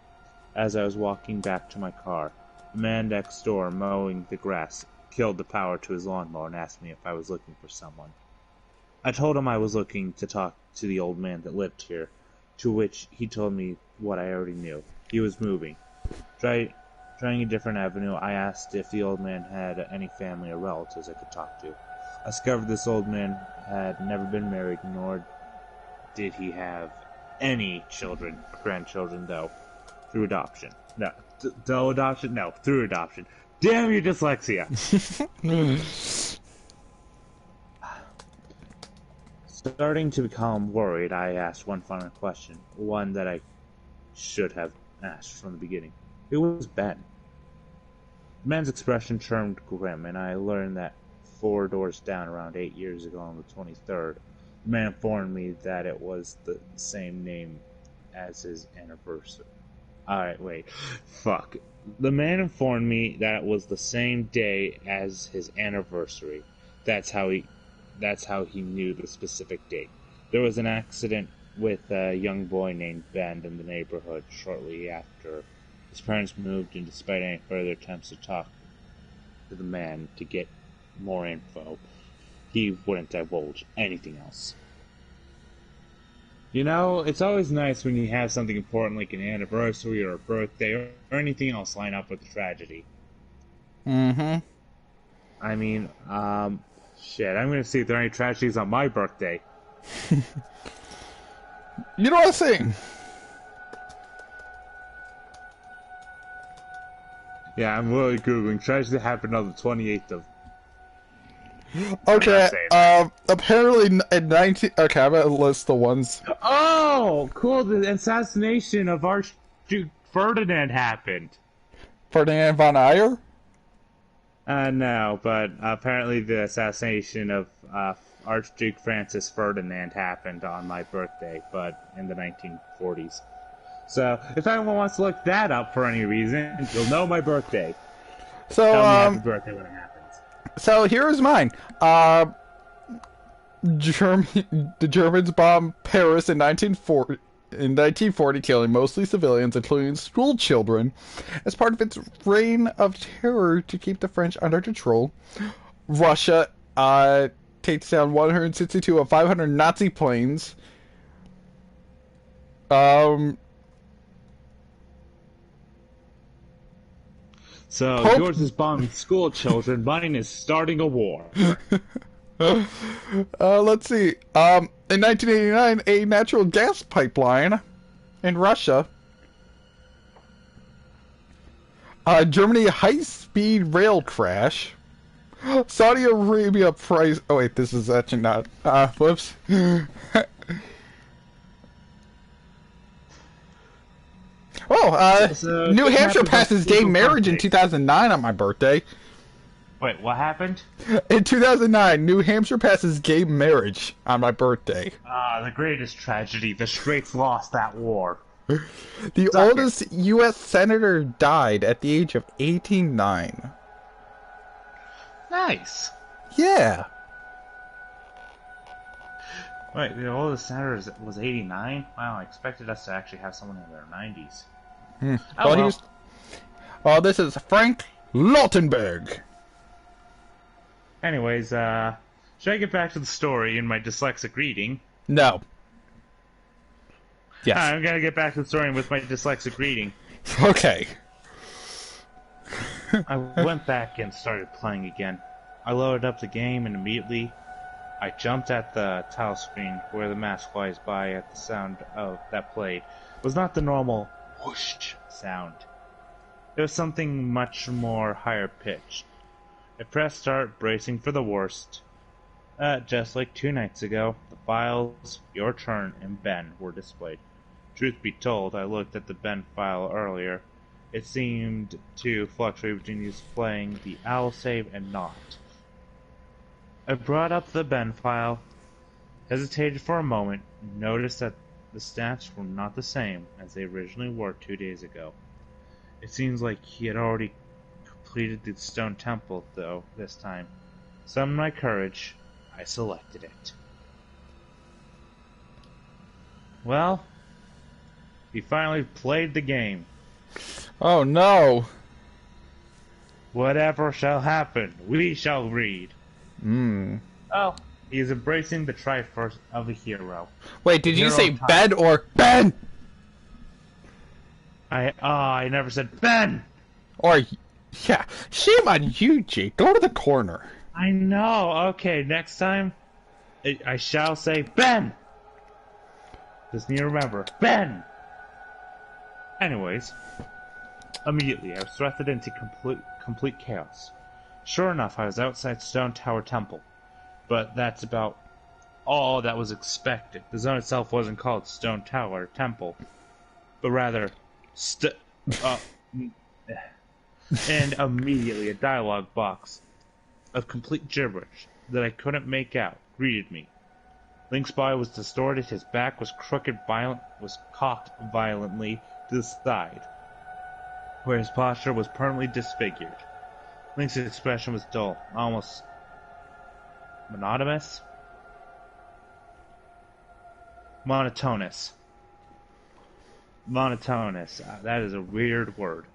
As I was walking back to my car, the man next door mowing the grass killed the power to his lawnmower and asked me if I was looking for someone. I told him I was looking to talk to the old man that lived here, to which he told me what I already knew. He was moving. Trying a different avenue, I asked if the old man had any family or relatives I could talk to. I discovered this old man had never been married, nor did he have any children, grandchildren, though, through adoption. No, though adoption? No, through adoption. Damn your dyslexia! Starting to become worried, I asked one final question, one that I should have asked from the beginning. Who was Ben? The man's expression turned grim, and I learned that 4 doors down, around 8 years ago on the 23rd, the man informed me that it was the same name as his anniversary. Alright, wait. Fuck. The man informed me that it was the same day as his anniversary. That's how he knew the specific date. There was an accident with a young boy named Ben in the neighborhood shortly after his parents moved, and despite any further attempts to talk to the man to get more info, he wouldn't divulge anything else. You know, it's always nice when you have something important like an anniversary or a birthday or anything else line up with a tragedy. Mm-hmm. I mean, shit, I'm gonna see if there are any tragedies on my birthday. You know what I'm saying? Yeah, I'm really Googling. Tragedy happened on the 28th of... Okay, apparently in 19... Okay, I'm gonna list the ones. Oh, cool, the assassination of Archduke Ferdinand happened. Ferdinand von Ayer? No, but apparently the assassination of Archduke Francis Ferdinand happened on my birthday, but in the 1940s. So, if anyone wants to look that up for any reason, you'll know my birthday. So, Tell me happy birthday when it happens. So here's mine. The Germans bombed Paris in 1940, killing mostly civilians, including school children, as part of its reign of terror to keep the French under control. Russia takes down 162 of 500 Nazi planes. So, Pope... yours is bombing school children, mine is starting a war. Let's see. In 1989, a natural gas pipeline in Russia. Germany high-speed rail crash. Saudi Arabia price... Oh, wait, this is actually not... whoops. New Hampshire passes gay marriage in 2009 on my birthday. Wait, what happened? In 2009, New Hampshire passes gay marriage on my birthday. The greatest tragedy. The Straits lost that war. The oldest U.S. senator died at the age of 89. Nice. Yeah. Wait, the oldest senator was 89? Wow, I expected us to actually have someone in their 90s. This is Frank Lautenberg. Anyways, should I get back to the story in my dyslexic reading? No. Yes. I'm gonna get back to the story with my dyslexic reading. Okay. I went back and started playing again. I loaded up the game and immediately I jumped at the tile screen where the mask flies by at the sound of that played. It was not the normal whoosh sound. It was something much more higher pitched. I pressed start, bracing for the worst. Just like 2 nights ago, the files, Your Turn, and Ben were displayed. Truth be told, I looked at the Ben file earlier. It seemed to fluctuate between displaying the owl save and not. I brought up the Ben file, hesitated for a moment, and noticed that the stats were not the same as they originally were 2 days ago. It seems like he had already completed the stone temple, though, this time. Summoned my courage, I selected it. Well, he finally played the game. Oh no. Whatever shall happen, we shall read. Hmm. Oh, He is embracing the Triforce of a hero. Wait, did you Hero say time. Ben or Ben? I never said Ben! Or, yeah, shame on you, Jake. Go to the corner. I know, okay, next time, I shall say Ben! Just need to remember, Ben! Anyways, immediately I was thrusted into complete chaos. Sure enough, I was outside Stone Tower Temple, but that's about all that was expected. The zone itself wasn't called Stone Tower Temple, but rather and immediately a dialogue box of complete gibberish that I couldn't make out greeted me. Link's body was distorted, his back was was cocked violently to the side, where his posture was permanently disfigured. Link's expression was dull, almost monotonous. Monotonous. That is a weird word.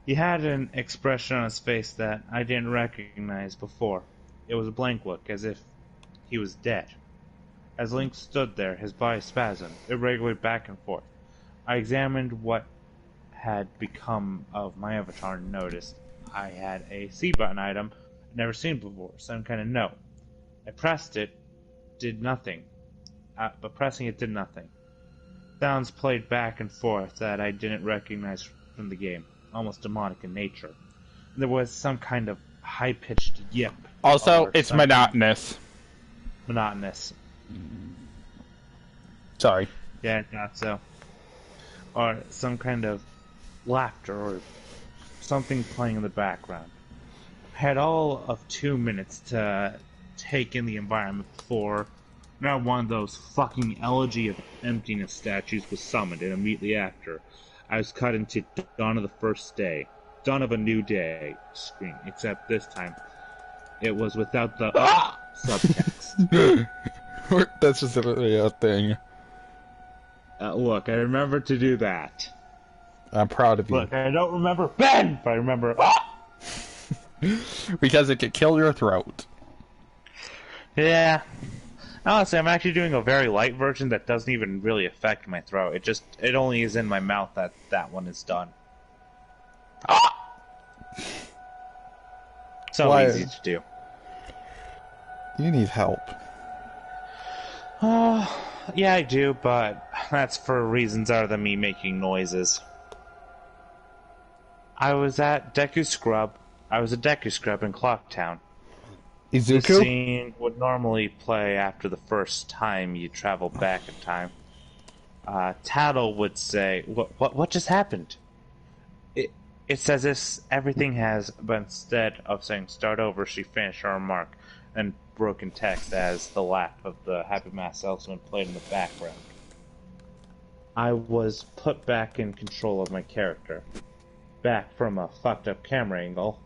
He had an expression on his face that I didn't recognize before. It was a blank look, as if he was dead. As Link stood there, his body spasmed, irregularly back and forth. I examined what had become of my avatar and noticed I had a C button item I'd never seen before, some kind of note. I pressed it, did nothing. But pressing it did nothing. Sounds played back and forth that I didn't recognize from the game, almost demonic in nature. There was some kind of high-pitched yip. Also, it's monotonous. Monotonous. Sorry. Yeah, I thought so. Or some kind of laughter or something playing in the background. I had all of 2 minutes to take in the environment before now one of those fucking Elegy of Emptiness statues was summoned, and immediately after, I was cut into Dawn of the First Day, Dawn of a New Day screen, except this time, it was without the subtext. That's just a thing. Look, I remember to do that. I'm proud of you. Look, I don't remember Ben, but I remember because it could kill your throat. Yeah. Honestly, I'm actually doing a very light version that doesn't even really affect my throat. It only is in my mouth that one is done. So Why? easy to do. You need help. Yeah, I do, but that's for reasons other than me making noises. I was at Deku Scrub. I was a Deku Scrub in Clocktown. This Izuku? scene would normally play after the first time you travel back in time. Tattle would say, "What just happened?" It says this everything has, but instead of saying "start over," she finished her remark, and broken text as the laugh of the Happy Mass Salesman played in the background. I was put back in control of my character. Back from a fucked up camera angle,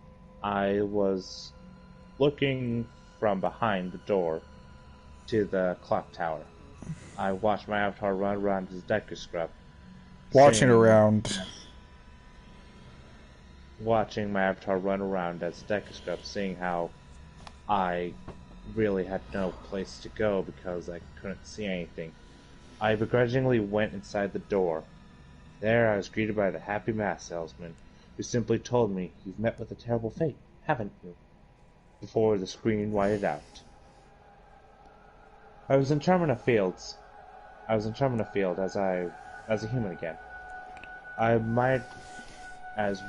I was looking from behind the door to the clock tower. I watched my avatar run around his Deku Scrub. Watching my avatar run around as Deku Scrub, seeing how I really had no place to go because I couldn't see anything. I begrudgingly went inside the door. There I was greeted by the Happy Mass Salesman, who simply told me, "You've met with a terrible fate, haven't you?" Before the screen whited out. I was in Termina Fields as a human again. I might as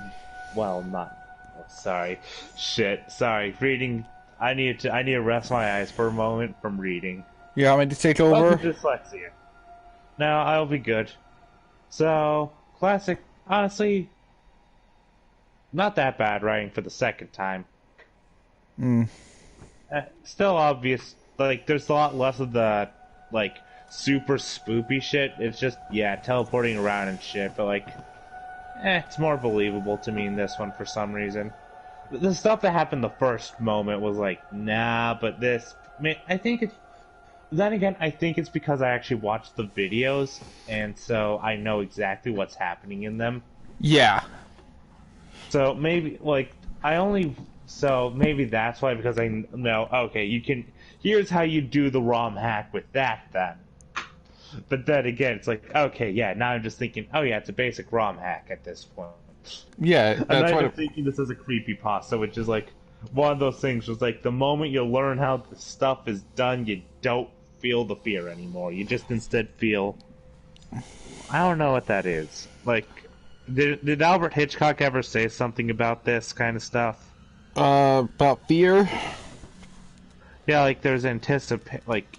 well not. Oh, sorry. Shit. Sorry. Reading. I need to rest my eyes for a moment from reading. You want me to take over? Welcome to dyslexia. No, I'll be good. So, classic. Honestly, not that bad writing for the second time. Still obvious. Like, there's a lot less of the, like, super spoopy shit. It's just, yeah, teleporting around and shit. But, like, it's more believable to me in this one for some reason. The stuff that happened the first moment was like, nah, but this... I mean, I think it's... Then again, I think it's because I actually watched the videos, and so I know exactly what's happening in them. Yeah. So maybe, like, I only So maybe that's why, because I know, okay, you can, here's how you do the ROM hack with that then. But then again, it's like, okay, yeah, now I'm just thinking, oh yeah, it's a basic ROM hack at this point. Yeah, I'm that's not what. even thinking this as a creepypasta, which is like one of those things was like the moment you learn how the stuff is done, you don't feel the fear anymore. You just instead feel, I don't know what that is. Like, did Albert Hitchcock ever say something about this kind of stuff? About fear. Yeah, like there's like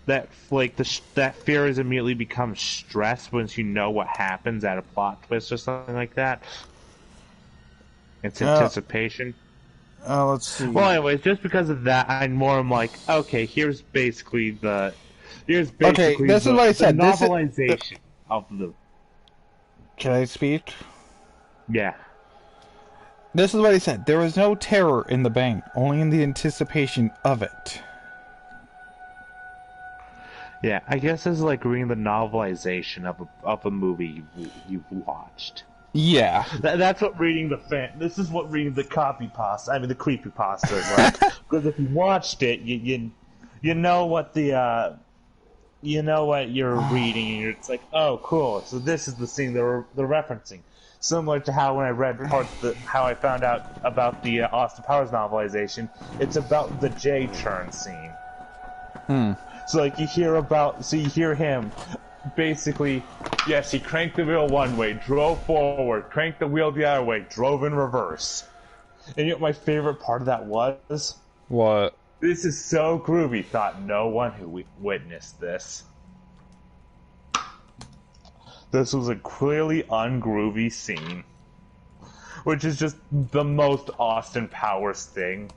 that, like that fear is immediately becomes stress once you know what happens at a plot twist or something like that. It's anticipation. Let's see. Well, anyways, just because of that, I'm like, okay, here's basically Okay, this is what I the said. novelization of the. Can I speak? Yeah. This is what he said. There was no terror in the bank, only in the anticipation of it. Yeah, I guess it's like reading the novelization of a movie you've watched. Yeah. That's what reading this is what reading the the creepypasta is like. Because if you watched it, you know what you know what you're reading, and it's like, oh, cool. So this is the scene they're referencing. Similar to how when I read how I found out about the Austin Powers novelization, it's about the J turn scene. So like you hear him basically, yes, he cranked the wheel one way, drove forward, cranked the wheel the other way, drove in reverse. And you know what my favorite part of that was? What? This is so groovy, thought no one who witnessed this. This was a clearly ungroovy scene. Which is just the most Austin Powers thing.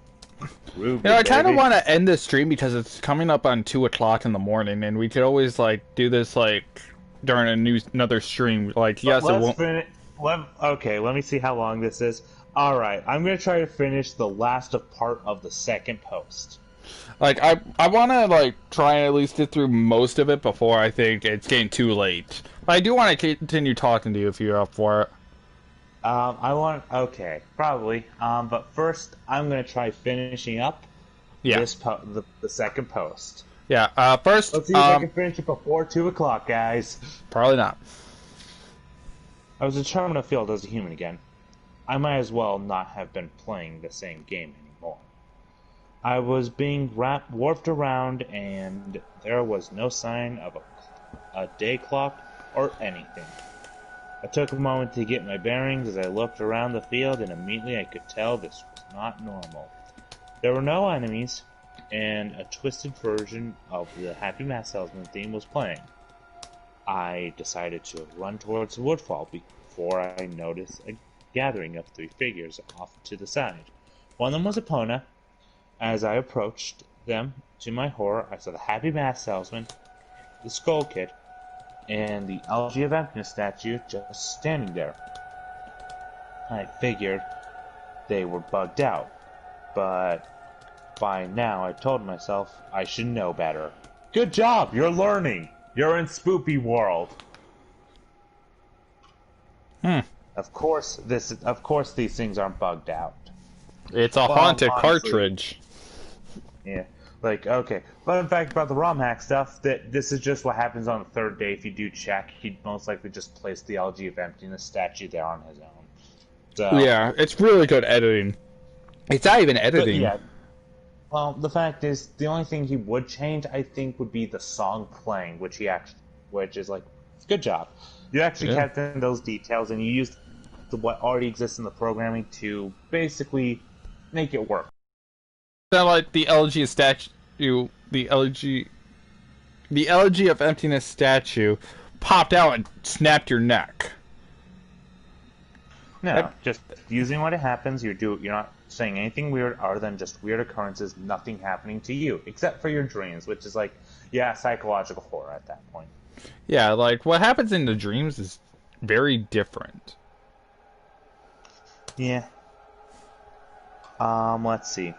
Groovy, I kind of baby. want to end this stream because it's coming up on 2 o'clock in the morning, and we could always, like, do this, like, during another stream. Like, yes, it won't... Okay, let me see how long this is. Alright, I'm going to try to finish the last part of the second post. Like, I want to, like, try and at least get through most of it before I think it's getting too late. But I do want to continue talking to you if you're up for it. Okay, probably. But first, I'm going to try finishing up the second post. Yeah, first... Let's see if I can finish it before 2 o'clock, guys. Probably not. I was determined to feel as a human again. I might as well not have been playing the same game anymore. I was being warped around, and there was no sign of a day clock or anything. I took a moment to get my bearings as I looked around the field, and immediately I could tell this was not normal. There were no enemies, and a twisted version of the Happy Math Salesman theme was playing. I decided to run towards the woodfall before I noticed a gathering of 3 figures off to the side. One of them was Epona. As I approached them, to my horror, I saw the Happy Math Salesman, the Skull Kid, and the Elegy of Emptiness statue just standing there. I figured they were bugged out, but by now I told myself I should know better. Good job, you're learning! You're in Spoopy World! Of course these things aren't bugged out. It's a haunted cartridge. Yeah. Like, okay. Fun fact about the ROM hack stuff, that this is just what happens on the 3rd day. If you do check, he'd most likely just place the Elegy of Emptiness statue there on his own. So, yeah, it's really good editing. It's not even editing. Yeah. Well, the fact is, the only thing he would change, I think, would be the song playing, which is like, good job. You actually kept in those details, and you used what already exists in the programming to basically make it work. Sound like the elegy statue, the elegy of emptiness statue popped out and snapped your neck. No, just using what it happens. You're not saying anything weird other than just weird occurrences. Nothing happening to you except for your dreams, which is like, psychological horror at that point. Yeah, like what happens in the dreams is very different. Yeah. Let's see.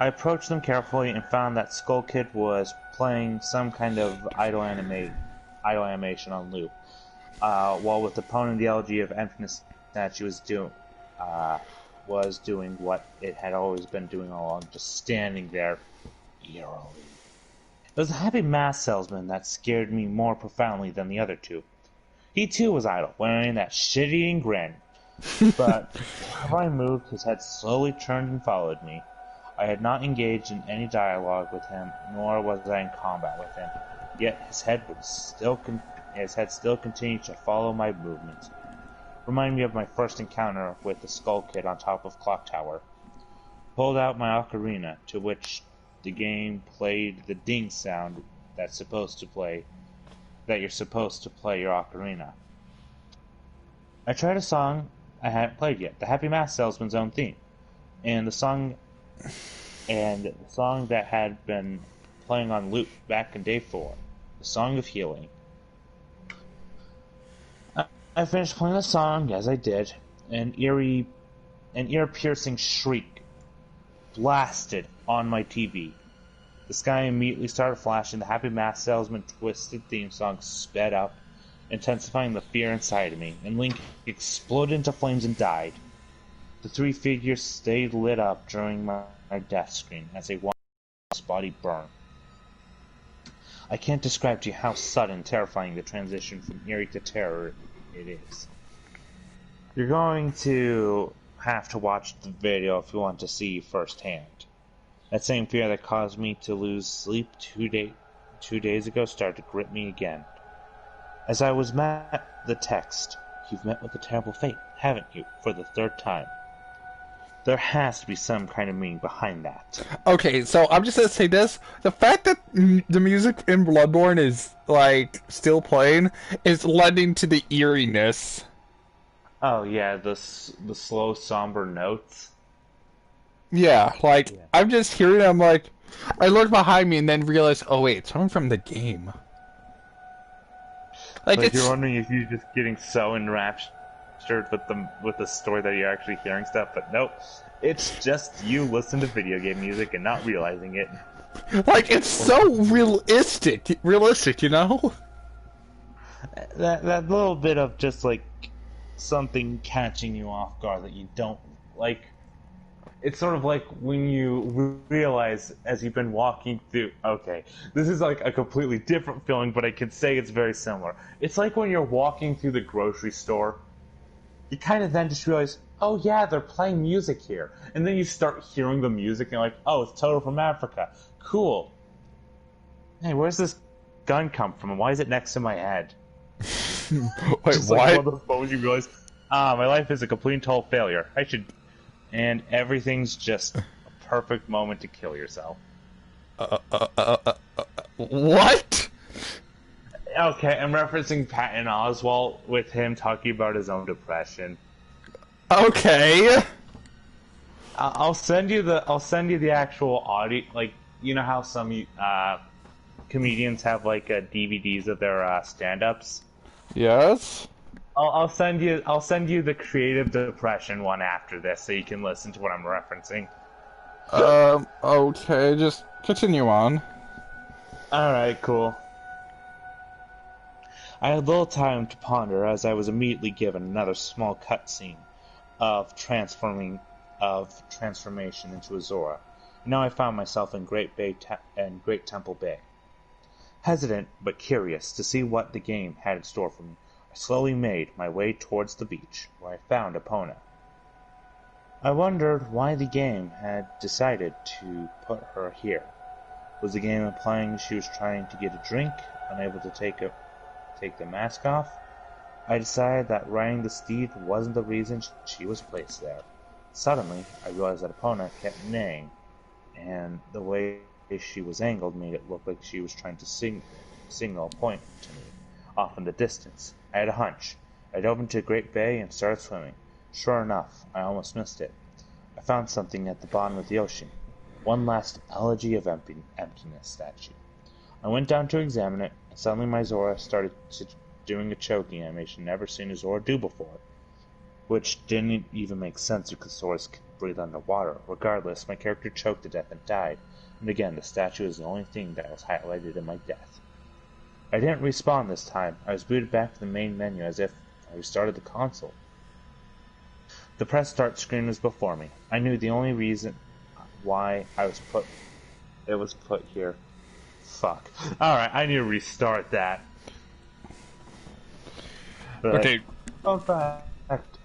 I approached them carefully and found that Skull Kid was playing some kind of idle animation on loop, while with the opponent the Elegy of Emptiness statue was was doing what it had always been doing all along, just standing there eerily. It was the happy mask salesman that scared me more profoundly than the other two. He too was idle, wearing that shit-eating grin. But wherever I moved, his head slowly turned and followed me. I had not engaged in any dialogue with him, nor was I in combat with him. Yet his head still continued to follow my movements. Reminded me of my first encounter with the Skull Kid on top of Clock Tower. Pulled out my ocarina, to which the game played the ding sound that you're supposed to play your ocarina. I tried a song I hadn't played yet, the Happy Mask Salesman's own theme, and the song that had been playing on loop back in day 4, the Song of Healing. I finished playing the song as I did, an ear-piercing shriek blasted on my TV. The sky immediately started flashing. The Happy Mask Salesman twisted theme song sped up, intensifying the fear inside of me, and Link exploded into flames and died. The three figures stayed lit up during my death screen as they watched his body burn. I can't describe to you how sudden and terrifying the transition from eerie to terror it is. You're going to have to watch the video if you want to see firsthand. That same fear that caused me to lose sleep 2 days ago started to grip me again. As I was met the text, "You've met with a terrible fate, haven't you, for the 3rd time?" There has to be some kind of meaning behind that. Okay, so I'm just gonna say this: the fact that the music in Bloodborne is like still playing is lending to the eeriness. Oh yeah, the slow, somber notes. Yeah, I'm just hearing it, I'm like, I look behind me and then realize, oh wait, it's coming from the game. Like you're wondering if you're just getting so enraptured with the story that you're actually hearing stuff, but nope. It's just you listening to video game music and not realizing it. Like, it's so realistic, you know? That little bit of just like something catching you off guard that you don't like. It's sort of like when you realize as you've been walking through, okay, this is like a completely different feeling, but I can say it's very similar. It's like when you're walking through the grocery store, you kind of then just realize, oh yeah, they're playing music here. And then you start hearing the music and you're like, oh, it's Toto from Africa. Cool. Hey, where's this gun come from and why is it next to my head? Wait, just what? like one of those moments you realize, my life is a complete and total failure. And everything's just a perfect moment to kill yourself. What? Okay, I'm referencing Patton Oswalt with him talking about his own depression. Okay. I'll send you the actual audio. Like, you know how some comedians have like DVDs of their stand-ups. Yes. I'll send you the creative depression one after this, so you can listen to what I'm referencing. Okay, just continue on. Alright, cool. I had little time to ponder as I was immediately given another small cutscene of transformation into Azora. Now I found myself in Great Temple Bay. Hesitant but curious to see what the game had in store for me, I slowly made my way towards the beach, where I found Epona. I wondered why the game had decided to put her here. Was the game implying she was trying to get a drink, unable to take the mask off? I decided that riding the steed wasn't the reason she was placed there. Suddenly, I realized that Epona kept neighing, and the way she was angled made it look like she was trying to signal a point to me, off in the distance. I had a hunch. I dove into a great bay and started swimming. Sure enough, I almost missed it. I found something at the bottom of the ocean. One last elegy of emptiness statue. I went down to examine it, and suddenly my Zora started doing a choking animation never seen a Zora do before, which didn't even make sense because Zoras could breathe underwater. Regardless, my character choked to death and died, and again, the statue is the only thing that was highlighted in my death. I didn't respawn this time. I was booted back to the main menu as if I restarted the console. The press start screen was before me. I knew the only reason why it was put here. Fuck. Alright, I need to restart that. But, Okay. fun fact.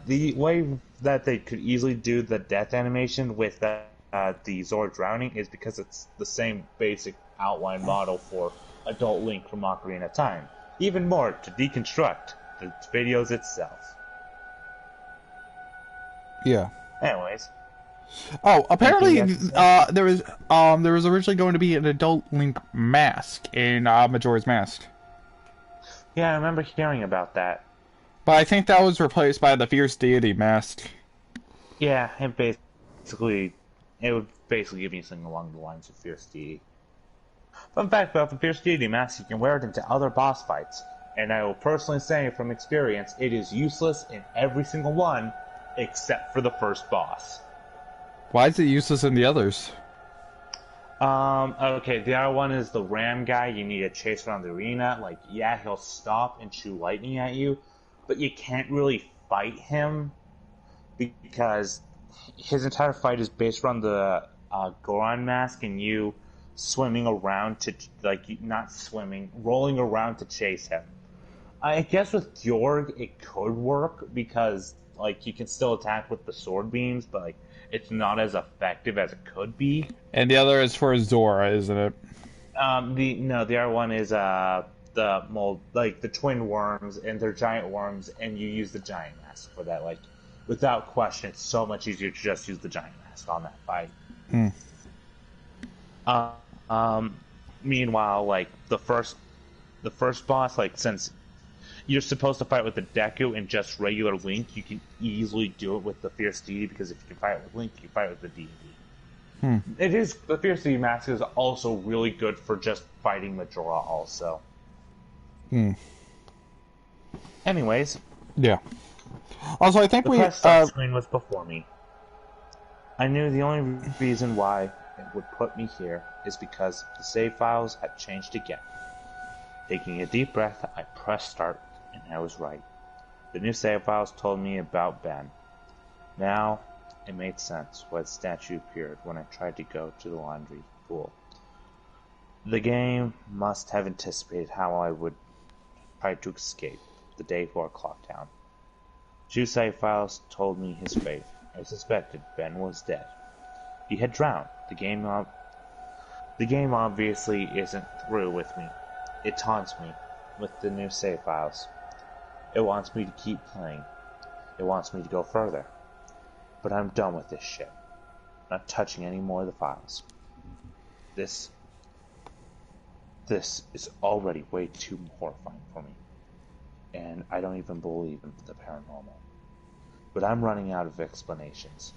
The way that they could easily do the death animation with the Zord drowning is because it's the same basic outline model for Adult Link from Ocarina of Time. Even more, to deconstruct the videos itself. Yeah. Anyways. Oh, apparently, Anything there was originally going to be an adult Link mask in Majora's Mask, Yeah, I remember hearing about that. but I think that was replaced by the Fierce Deity mask. Yeah, it would basically give me something along the lines of Fierce Deity. Fun fact about the Fierce Deity mask, you can wear it into other boss fights, and I will personally say from experience, it is useless in every single one, except for the first boss. Why is it useless in the others? Okay, the other one is the ram guy you need to chase around the arena. Like, yeah, he'll stop and shoot lightning at you, but you can't really fight him because his entire fight is based around the Goron mask and you swimming around to, like, not swimming, rolling around to chase him. I guess with Georg it could work because, like, you can still attack with the sword beams, but, like, it's not as effective as it could be. And the other is for Zora, isn't it? The other one is the mold, like the twin worms, and they're giant worms, and you use the giant mask for that. Like, without question, it's so much easier to just use the giant mask on that fight. Meanwhile, like the first boss, like since you're supposed to fight with the Deku and just regular Link, you can easily do it with the Fierce Deity because if you can fight with Link, you can fight with the Deity. The Fierce Deity mask is also really good for just fighting Majora also. Anyways. Yeah. Also, I think the press start screen was before me. I knew the only reason why it would put me here is because the save files had changed again. Taking a deep breath, I pressed start, and I was right. The new save files told me about Ben. Now, it made sense why the statue appeared when I tried to go to the laundry pool. The game must have anticipated how I would try to escape the day before Clocktown. Two save files told me his fate. I suspected Ben was dead. He had drowned. The game obviously isn't through with me. It taunts me with the new save files. It wants me to keep playing. It wants me to go further. But I'm done with this shit. Not touching any more of the files. This is already way too horrifying for me. And I don't even believe in the paranormal. But I'm running out of explanations.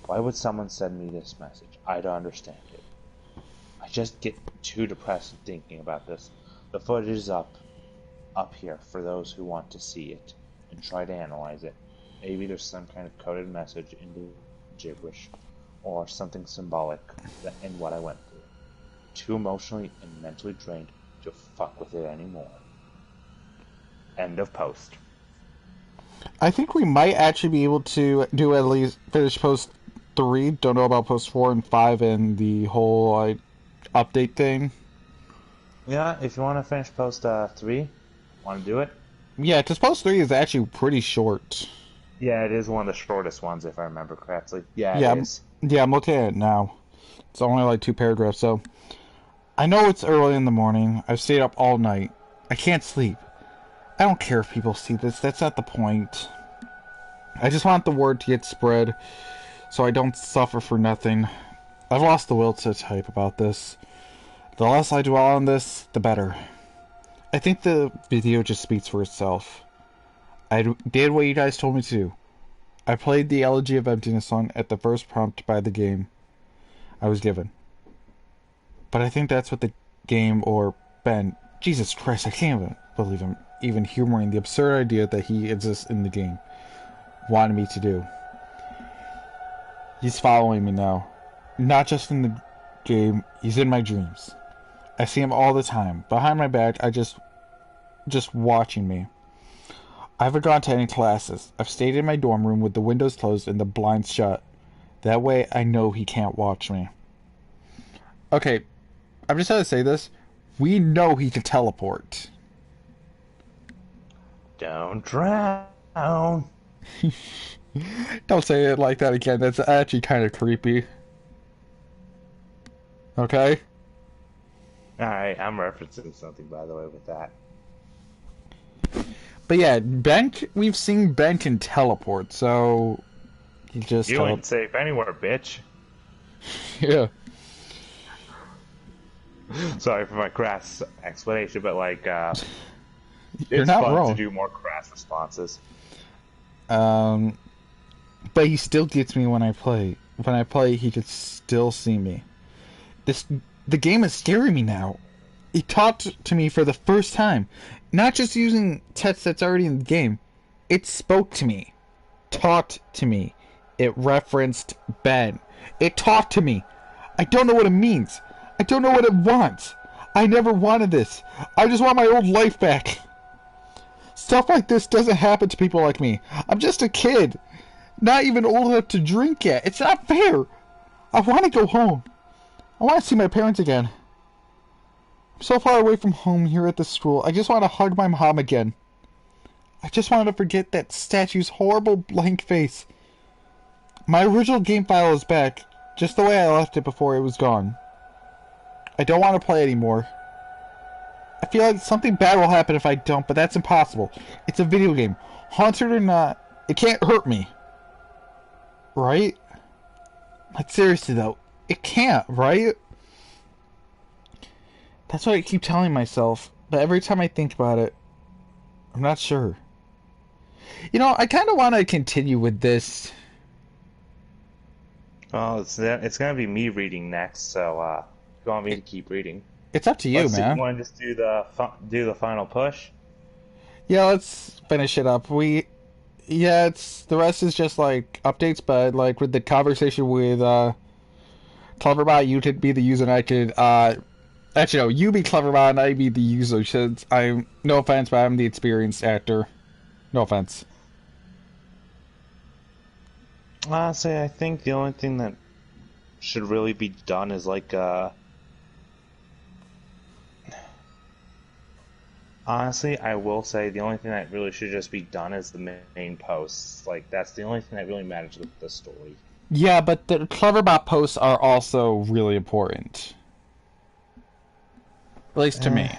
Why would someone send me this message? I don't understand it. I just get too depressed thinking about this. The footage is up here for those who want to see it and try to analyze it. Maybe there's some kind of coded message in the gibberish or something symbolic in what I went through. Too emotionally and mentally drained to fuck with it anymore. End of post. I think we might actually be able to do at least finish post 3. Don't know about post 4 and 5 and the whole update thing. Yeah, if you want to finish post 3, want to do it? Yeah, because post 3 is actually pretty short. Yeah, it is one of the shortest ones, if I remember correctly. Yeah, it is. Yeah, I'm looking at it now. It's only like 2 paragraphs, so... I know it's early in the morning. I've stayed up all night. I can't sleep. I don't care if people see this. That's not the point. I just want the word to get spread so I don't suffer for nothing. I've lost the will to type about this. The less I dwell on this, the better. I think the video just speaks for itself. I did what you guys told me to do. I played the Elegy of Emptiness song at the first prompt by the game I was given. But I think that's what the game, or Ben, Jesus Christ, I can't even believe him even humoring the absurd idea that he exists in the game, wanted me to do. He's following me now. Not just in the game, he's in my dreams. I see him all the time. Behind my back, just watching me. I haven't gone to any classes. I've stayed in my dorm room with the windows closed and the blinds shut. That way I know he can't watch me. Okay, I'm just gonna say this. We know he can teleport. Don't drown. Don't say it like that again. That's actually kind of creepy. Okay? Alright, I'm referencing something, by the way, with that. But yeah, Ben, we've seen Ben can teleport, so he just You ain't safe anywhere, bitch. Yeah. Sorry for my crass explanation, but like, You're it's not fun wrong. to do more crass responses. But he still gets me when I play. When I play, he can still see me. The game is scaring me now. He talked to me for the first time. Not just using text that's already in the game. It spoke to me. Talked to me. It referenced Ben. It talked to me. I don't know what it means. I don't know what it wants. I never wanted this. I just want my old life back. Stuff like this doesn't happen to people like me. I'm just a kid. Not even old enough to drink yet. It's not fair. I want to go home. I want to see my parents again. I'm so far away from home here at the school. I just want to hug my mom again. I just want to forget that statue's horrible blank face. My original game file is back, just the way I left it before it was gone. I don't want to play anymore. I feel like something bad will happen if I don't, but that's impossible. It's a video game. Haunted or not, it can't hurt me. Right? Like, seriously though, it can't, right? That's what I keep telling myself, but every time I think about it, I'm not sure. You know, I kind of want to continue with this. Well, it's gonna be me reading next, so you want me to keep reading? It's up to you, man. You want to just do the final push? Yeah, let's finish it up. Yeah, the rest is just like updates, but like with the conversation with Cleverbot, you could be the user and I could actually no, you be Cleverbot and I be the user since I'm no offense, but I'm the experienced actor. No offense. Honestly, I think the only thing that should really be done is like honestly, I will say the only thing that really should just be done is the main posts. Like, that's the only thing that really matters with the story. Yeah, but the Cleverbot posts are also really important. At least to me.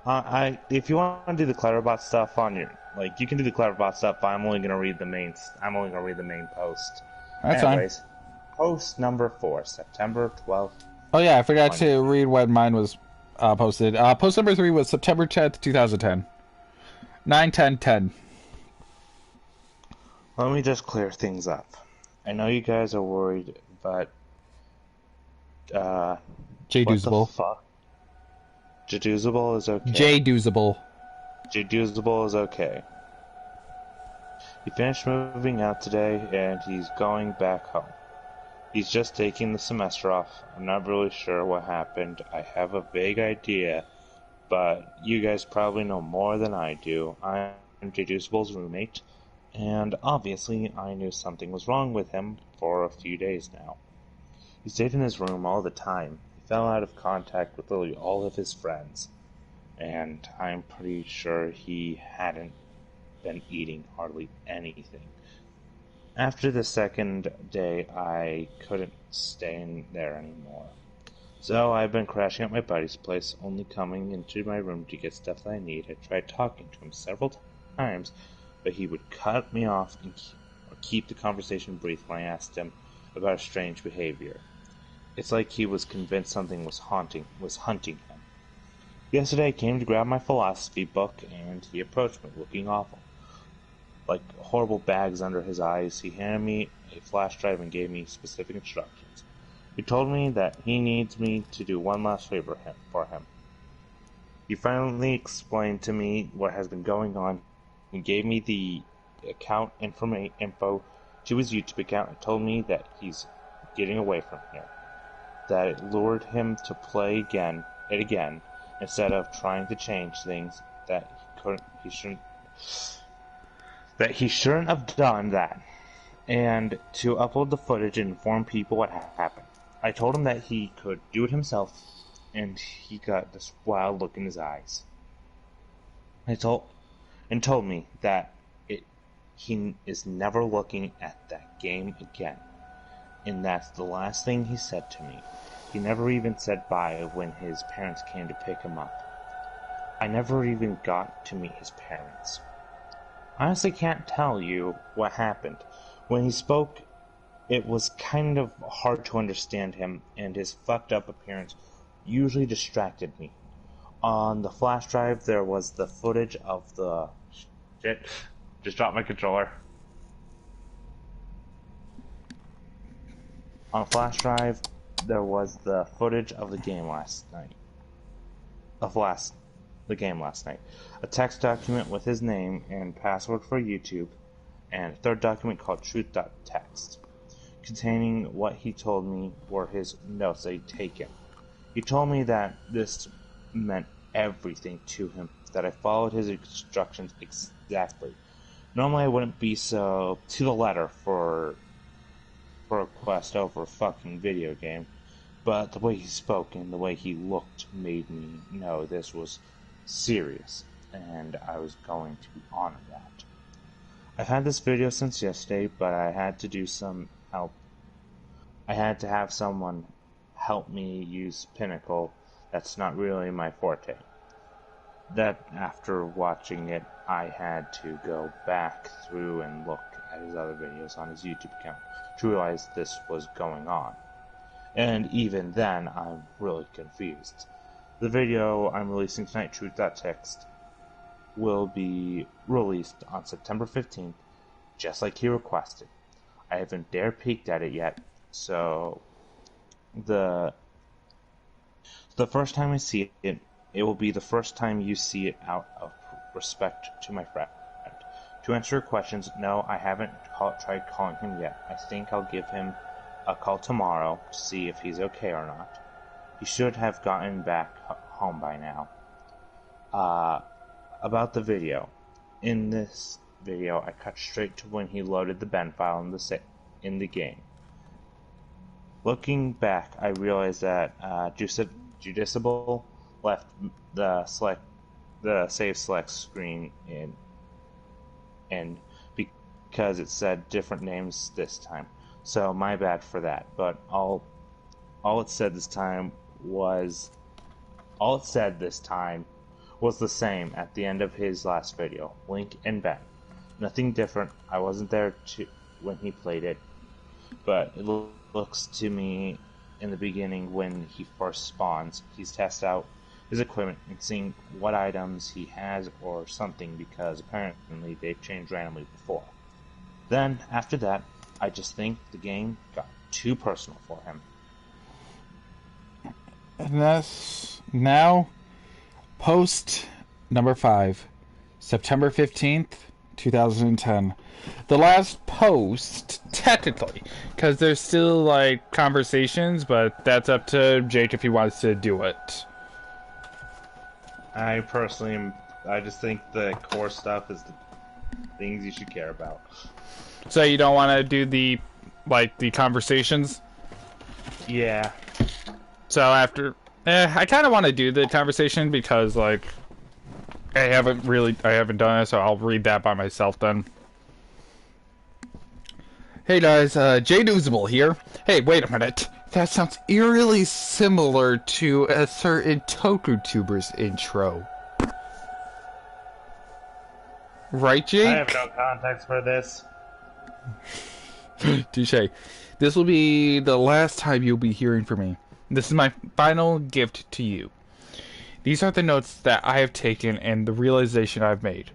If you want to do the Cleverbot stuff on your, like, you can do the Cleverbot stuff, but I'm only gonna read the main post. That's Anyways, post number 4, September 12th. Oh yeah, I forgot to read when mine was posted. Post number 3 was September 10th, 2010. 9/10/10. Let me just clear things up. I know you guys are worried, but J-Doozable. what the fuck? J-Doozable is okay. J-Doozable. J-Doozable is okay. He finished moving out today, and he's going back home. He's just taking the semester off. I'm not really sure what happened. I have a vague idea, but you guys probably know more than I do. I'm J-Doozable's roommate, and obviously I knew something was wrong with him for a few days now. He stayed in his room all the time. He fell out of contact with literally all of his friends, and I'm pretty sure he hadn't been eating hardly anything. After the second day, I couldn't stay in there anymore. So I've been crashing at my buddy's place, only coming into my room to get stuff that I need. I tried talking to him several times, but he would cut me off or keep the conversation brief when I asked him about his strange behavior. It's like he was convinced something was hunting him. Yesterday I came to grab my philosophy book, and he approached me, looking awful. Like horrible bags under his eyes, he handed me a flash drive and gave me specific instructions. He told me that he needs me to do one last favor for him. He finally explained to me what has been going on. He gave me the account info to his YouTube account and told me that he's getting away from here. That it lured him to play it again, instead of trying to change things, that he he shouldn't have done that, and to upload the footage and inform people what happened. I told him that he could do it himself, and he got this wild look in his eyes. Told me that he is never looking at that game again, and that's the last thing he said to me. He never even said bye when his parents came to pick him up. I never even got to meet his parents. I honestly can't tell you what happened. When he spoke, it was kind of hard to understand him, and his fucked up appearance usually distracted me. On the flash drive, there was the footage of the... Shit. Just dropped my controller. On a flash drive, there was the footage of the game last night. The game last night. A text document with his name and password for YouTube, and a third document called truth.txt, containing what he told me were his notes that he'd taken. He told me that this meant everything to him, that I followed his instructions exactly. Normally I wouldn't be so to the letter for a quest over a fucking video game, but the way he spoke and the way he looked made me know this was serious, and I was going to honor that. I've had this video since yesterday, but I had to do some help. I had to have someone help me use Pinnacle. That's not really my forte. That after watching it, I had to go back through and look at his other videos on his YouTube account to realize this was going on. And even then, I'm really confused. The video I'm releasing tonight, Truth.txt, will be released on September 15th, just like he requested. I haven't dared peeked at it yet, so the first time I see it, it will be the first time you see it out of respect to my friend. To answer your questions, no, I haven't tried calling him yet. I think I'll give him a call tomorrow to see if he's okay or not. He should have gotten back home by now. About the video. In this video, I cut straight to when he loaded the Ben file in the game. Looking back, I realized that Judiciable left the save select screen in because it said different names this time. So my bad for that. But all it said this time was the same at the end of his last video. Link and Ben. Nothing different. I wasn't there when he played it, but it looks to me in the beginning when he first spawns, he's tested out his equipment and seeing what items he has or something, because apparently they've changed randomly before. Then, after that, I just think the game got too personal for him. And that's now post number 5, September 15th, 2010. The last post, technically, because there's still like conversations, but that's up to Jake if he wants to do it. I just think the core stuff is the things you should care about. So you don't want to do the conversations? Yeah. So after, I kind of want to do the conversation because I haven't done it, so I'll read that by myself then. Hey guys, Jay Newsable here. Hey, wait a minute. That sounds eerily similar to a certain TokuTuber's intro. Right, Jake? I have no context for this. Touche. This will be the last time you'll be hearing from me. This is my final gift to you. These are the notes that I have taken and the realization I've made.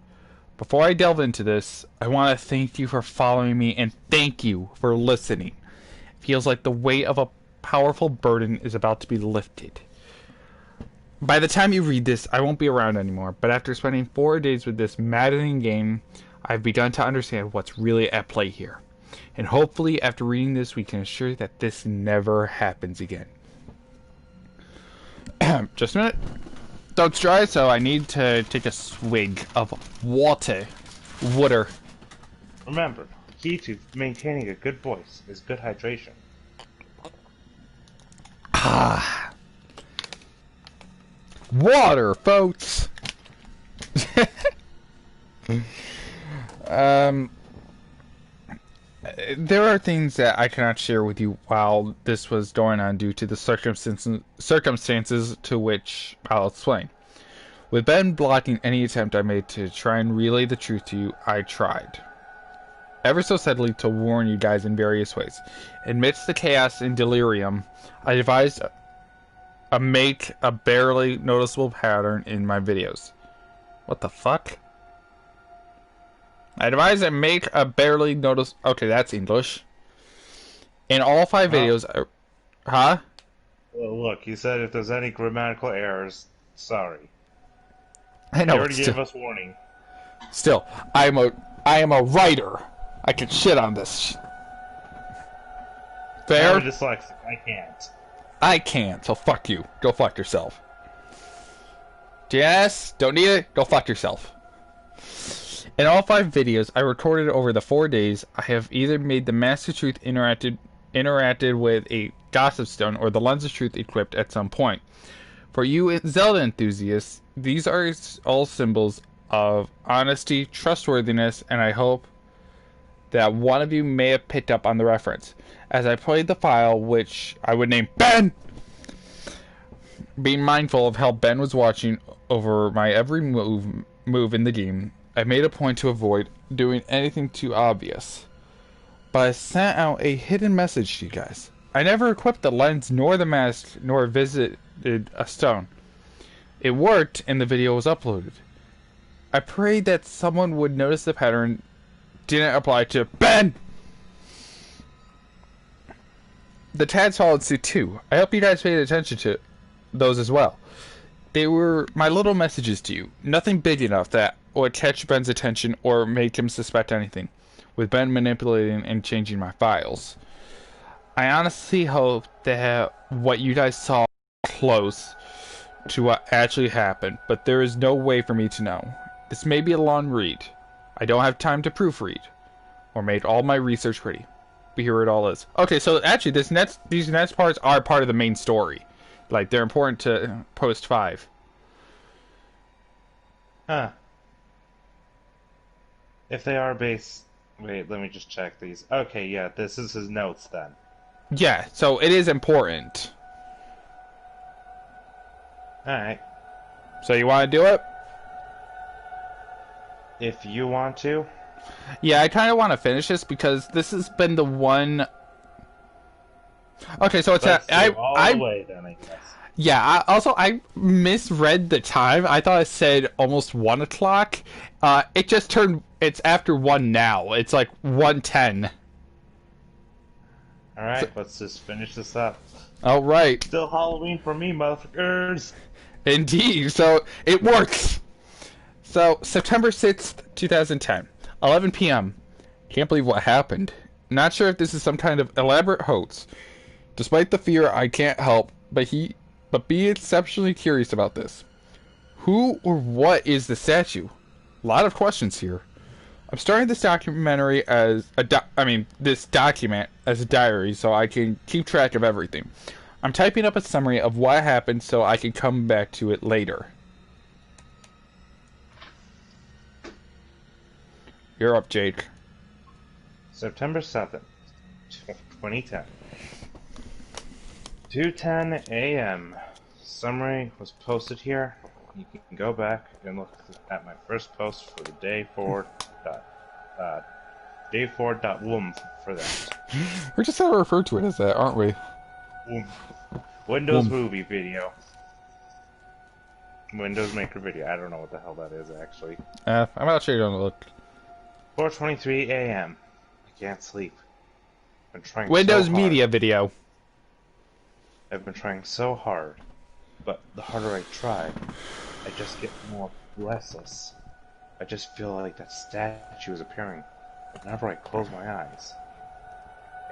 Before I delve into this, I want to thank you for following me and thank you for listening. It feels like the weight of a powerful burden is about to be lifted. By the time you read this, I won't be around anymore, but after spending 4 days with this maddening game, I've begun to understand what's really at play here. And hopefully, after reading this, we can ensure that this never happens again. Just a minute. throat's dry, so I need to take a swig of water. Water. Remember, key to maintaining a good voice is good hydration. Ah. Water, folks. There are things that I cannot share with you while this was going on due to the circumstances to which I'll explain. With Ben blocking any attempt I made to try and relay the truth to you, I tried. Ever so subtly to warn you guys in various ways. Amidst the chaos and delirium, I devised make a barely noticeable pattern in my videos. What the fuck? I devised and make a barely notice. Okay, that's English. In all 5 videos, huh? Well, look, you said if there's any grammatical errors, sorry. I know. You already gave us warning. Still, I am a writer. I can shit on this. Fair? I'm dyslexic. I can't. I can't. So fuck you. Go fuck yourself. Yes. Don't need it. Go fuck yourself. In all 5 videos I recorded over the 4 days, I have either made the Master Truth interacted with a Gossip Stone or the Lens of Truth equipped at some point. For you Zelda enthusiasts, these are all symbols of honesty, trustworthiness, and I hope that one of you may have picked up on the reference. As I played the file, which I would name Ben, being mindful of how Ben was watching over my every move in the game, I made a point to avoid doing anything too obvious. But I sent out a hidden message to you guys. I never equipped the lens nor the mask nor visited a stone. It worked and the video was uploaded. I prayed that someone would notice the pattern didn't apply to Ben! The tags followed suit too. I hope you guys paid attention to those as well. They were my little messages to you. Nothing big enough that would catch Ben's attention or make him suspect anything, with Ben manipulating and changing my files. I honestly hope that what you guys saw close to what actually happened, but there is no way for me to know. This may be a long read. I don't have time to proofread, or make all my research ready. But here it all is. Okay, so actually these next parts are part of the main story. Like, they're important to post 5. Huh. If they are based... Wait, let me just check these. Okay, yeah, this is his notes then. Yeah, so it is important. Alright. So you want to do it? If you want to. Yeah, I kind of want to finish this because this has been the one... Okay, so it's all the way then, I guess. Yeah, I misread the time. I thought it said almost 1 o'clock. It just turned... It's after 1 now. It's like 1:10. Alright, so, let's just finish this up. Alright. Still Halloween for me, motherfuckers. Indeed, so it works. So, September 6th, 2010. 11 p.m. Can't believe what happened. Not sure if this is some kind of elaborate hoax. Despite the fear, I can't help but be exceptionally curious about this. Who or what is the statue? A lot of questions here. I'm starting this documentary as this document as a diary so I can keep track of everything. I'm typing up a summary of what happened so I can come back to it later. You're up, Jake. September 7th, 2010. 2:10 a.m. Summary was posted here. You can go back and look at my first post for the day 4. Day4.wom for that. We're just gonna refer to it as that, aren't we? Windows movie video. Windows Maker video. I don't know what the hell that is actually. I'm not sure you're gonna look. 4:23 a.m. I can't sleep. Been trying Windows so hard. Media video. I've been trying so hard, but the harder I try, I just get more restless. I just feel like that statue is appearing whenever I close my eyes.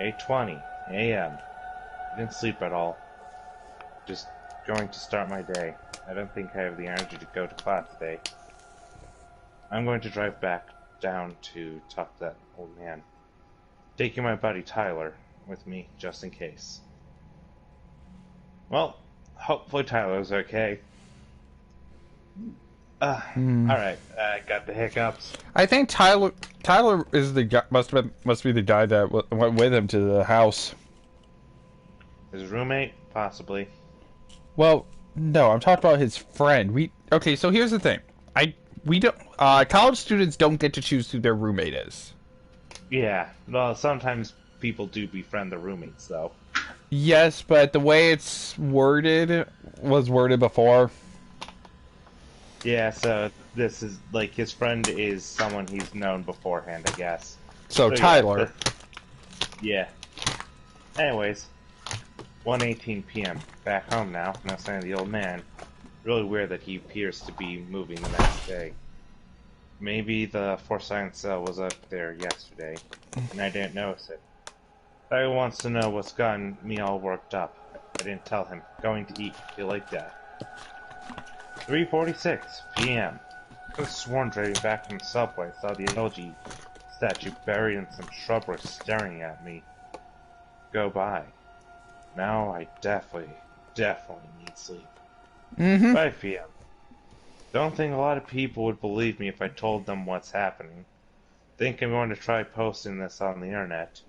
8:20 a.m. I didn't sleep at all. Just going to start my day. I don't think I have the energy to go to class today. I'm going to drive back down to talk to that old man. Taking my buddy Tyler with me, just in case. Well, hopefully Tyler's okay. Alright, got the hiccups. I think Tyler is the guy, must be the guy that went with him to the house. His roommate? Possibly. Well, no, I'm talking about his friend. Okay, so here's the thing. We don't college students don't get to choose who their roommate is. Yeah, well, sometimes people do befriend their roommates, though. Yes, but the way it's was worded before. Yeah, so this is, like, his friend is someone he's known beforehand, I guess. So Tyler. Yeah. Anyways, 1:18 p.m. Back home now. Now saying the old man. Really weird that he appears to be moving the next day. Maybe the Force Science cell was up there yesterday, and I didn't notice it. Tyler wants to know what's gotten me all worked up. I didn't tell him. Going to eat. Feel like that. 3:46 p.m. I could have sworn driving back from the subway saw the LG statue buried in some shrubbery staring at me. Go by. Now I definitely need sleep. 5 p.m. Don't think a lot of people would believe me if I told them what's happening. Think I'm going to try posting this on the internet.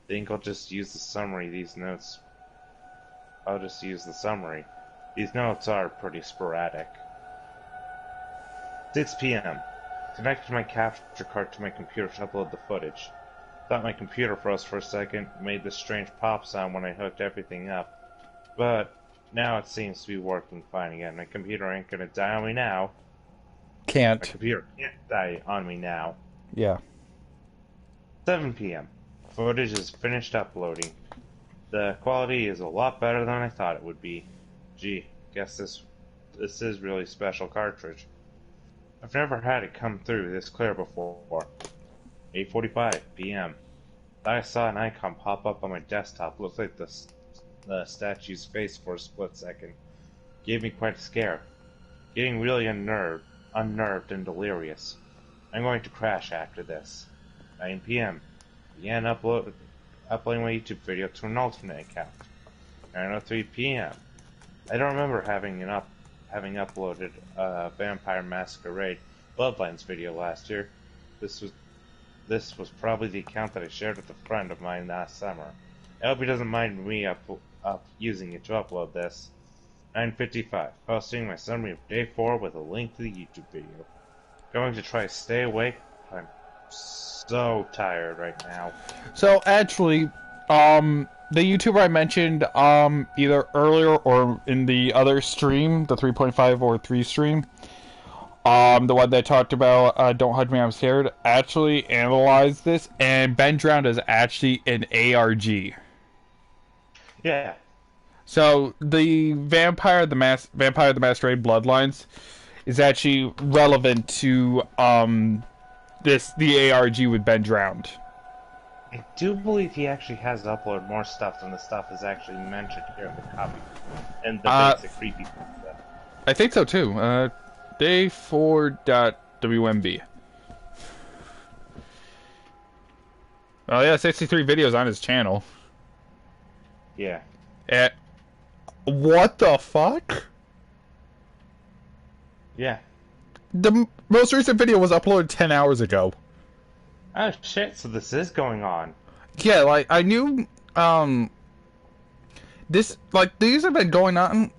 Think I'll just use the summary these notes. I'll just use the summary. These notes are pretty sporadic. 6 p.m. Connected my capture card to my computer to upload the footage. Thought my computer froze for a second, made this strange pop sound when I hooked everything up. But now it seems to be working fine again. My computer ain't gonna die on me now. Can't. My computer can't die on me now. Yeah. 7 p.m. Footage is finished uploading. The quality is a lot better than I thought it would be. Gee, guess this is really special cartridge. I've never had it come through this clear before. 8:45 p.m. Thought I saw an icon pop up on my desktop. Looked like the statue's face for a split second. Gave me quite a scare. Getting really unnerved and delirious. I'm going to crash after this. 9 p.m. Began uploading my YouTube video to an alternate account. 9:03 p.m. I don't remember having uploaded a Vampire Masquerade Bloodlines video last year. This was probably the account that I shared with a friend of mine last summer. I hope he doesn't mind me using it to upload this. 9:55. Posting my summary of day 4 with a link to the YouTube video. Going to try to stay awake. I'm so tired right now. So actually, the YouTuber I mentioned, either earlier or in the other stream, the 3.5 or 3 stream, the one that talked about Don't Hug Me, I'm Scared, actually analyzed this, and Ben Drowned is actually an ARG. Yeah. So the Vampire the Masquerade Bloodlines is actually relevant to the ARG with Ben Drowned. I do believe he actually has uploaded more stuff than the stuff is actually mentioned here in the copy. And the basic creepy stuff. I think so too. Day4.wmb. Oh yeah, 63 videos on his channel. Yeah. What the fuck? Yeah. The most recent video was uploaded 10 hours ago. Oh shit, so this is going on. Yeah, like, I knew, these have been going on,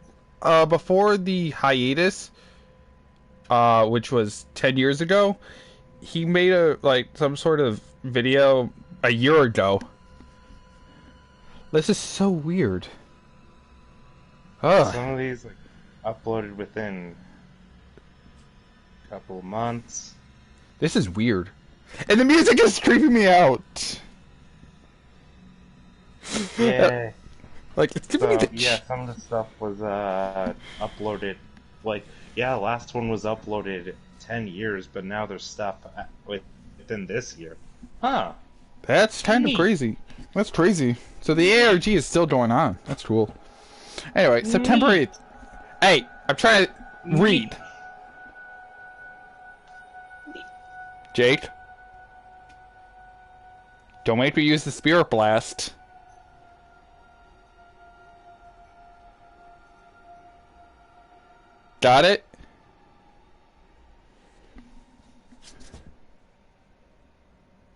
before the hiatus, which was 10 years ago. He made some sort of video a year ago. This is so weird. Ugh. Some of these, uploaded within a couple of months. This is weird. And the music is creeping me out. Yeah. It's giving me the... Yeah, some of the stuff was, uploaded, the last one was uploaded 10 years, but now there's stuff within this year. Huh. That's kind of crazy. That's crazy. So the ARG is still going on. That's cool. Anyway, September 8th. Hey, I'm trying to read. Jake? Don't make me use the Spirit Blast. Got it?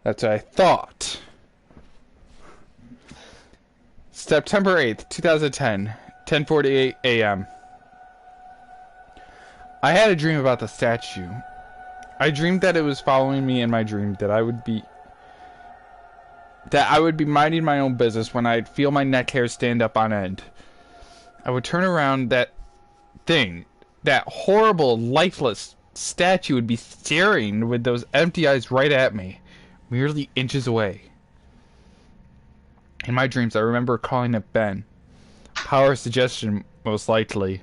That's what I thought. September 8th, 2010, 10:48 a.m. I had a dream about the statue. I dreamed that it was following me in my dream, that I would be minding my own business when I'd feel my neck hair stand up on end. I would turn around, that horrible, lifeless statue would be staring with those empty eyes right at me, merely inches away. In my dreams, I remember calling it Ben. Power of suggestion, most likely.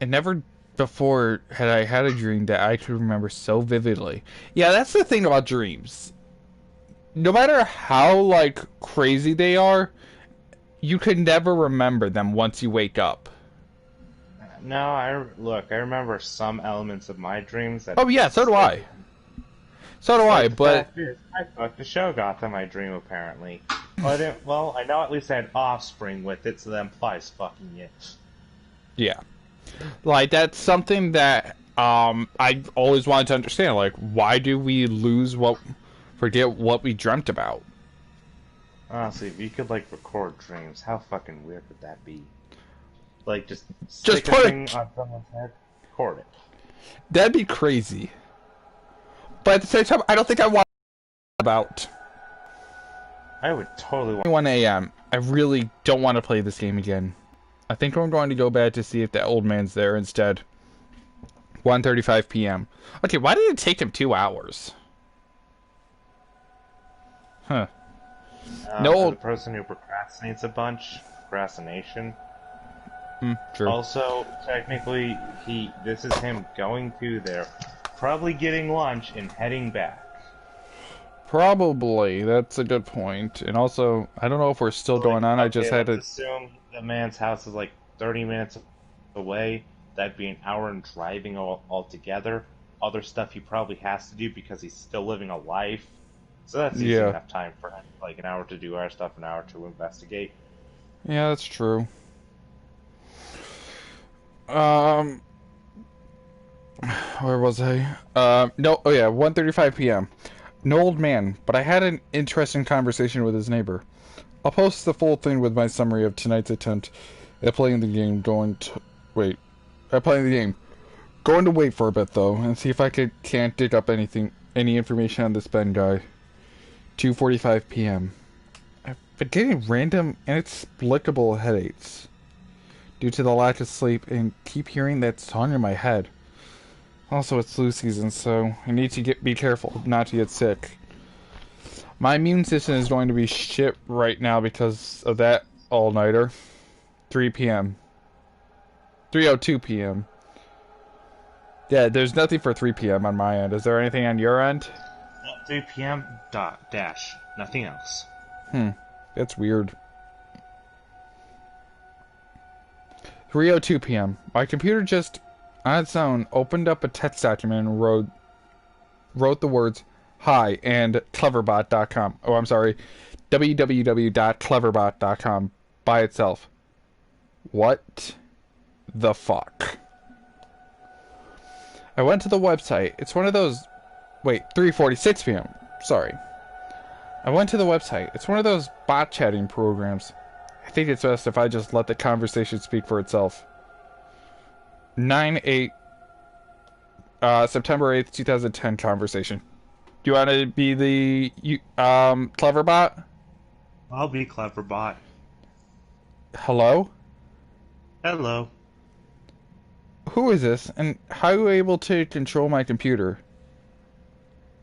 And never before had I had a dream that I could remember so vividly. Yeah, that's the thing about dreams. No matter how, like, crazy they are, you can never remember them once you wake up. No, I remember some elements of my dreams that... Oh yeah, so do I. So do I, but... I fucked the show got to my dream, apparently. Well, I know at least I had offspring with it, so that implies fucking it. Yeah. Like, that's something that, I always wanted to understand. Like, why do we forget what we dreamt about? Honestly, if you could, like, record dreams, how fucking weird would that be? Like, just stick a thing on someone's head, record it. That'd be crazy. But at the same time, I don't think I want about. I would totally want 1 a.m. I really don't want to play this game again. I think I'm going to go back to see if that old man's there instead. 1:35 p.m. Okay, why did it take him 2 hours? Huh. The person who procrastinates a bunch. Procrastination. True. Also, technically, this is him going to there, probably getting lunch and heading back. Probably. That's a good point. And also, I don't know if we're still going on. I just had to assume the man's house is like 30 minutes away. That'd be an hour in driving altogether. Other stuff he probably has to do because he's still living a life. So that's easy enough time for like an hour to do our stuff, an hour to investigate. Yeah, that's true. Where was I? 1:35 p.m. No old man, but I had an interesting conversation with his neighbor. I'll post the full thing with my summary of tonight's attempt at playing the game. Going to wait for a bit though, and see if I can't dig up any information on this Ben guy. 2:45 p.m. I've been getting random, inexplicable headaches due to the lack of sleep, and keep hearing that song in my head. Also, it's flu season, so I need to be careful not to get sick. My immune system is going to be shit right now because of that all-nighter. 3 p.m. 3:02 p.m. Yeah, there's nothing for 3 p.m. on my end. Is there anything on your end? 3 p.m. Dash. Nothing else. That's weird. 3:02 p.m. My computer just, on its own, opened up a text document and wrote the words hi and cleverbot.com. Oh, I'm sorry. www.cleverbot.com by itself. What the fuck? I went to the website. It's one of those... Wait, 3:46 p.m. Sorry. I went to the website. It's one of those bot chatting programs. I think it's best if I just let the conversation speak for itself. 9/8... September 8th, 2010 conversation. Do you want to be the Cleverbot? I'll be Cleverbot. Hello? Hello. Who is this, and how are you able to control my computer?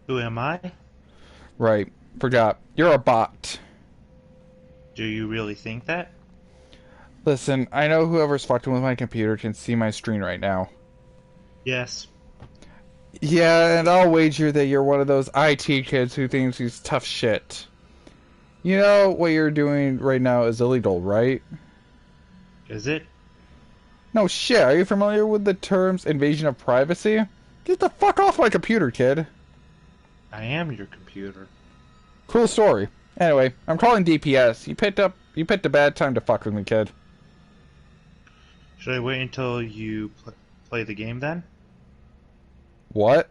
Who am I? Right, forgot. You're a bot. Do you really think that? Listen, I know whoever's fucking with my computer can see my screen right now. Yes. Yeah, and I'll wager that you're one of those IT kids who thinks he's tough shit. You know what you're doing right now is illegal, right? Is it? No shit, are you familiar with the terms invasion of privacy? Get the fuck off my computer, kid. I am your computer. Cool story. Anyway, I'm calling DPS. You picked a bad time to fuck with me, kid. Should I wait until you play the game then? What?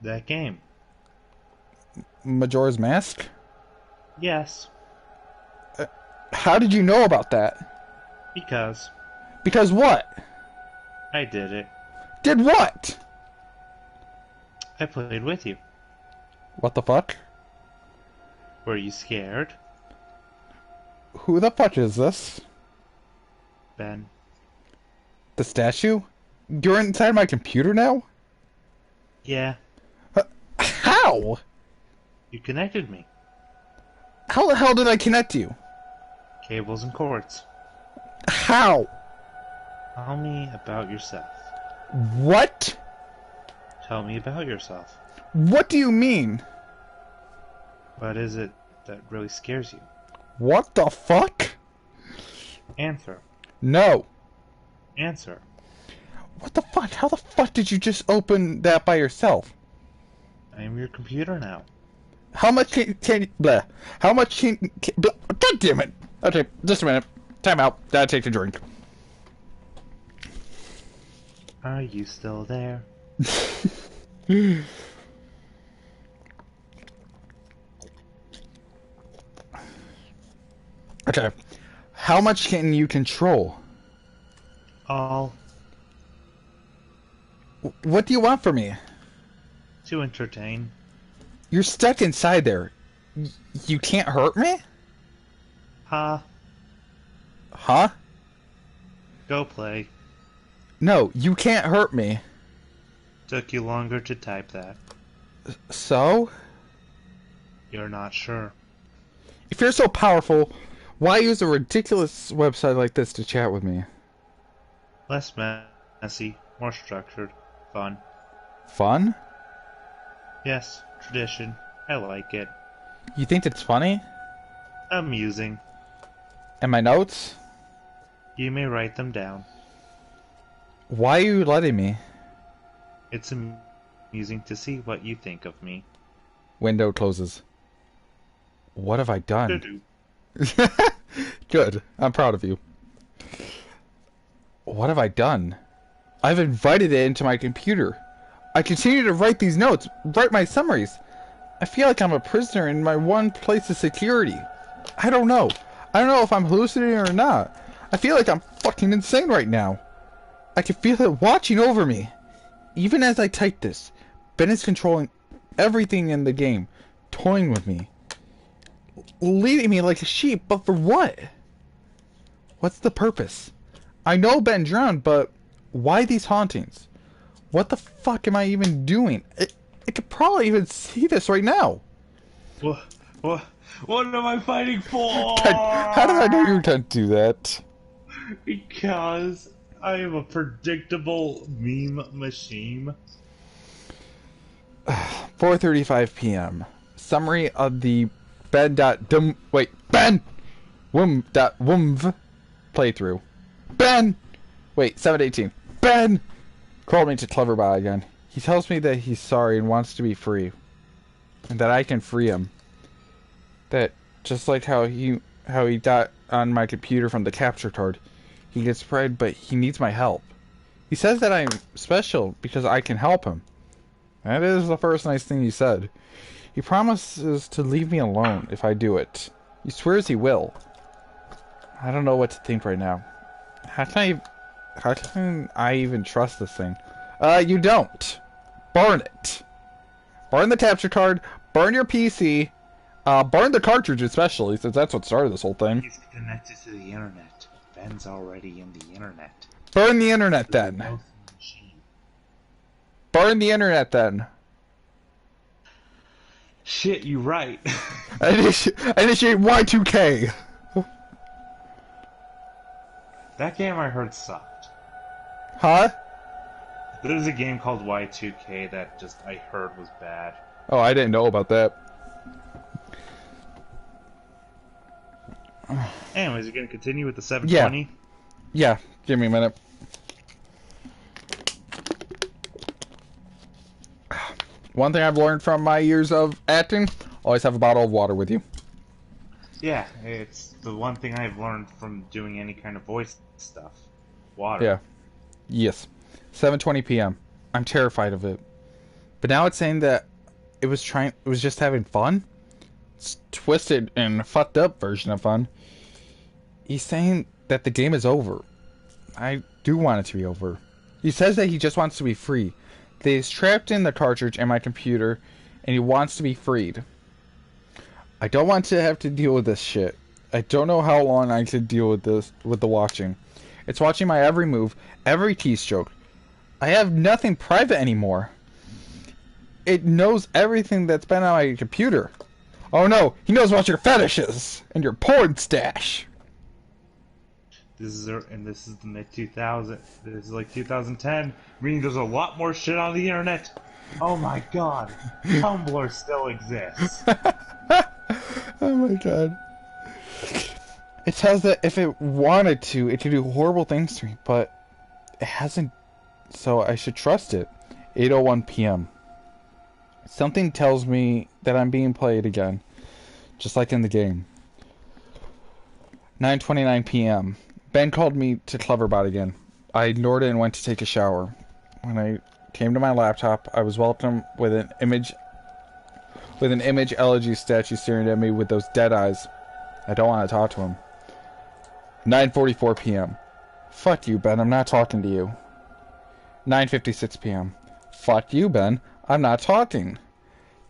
That game. Majora's Mask? Yes. How did you know about that? Because Because what? I did it. Did what? I played with you. What the fuck? Were you scared? Who the fuck is this? Ben. The statue? You're inside my computer now? Yeah. How? You connected me. How the hell did I connect you? Cables and cords. How? Tell me about yourself. What? Tell me about yourself. What do you mean? What is it that really scares you? What the fuck? Answer. No. Answer. What the fuck? How the fuck did you just open that by yourself? I am your computer now. How much can blah? How much can blah, God damn it! Okay, just a minute. Time out. Gotta take a drink. Are you still there? Okay. How much can you control? All What do you want from me? to entertain. You're stuck inside there. You can't hurt me? Ha. Huh? Go play. No, you can't hurt me. Took you longer to type that. So? You're not sure. If you're so powerful, why use a ridiculous website like this to chat with me? Less messy, more structured, fun. Fun? Yes, tradition. I like it. You think it's funny? Amusing. And my notes? You may write them down. Why are you letting me? It's amusing to see what you think of me. Window closes. What have I done? Doo-doo. Good. I'm proud of you. What have I done? I've invited it into my computer. I continue to write these notes, write my summaries. I feel like I'm a prisoner in my one place of security. I don't know. I don't know if I'm hallucinating or not. I feel like I'm fucking insane right now. I can feel it watching over me. Even as I type this, Ben is controlling everything in the game, toying with me. Leading me like a sheep, but for what? What's the purpose? I know Ben drowned, but why these hauntings? What the fuck am I even doing? I could probably even see this right now. What am I fighting for? How did I know you were going to do that? Because I am a predictable meme machine. 4:35 p.m. Summary of the Ben Womv playthrough. Ben! Wait, 7:18. Ben! Called me to Cleverbot again. He tells me that he's sorry and wants to be free. And that I can free him. That, just like how he got on my computer from the capture card, he gets pride, but he needs my help. He says that I'm special because I can help him. That is the first nice thing he said. He promises to leave me alone if I do it. He swears he will. I don't know what to think right now. How can I even trust this thing? You don't. Burn it. Burn the capture card. Burn your PC. Burn the cartridge especially, since that's what started this whole thing. He's connected to the internet. Ben's already in the internet. Burn the internet then. Burn the internet then. Shit, you right. Initiate Y2K. That game I heard sucked. Huh? There's a game called Y2K that just I heard was bad. Oh, I didn't know about that. Anyways, you're gonna continue with the 720? Yeah, give me a minute. One thing I've learned from my years of acting, always have a bottle of water with you. Yeah, it's the one thing I've learned from doing any kind of voice stuff. Water. Yeah. Yes. 7:20 p.m. I'm terrified of it. But now it's saying that it was just having fun. It's twisted and fucked up version of fun. He's saying that the game is over. I do want it to be over. He says that he just wants to be free. That he's trapped in the cartridge in my computer, and he wants to be freed. I don't want to have to deal with this shit. I don't know how long I could deal with this, with the watching. It's watching my every move, every T-stroke. I have nothing private anymore. It knows everything that's been on my computer. Oh no, he knows about your fetishes and your porn stash. This is the mid 2000s. This is like 2010. Meaning there's a lot more shit on the internet. Oh my god, Tumblr still exists. Oh my god. It says that if it wanted to, it could do horrible things to me, but it hasn't, so I should trust it. 8:01 p.m. Something tells me that I'm being played again, just like in the game. 9:29 p.m. Ben called me to Cleverbot again. I ignored it and went to take a shower. When I came to my laptop, I was welcomed with an image elegy statue staring at me with those dead eyes. I don't want to talk to him. 9:44 p.m. Fuck you, Ben. I'm not talking to you. 9:56 p.m. Fuck you, Ben. I'm not talking.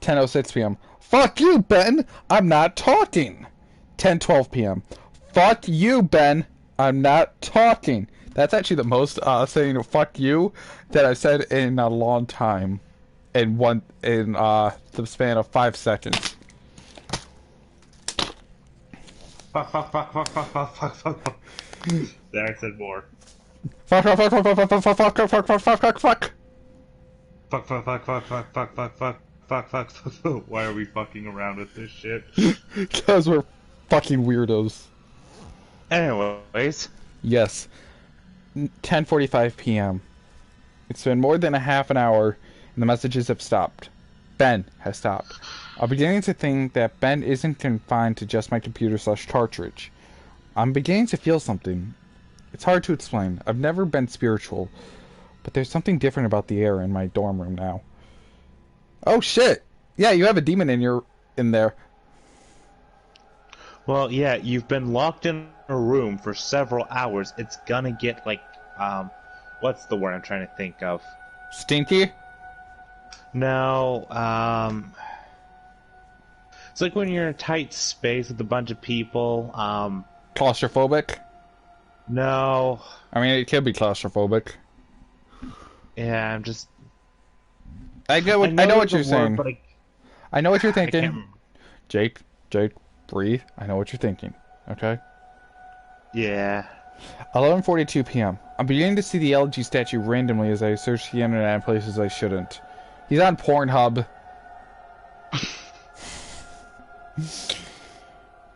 10:06 p.m. Fuck you, Ben. I'm not talking. 10:12 p.m. Fuck you, Ben. I'm not talking. That's actually the most saying fuck you that I've said in a long time. In the span of 5 seconds. Fuck. There, I said more. Fuck. Fuck. Why are we fucking around with this shit? Because we're fucking weirdos. Anyways. Yes. 10:45 p.m. It's been more than a half an hour, and the messages have stopped. Ben has stopped. I'm beginning to think that Ben isn't confined to just my computer/cartridge. I'm beginning to feel something. It's hard to explain. I've never been spiritual, but there's something different about the air in my dorm room now. Oh shit! Yeah, you have a demon in there. Well, yeah, you've been locked in a room for several hours. It's gonna get like, what's the word I'm trying to think of? Stinky? No, it's like when you're in a tight space with a bunch of people, Claustrophobic? No. I mean, it could be claustrophobic. Yeah, I'm just... I know what you're saying. But I know what you're thinking. Jake, breathe. I know what you're thinking. Okay? Yeah. 11:42 p.m. I'm beginning to see the LG statue randomly as I search the internet in places I shouldn't. He's on Pornhub.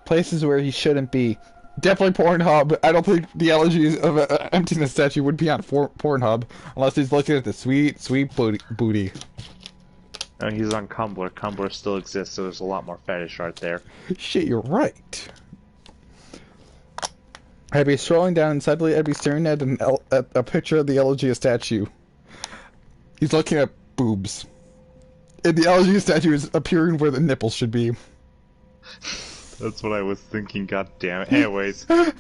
Places where he shouldn't be. Definitely Pornhub. I don't think the elegies of emptiness statue would be on Pornhub unless he's looking at the sweet booty. No, he's on Tumblr. Tumblr still exists, so there's a lot more fetish art there. Shit, you're right. I'd be scrolling down and suddenly I'd be staring at a picture of the elegy statue. He's looking at boobs. And the elegy statue is appearing where the nipples should be. That's what I was thinking. God damn it. Anyways, I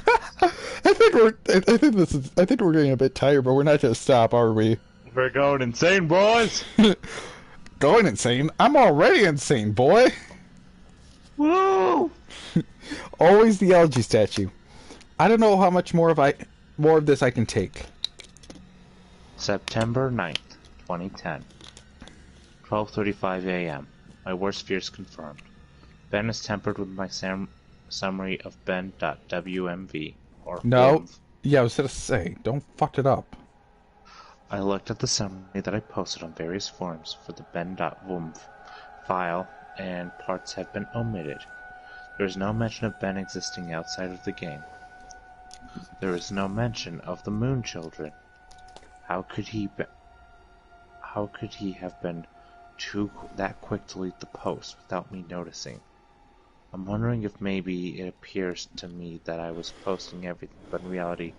think we're getting a bit tired, but we're not gonna stop, are we? we're going insane, boys. Going insane? I'm already insane, boy. Woo! Always the elegy statue. I don't know how much more of this I can take. September 9th, 2010. 12:35 a.m. My worst fears confirmed. Ben is tempered with my summary of ben.wmv. Or No. WMV. Yeah, I was gonna say, don't fuck it up. I looked at the summary that I posted on various forums for the ben.wmv file, and parts have been omitted. There is no mention of Ben existing outside of the game. There is no mention of the Moon Children. How could he be, how could he have been that quick to leave the post without me noticing? I'm wondering if maybe it appears to me that I was posting everything, but in reality,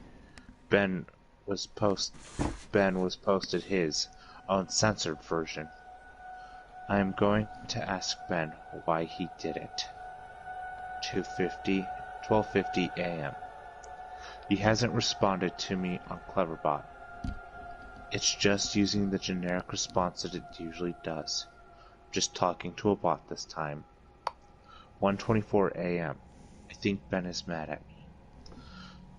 Ben was posted his own censored version. I am going to ask Ben why he did it. 12:50 a.m. He hasn't responded to me on Cleverbot. It's just using the generic response that it usually does. Just talking to a bot this time. 1:24 a.m. I think Ben is mad at me.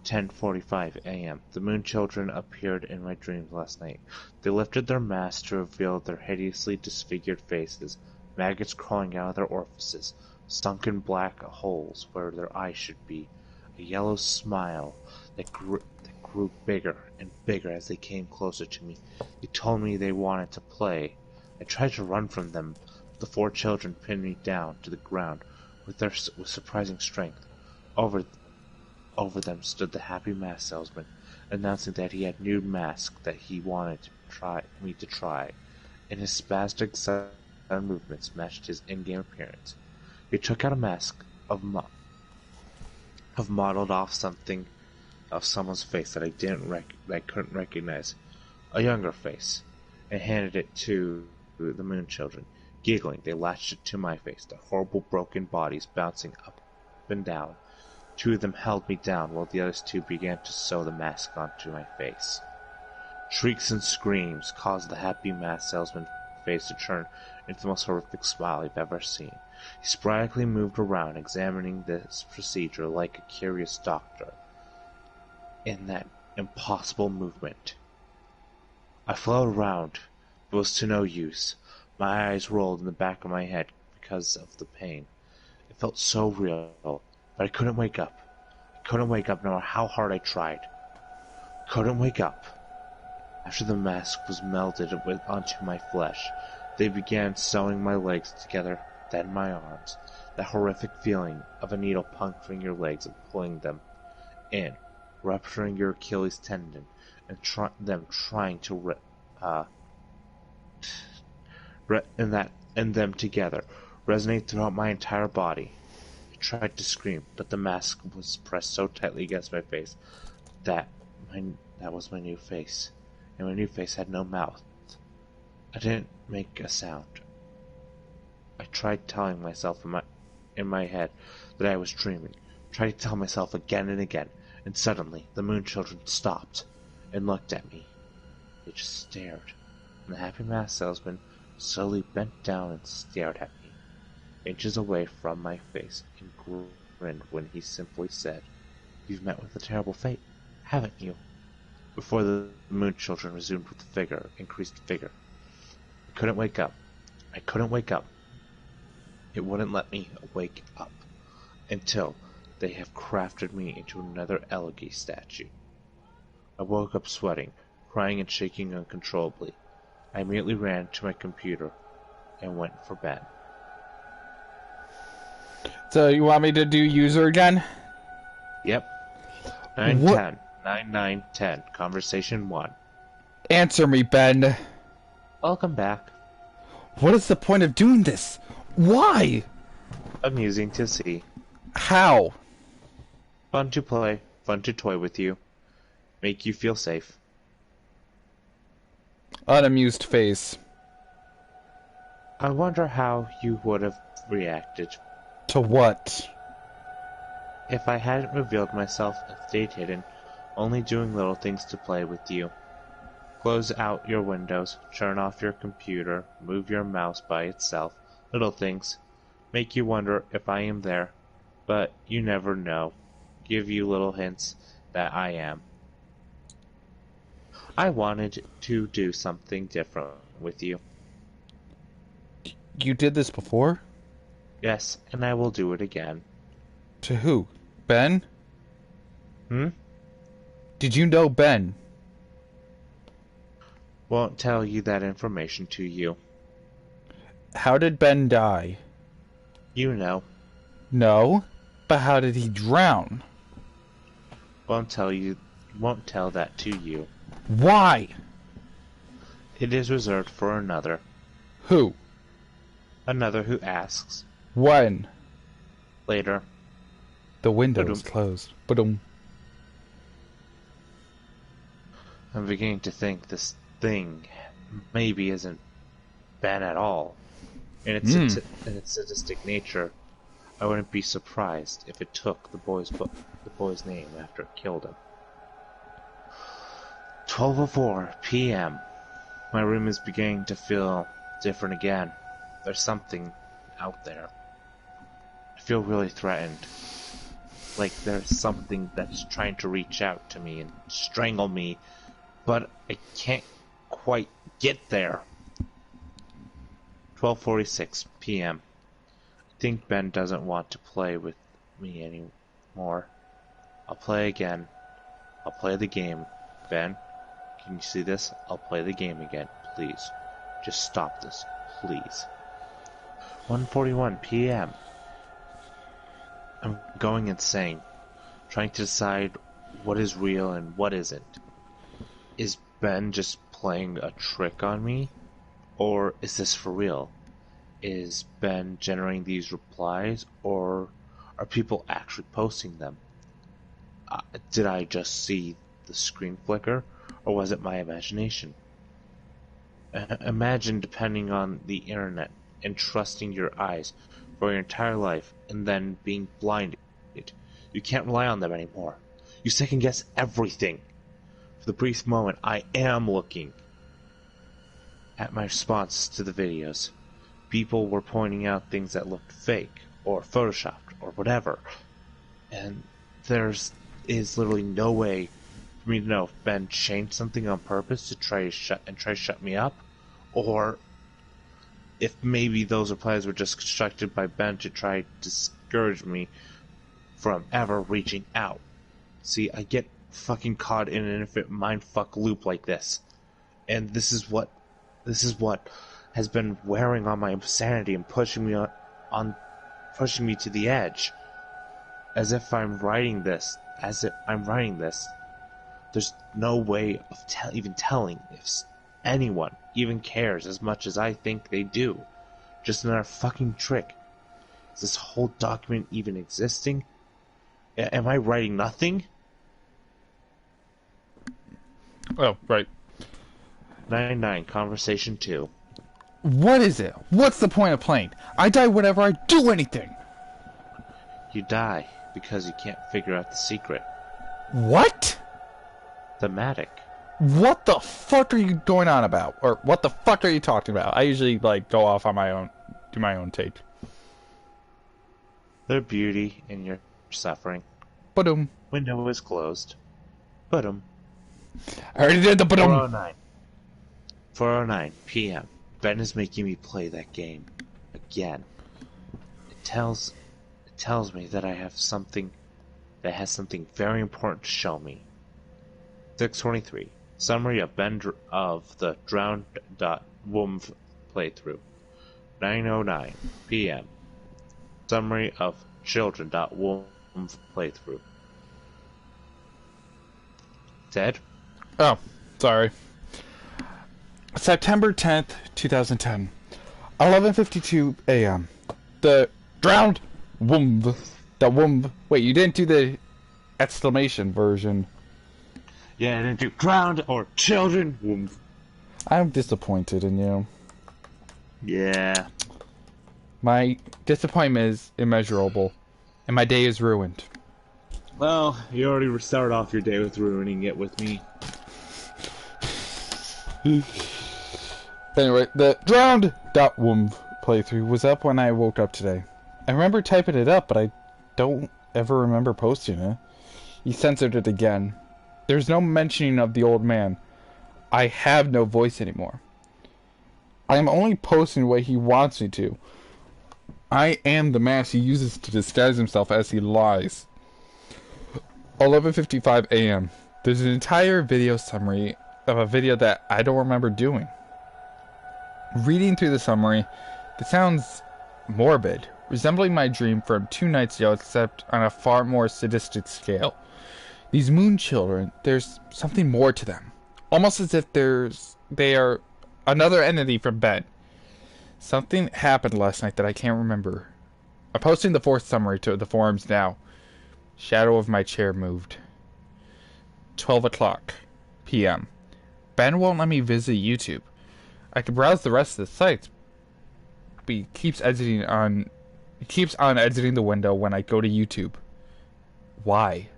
10:45 a.m. The Moon Children appeared in my dreams last night. They lifted their masks to reveal their hideously disfigured faces, maggots crawling out of their orifices, sunken black holes where their eyes should be, a yellow smile that grew bigger and bigger as they came closer to me. They told me they wanted to play. I tried to run from them, but the 4 children pinned me down to the ground with surprising strength. Over them stood the happy mask salesman, announcing that he had a new mask that he wanted me to try, and his spastic sudden movements matched his in-game appearance. He took out a mask of modeled off someone's face that I couldn't recognize, a younger face, and handed it to the Moon Children. Giggling, they latched it to my face, their horrible broken bodies bouncing up and down. 2 of them held me down while the others 2 began to sew the mask onto my face. Shrieks and screams caused the happy mask salesman's face to turn into the most horrific smile I've ever seen. He sporadically moved around, examining this procedure like a curious doctor. In that impossible movement, I floated around, but was to no use. My eyes rolled in the back of my head because of the pain. It felt so real, but I couldn't wake up. I couldn't wake up no matter how hard I tried. Couldn't wake up. After the mask was melted onto my flesh, they began sewing my legs together, then my arms. That horrific feeling of a needle puncturing your legs and pulling them in, rupturing your Achilles tendon, and trying to and them together resonate throughout my entire body. I tried to scream, but the mask was pressed so tightly against my face that was my new face, and my new face had no mouth. I didn't make a sound. I tried telling myself in my head that I was dreaming. Tried to tell myself again and again, and suddenly the Moon Children stopped and looked at me. They just stared, and the happy mask salesman slowly bent down and stared at me, inches away from my face, and grinned when he simply said, "You've met with a terrible fate, haven't you?" Before the Moon Children resumed with increased vigor. I couldn't wake up. I couldn't wake up. It wouldn't let me wake up until they have crafted me into another elegy statue. I woke up sweating, crying and shaking uncontrollably. I immediately ran to my computer and went for bed. So you want me to do user again? Yep. 910. 9910. Conversation 1. Answer me, Ben. Welcome back. What is the point of doing this? Why? Amusing to see. How? Fun to play. Fun to toy with you. Make you feel safe. Unamused face. I wonder how you would have reacted To what? if I hadn't revealed myself and stayed hidden, only doing little things to play with you. Close out your windows, turn off your computer, move your mouse by itself. Little things. Make you wonder if I am there, but you never know. Give you little hints that I am. I wanted to do something different with you. You did this before? Yes, and I will do it again. To who? Ben? Hmm? Did you know Ben? Won't tell you that information to you. How did Ben die? You know. No. But how did he drown? Won't tell that to you. Why? It is reserved for another. Who? Another who asks. When? Later. The window is closed. Ba-dum. I'm beginning to think this thing maybe isn't Ben at all. In its sadistic nature, I wouldn't be surprised if it took the boy's name after it killed him. 12:04 p.m. My room is beginning to feel different again. There's something out there. I feel really threatened. Like there's something that's trying to reach out to me and strangle me, but I can't quite get there. 12:46 p.m. I think Ben doesn't want to play with me anymore. I'll play again. I'll play the game. Ben, can you see this? I'll play the game again, please. Just stop this, please. 1:41 p.m. I'm going insane, trying to decide what is real and what isn't. Is Ben just playing a trick on me? Or is this for real? Is Ben generating these replies, or are people actually posting them? Did I just see the screen flicker, or was it my imagination? Imagine depending on the internet and trusting your eyes for your entire life and then being blinded. You can't rely on them anymore. You second guess everything. For the brief moment, I am looking at my responses to the videos. People were pointing out things that looked fake, or photoshopped, or whatever. And is literally no way for me to know if Ben changed something on purpose to try to shut me up, or if maybe those replies were just constructed by Ben to try to discourage me from ever reaching out. See, I get fucking caught in an infinite mindfuck loop like this. And this is what has been wearing on my sanity and pushing me to the edge. As if I'm writing this, there's no way of even telling if anyone even cares as much as I think they do. Just another fucking trick. Is this whole document even existing? Am I writing nothing? Oh, right. 99, Conversation 2. What is it? What's the point of playing? I die whenever I do anything. You die because you can't figure out the secret. What? Thematic. What the fuck are you going on about? Or what the fuck are you talking about? I usually, go off on my own, do my own take. Their beauty in your suffering. Ba-dum. Window is closed. Ba-dum. I already did the ba-dum. 4:09. 4:09 p.m. Ben is making me play that game again. It tells me that I have something that has something very important to show me. 6:23. Summary of of the Drowned.wumv playthrough. 9:09 p.m. Summary of Children.wumv playthrough. Dead? Oh, sorry. September 10th, 2010. 11:52 a.m. The Drowned Wumv. The Wumv. Wait, you didn't do the exclamation version. Yeah, I didn't do Drowned or Children. Wumv. I'm disappointed in you. Yeah. My disappointment is immeasurable, and my day is ruined. Well, you already started off your day with ruining it with me. Anyway, the Drowned.wumv playthrough was up when I woke up today. I remember typing it up, but I don't ever remember posting it. He censored it again. There's no mentioning of the old man. I have no voice anymore. I am only posting what he wants me to. I am the mask he uses to disguise himself as he lies. 11:55 a.m. There's an entire video summary of a video that I don't remember doing. Reading through the summary, it sounds morbid, resembling my dream from 2 nights ago, except on a far more sadistic scale. These moon children, there's something more to them. Almost as if they are another entity from Ben. Something happened last night that I can't remember. I'm posting the fourth summary to the forums now. Shadow of my chair moved. 12 o'clock p.m. Ben won't let me visit YouTube. I can browse the rest of the sites, but he keeps on exiting the window when I go to YouTube. Why?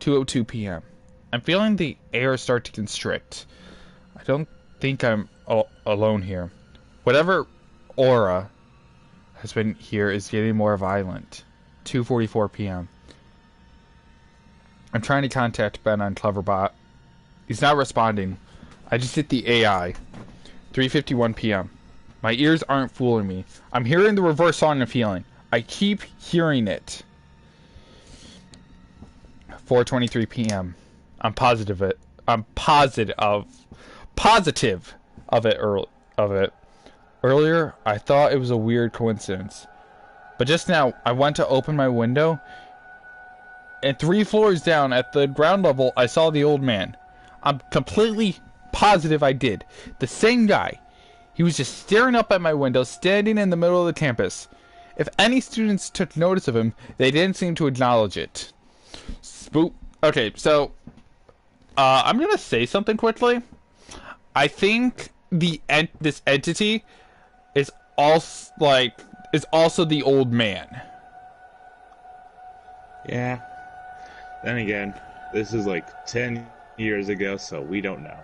2:02 p.m. I'm feeling the air start to constrict. I don't think I'm alone here. Whatever aura has been here is getting more violent. 2:44 p.m. I'm trying to contact Ben on Cleverbot. He's not responding. I just hit the AI. 3:51 p.m. My ears aren't fooling me. I'm hearing the reverse song and feeling. I keep hearing it. 4:23 p.m. I'm positive of it. Earlier, I thought it was a weird coincidence. But just now, I went to open my window, and 3 floors down at the ground level, I saw the old man. I'm completely positive I did. The same guy. He was just staring up at my window, standing in the middle of the campus. If any students took notice of him, they didn't seem to acknowledge it. Okay, so I'm gonna say something quickly. I think this entity is also the old man. Yeah. Then again, this is like 10 years ago, so we don't know.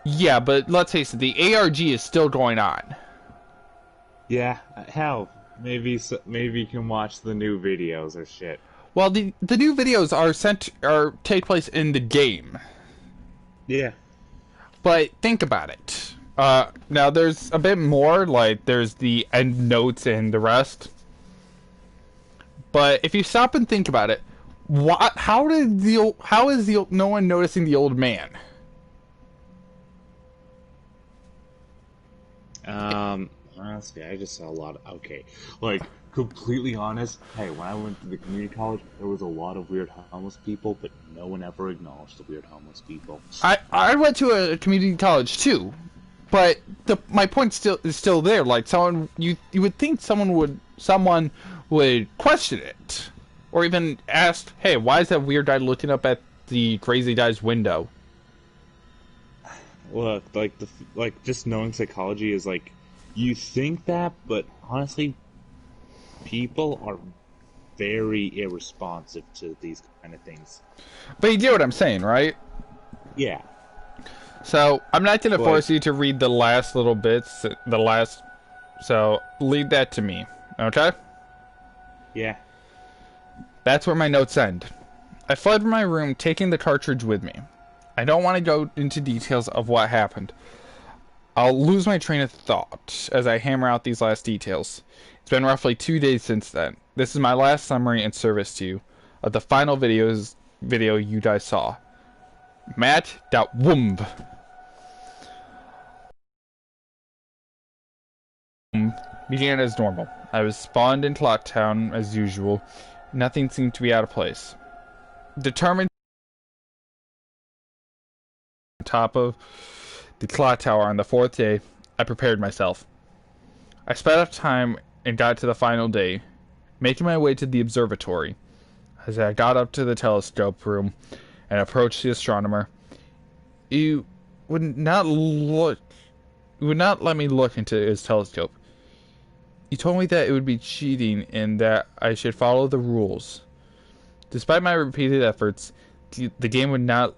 Yeah, but let's face it, the ARG is still going on. Yeah, hell, maybe you can watch the new videos or shit. Well, the new videos take place in the game. Yeah. But think about it. Now there's a bit more, like there's the end notes and the rest. But if you stop and think about it, how is no one noticing the old man? Honestly, I just saw a lot of, okay, like, completely honest, hey, when I went to the community college, there was a lot of weird homeless people, but no one ever acknowledged the weird homeless people. I went to a community college too, but my point is still there. Like you would think someone would question it, or even ask, hey, why is that weird guy looking up at the crazy guy's window? Look, like just knowing psychology is like, you think that, but honestly, people are very irresponsive to these kind of things. But you get what I'm saying, right? Yeah. So, I'm not going to force you to read the last little bits, so leave that to me, okay? Yeah. That's where my notes end. I fled from my room, taking the cartridge with me. I don't want to go into details of what happened. I'll lose my train of thought as I hammer out these last details. It's been roughly 2 days since then. This is my last summary and service to you of the final video you guys saw. Matt.womb began as normal. I was spawned in Clocktown as usual. Nothing seemed to be out of place. Determined on top of the clock tower on the 4th day, I prepared myself. I sped up time and got to the final day, making my way to the observatory. As I got up to the telescope room and approached the astronomer, he would not let me look into his telescope. He told me that it would be cheating and that I should follow the rules. Despite my repeated efforts, the game would not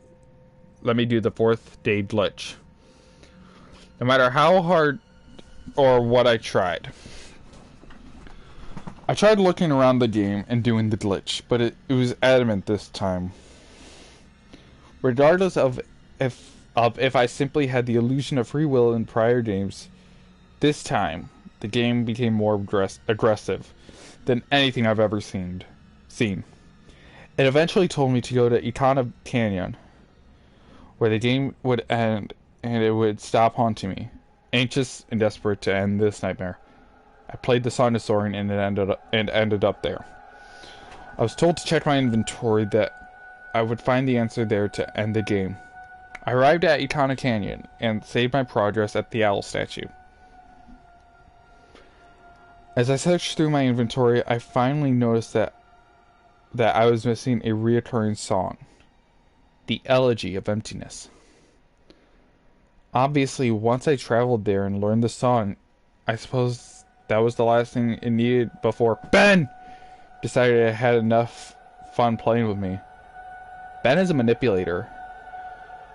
let me do the 4th day glitch. No matter how hard or what I tried. I tried looking around the game and doing the glitch, but it was adamant this time. Regardless of if I simply had the illusion of free will in prior games, this time the game became more aggressive than anything I've ever seen. It eventually told me to go to Ikana Canyon, where the game would end and it would stop haunting me. Anxious and desperate to end this nightmare, I played the Song of Soaring and ended up there. I was told to check my inventory I would find the answer there to end the game. I arrived at Ikana Canyon and saved my progress at the owl statue. As I searched through my inventory, I finally noticed that I was missing a reoccurring song. The Elegy of Emptiness. Obviously, once I traveled there and learned the song, I suppose that was the last thing it needed before Ben decided it had enough fun playing with me. Ben is a manipulator.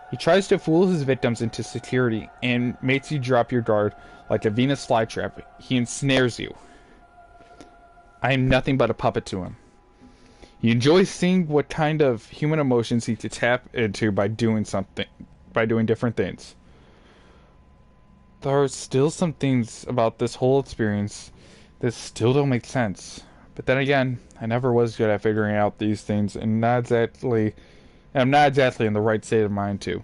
He tries to fool his victims into security and makes you drop your guard like a Venus flytrap. He ensnares you. I am nothing but a puppet to him. He enjoys seeing what kind of human emotions he can tap into by doing different things. There are still some things about this whole experience that still don't make sense. But then again, I never was good at figuring out these things, and I'm not exactly in the right state of mind to.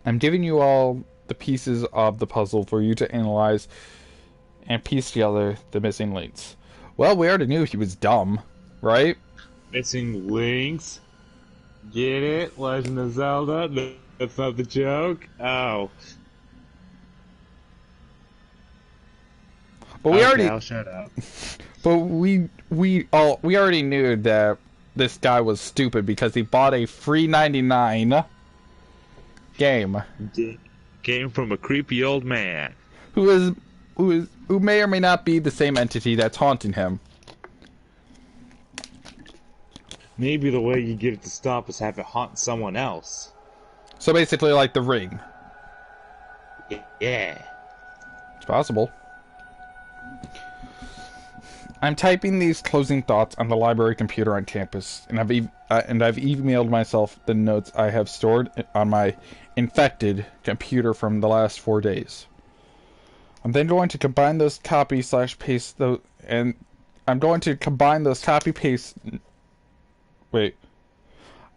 I'm giving you all the pieces of the puzzle for you to analyze and piece together the missing links. Well, we already knew he was dumb, right? Missing links? Get it? Legend of Zelda? That's not the joke? Oh. But we already... I'll shut up. But we already knew that this guy was stupid because he bought a free 99 game. Game from a creepy old man. Who may or may not be the same entity that's haunting him. Maybe the way you get it to stop is have it haunt someone else. So basically like the Ring. Yeah. It's possible. I'm typing these closing thoughts on the library computer on campus, and I've emailed myself the notes I have stored on my infected computer from the last 4 days. I'm then going to combine those copy/paste those, and I'm going to combine those copy/paste. Wait.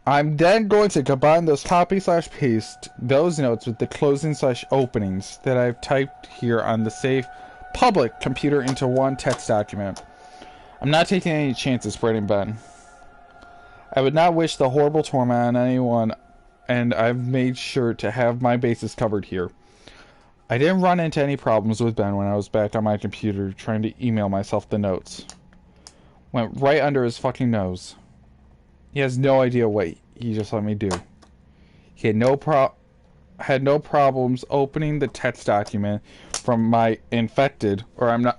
I'm then going to combine those copy/paste those notes with the closing/openings that I've typed here on the safe public computer into one text document. I'm not taking any chances spreading Ben. I would not wish the horrible torment on anyone, and I've made sure to have my bases covered here. I didn't run into any problems with Ben when I was back on my computer trying to email myself the notes. Went right under his fucking nose. He has no idea what he just let me do. He had no problems opening the text document from my infected, from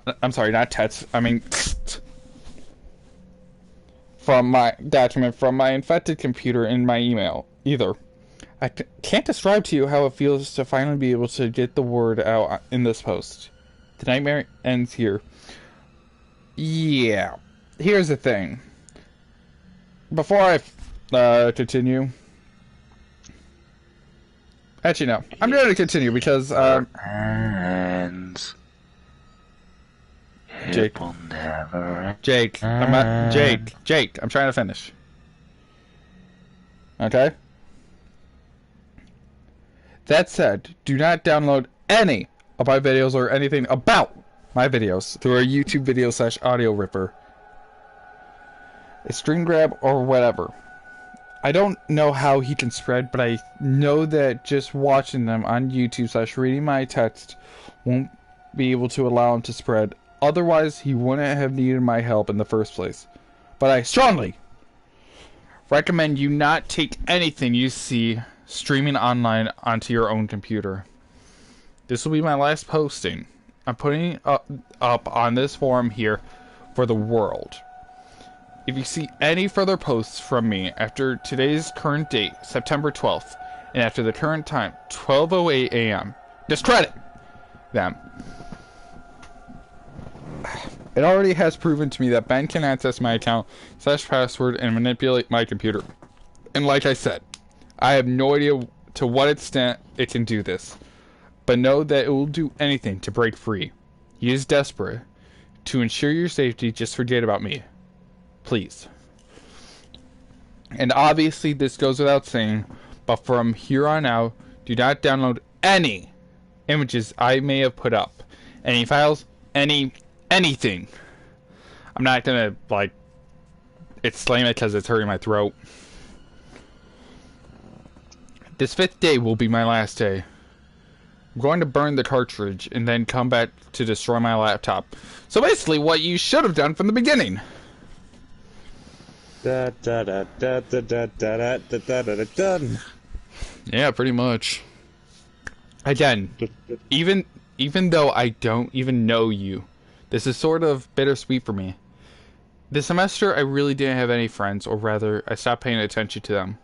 my document from my infected computer in my email either. I can't describe to you how it feels to finally be able to get the word out in this post. The nightmare ends here. Yeah. Here's the thing. Before I continue... Actually, no. I'm going to continue because... And... Jake. Jake. Jake. I'm trying to finish. Okay? That said, do not download any of my videos or anything about my videos through a YouTube video /audio ripper, a screen grab, or whatever. I don't know how he can spread, but I know that just watching them on YouTube /reading my text won't be able to allow him to spread. Otherwise, he wouldn't have needed my help in the first place. But I strongly recommend you not take anything you see streaming online onto your own computer. This will be my last posting. I'm putting it up on this forum here for the world. If you see any further posts from me after today's current date, September 12th, and after the current time, 12:08 a.m., discredit them. It already has proven to me that Ben can access my account /password and manipulate my computer. And like I said, I have no idea to what extent it can do this, but know that it will do anything to break free. He is desperate. To ensure your safety, just forget about me. Please. And obviously this goes without saying, but from here on out, do not download any images I may have put up. Any files, anything. I'm not gonna, exclaim it because it's hurting my throat. This 5th day will be my last day. I'm going to burn the cartridge and then come back to destroy my laptop. So basically what you should have done from the beginning. Da da da da da da da da da da da. Yeah, pretty much. Again, even though I don't even know you, this is sort of bittersweet for me. This semester, I really didn't have any friends, or rather, I stopped paying attention to them.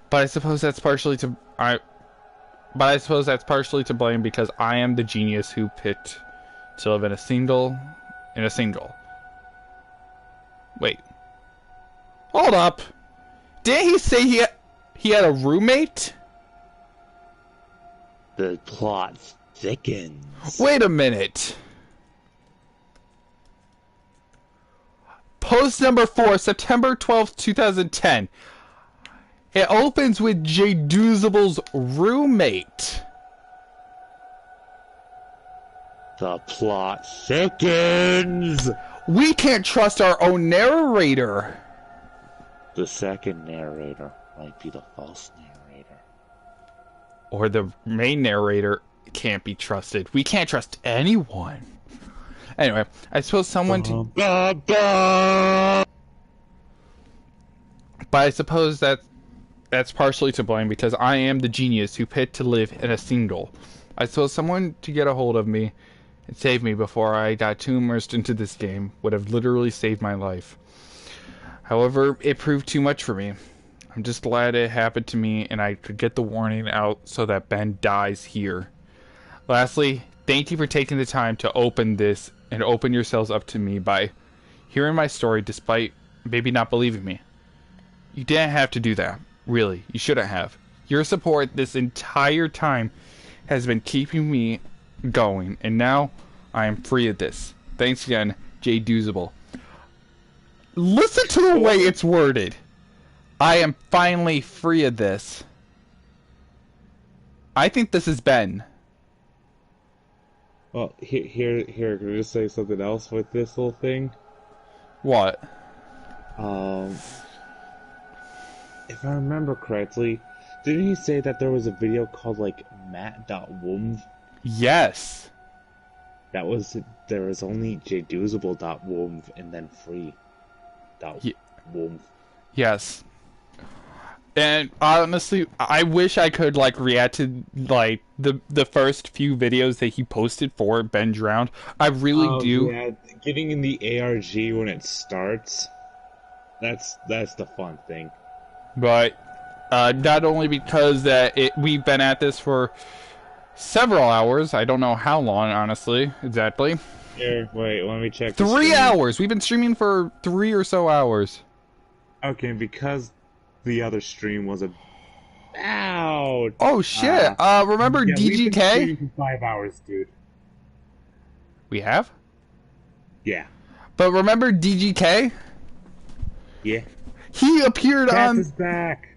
But I suppose that's partially to blame because I am the genius who picked to live in a single. Wait. Hold up. Didn't he say he had a roommate? The plot thickens. Wait a minute. Post number 4, September 12th, 2010. It opens with J-Doozable's roommate. The plot thickens. We can't trust our own narrator. The second narrator might be the false narrator. Or the main narrator can't be trusted. We can't trust anyone. Anyway, I suppose someone to... But I suppose that's partially to blame because I am the genius who picked to live in a single. I suppose someone to get a hold of me and save me before I got too immersed into this game would have literally saved my life. However, it proved too much for me. I'm just glad it happened to me and I could get the warning out so that Ben dies here. Lastly, thank you for taking the time to open this and open yourselves up to me by hearing my story despite maybe not believing me. You didn't have to do that. Really, you shouldn't have. Your support this entire time has been keeping me going, and now I am free of this. Thanks again, J-Doozable. Listen to the way it's worded. I am finally free of this. I think this is Ben. Well, here, can I just say something else with this little thing? What? If I remember correctly, didn't he say that there was a video called, like, Matt.womv? Yes. There was only jdoozable.womv and then free.womv. Yes. And honestly, I wish I could like react to like the first few videos that he posted for Ben Drowned. I really do. Yeah, getting in the ARG when it starts, that's the fun thing. But not only because we've been at this for several hours. I don't know how long, honestly, exactly. Here, wait, let me check. 3 hours. We've been streaming for 3 or so hours. Okay, because the other stream was about... Oh, shit. Remember yeah, DGK? We've been streaming for 5 hours, dude. We have? Yeah. But remember DGK? Yeah. He appeared on... is back.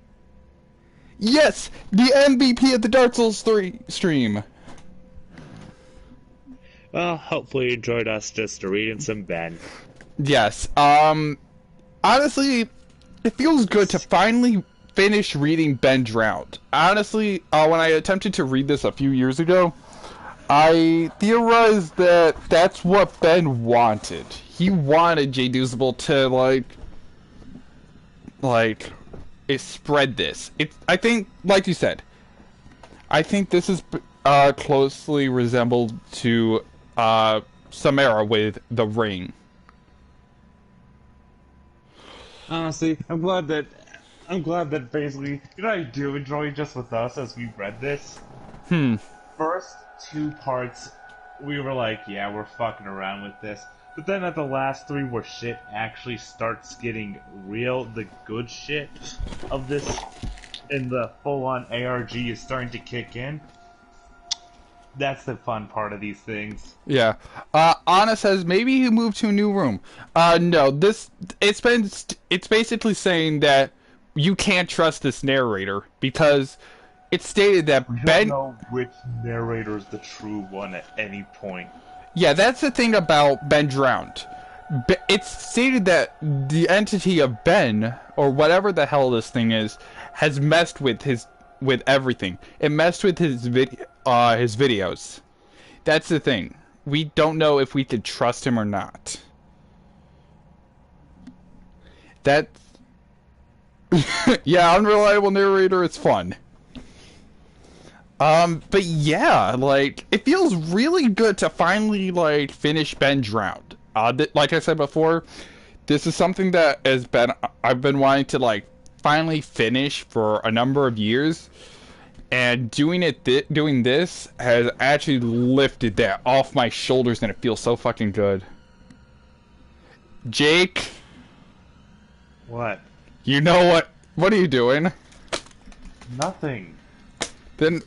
Yes! The MVP of the Dark Souls 3 stream. Well, hopefully you enjoyed us just reading some Ben. Yes. Honestly, it feels good to finally finish reading Ben Drowned. Honestly, when I attempted to read this a few years ago, I theorized that that's what Ben wanted. He wanted J-Doozable to, spread this. I think, like you said, I think this is closely resembled to Samara with The Ring. Honestly, I'm glad that basically, you know, I do enjoy just with us as we read this. First 2 parts, we were like, yeah, we're fucking around with this. But then at the last 3 where shit actually starts getting real, the good shit of this, and the full-on ARG is starting to kick in, that's the fun part of these things. Yeah. Anna says maybe he moved to a new room. No, it's basically saying that you can't trust this narrator because it's stated that We Ben... don't know which narrator is the true one at any point. Yeah, that's the thing about Ben Drowned. It's stated that the entity of Ben, or whatever the hell this thing is, has messed with his with everything. It messed with his videos. That's the thing. We don't know if we could trust him or not. That's yeah, unreliable narrator is fun. But yeah, like, it feels really good to finally, like, finish Ben Drowned. Like I said before, this is something that I've been wanting to, like, finally finish for a number of years. And doing this has actually lifted that off my shoulders, and it feels so fucking good. Jake? What? You know what? What are you doing? Nothing. Then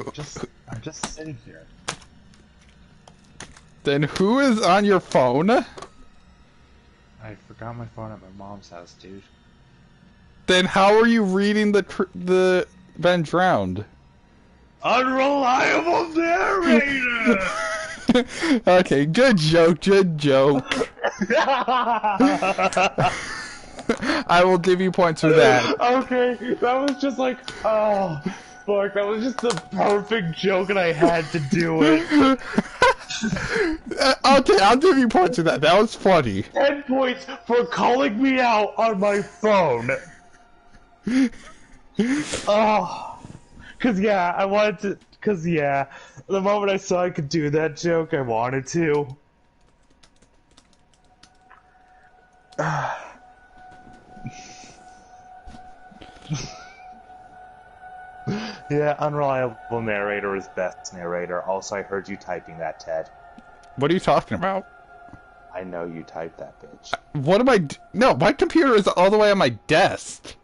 I'm just sitting here. Then who is on your phone? I forgot my phone at my mom's house, dude. Then how are you reading the Ben Drowned? Unreliable narrator. Okay, good joke, good joke. I will give you points for that. Okay, that was just like, oh, fuck, that was just the perfect joke and I had to do it. Okay, I'll give you points for that. That was funny. 10 points for calling me out on my phone. Oh, cause yeah, I wanted to, cause yeah, the moment I saw I could do that joke, I wanted to. Yeah, unreliable narrator is best narrator. Also, I heard you typing that, Ted. What are you talking about? I know you typed that, bitch. What am I... No, my computer is all the way on my desk.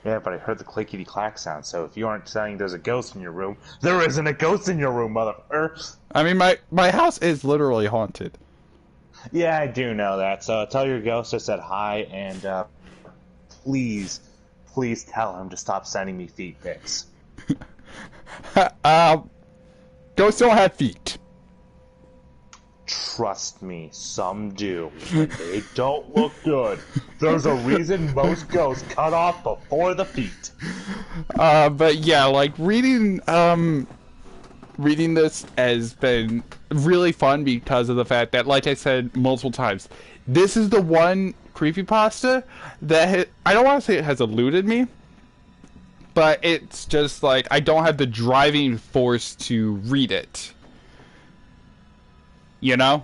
Yeah, but I heard the clickety-clack sound, so if you aren't saying there's a ghost in your room, there isn't a ghost in your room, motherfucker! I mean, my house is literally haunted. Yeah, I do know that, so tell your ghost I said hi, and, please tell him to stop sending me feet pics. Ghosts don't have feet. Trust me, some do. And they don't look good. There's a reason most ghosts cut off before the feet. But yeah, like, reading this has been really fun because of the fact that, like I said multiple times, this is the one creepypasta that I don't want to say it has eluded me, but it's just like I don't have the driving force to read it. You know?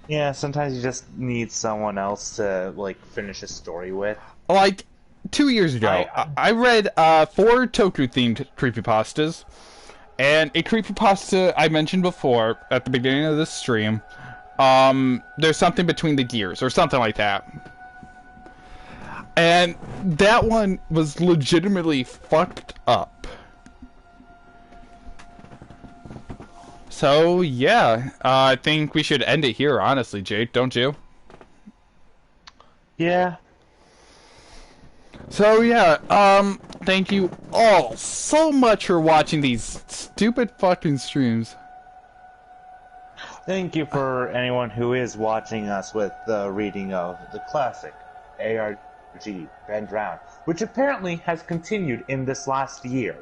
Yeah, sometimes you just need someone else to, like, finish a story with. Like, 2 years ago, I read 4 Toku-themed creepypastas, and a creepypasta I mentioned before at the beginning of this stream, there's something between the gears, or something like that. And that one was legitimately fucked up. So, yeah, I think we should end it here, honestly, Jake, don't you? Yeah. So, yeah, thank you all so much for watching these stupid fucking streams. Thank you for anyone who is watching us with the reading of the classic ARG Ben Drowned, which apparently has continued in this last year.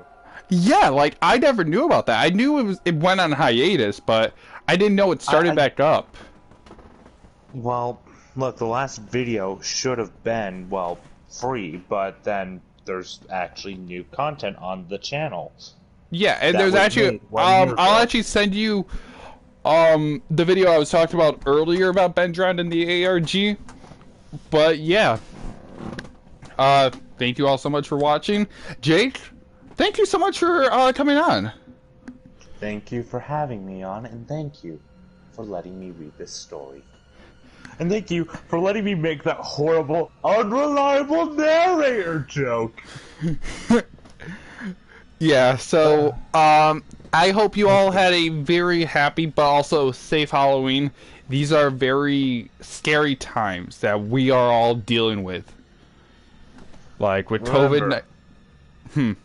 Yeah, like, I never knew about that. I knew it went on hiatus, but I didn't know it started back up. Well, look, the last video should have been, well, free, but then there's actually new content on the channel. Yeah, and there's actually, I'll actually send you, the video I was talking about earlier about Ben Drowned and the ARG. But, yeah. Thank you all so much for watching. Jake, thank you so much for coming on. Thank you for having me on, and thank you for letting me read this story. And thank you for letting me make that horrible, unreliable narrator joke. Yeah, so, I hope you all had a very happy but also safe Halloween. These are very scary times that we are all dealing with. Like, with Remember, COVID...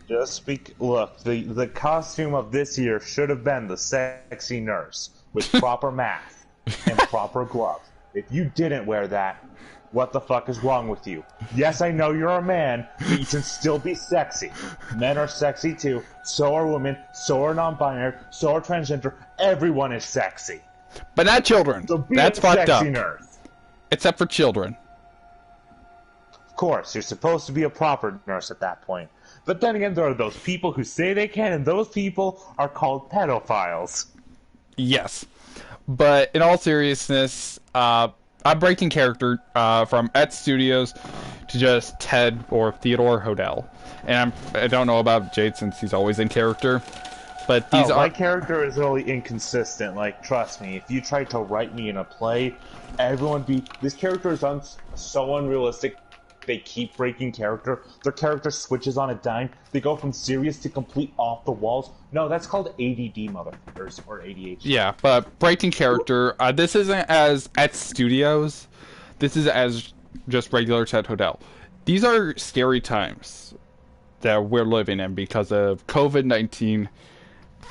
Just speak. Look, the costume of this year should have been the sexy nurse with proper mask and proper gloves. If you didn't wear that, What the fuck is wrong with you? Yes, I know you're a man, but you can still be sexy. Men are sexy too. So are women. So are non-binary. So are transgender. Everyone is sexy. But not children. So be That's a fucked up. sexy nurse. Except for children. Of course, you're supposed to be a proper nurse at that point. But then again, there are those people who say they can, and those people are called pedophiles. Yes. But in all seriousness, I'm breaking character from Et Studios to just Ted or Theodore Hodel. And I don't know about Jade since he's always in character. But these my character is really inconsistent. Like, trust me, if you try to write me in a play, this character is so unrealistic. They keep breaking character. Their character switches on a dime. They go from serious to complete off the walls. No, that's called ADD, motherfuckers, or ADHD. Yeah, but breaking character. This isn't as at Studios. This is as just regular Ted Hodel. These are scary times that we're living in because of COVID-19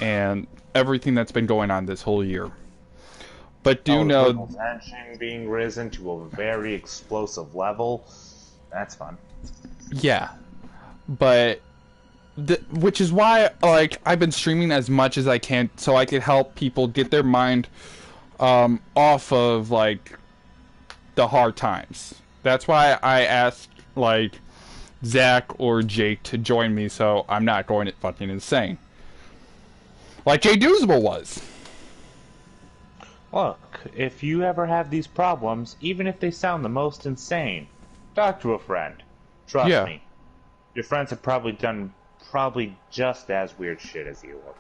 and everything that's been going on this whole year. But do know tension being risen to a very explosive level. That's fun. Yeah, but which is why I've been streaming as much as I can so I could help people get their mind off of the hard times. That's why I asked Zach or Jake to join me so I'm not going fucking insane. Like Jay Doozable was. Look, if you ever have these problems, even if they sound the most insane, talk to a friend. Trust me. Your friends have probably done just as weird shit as you have.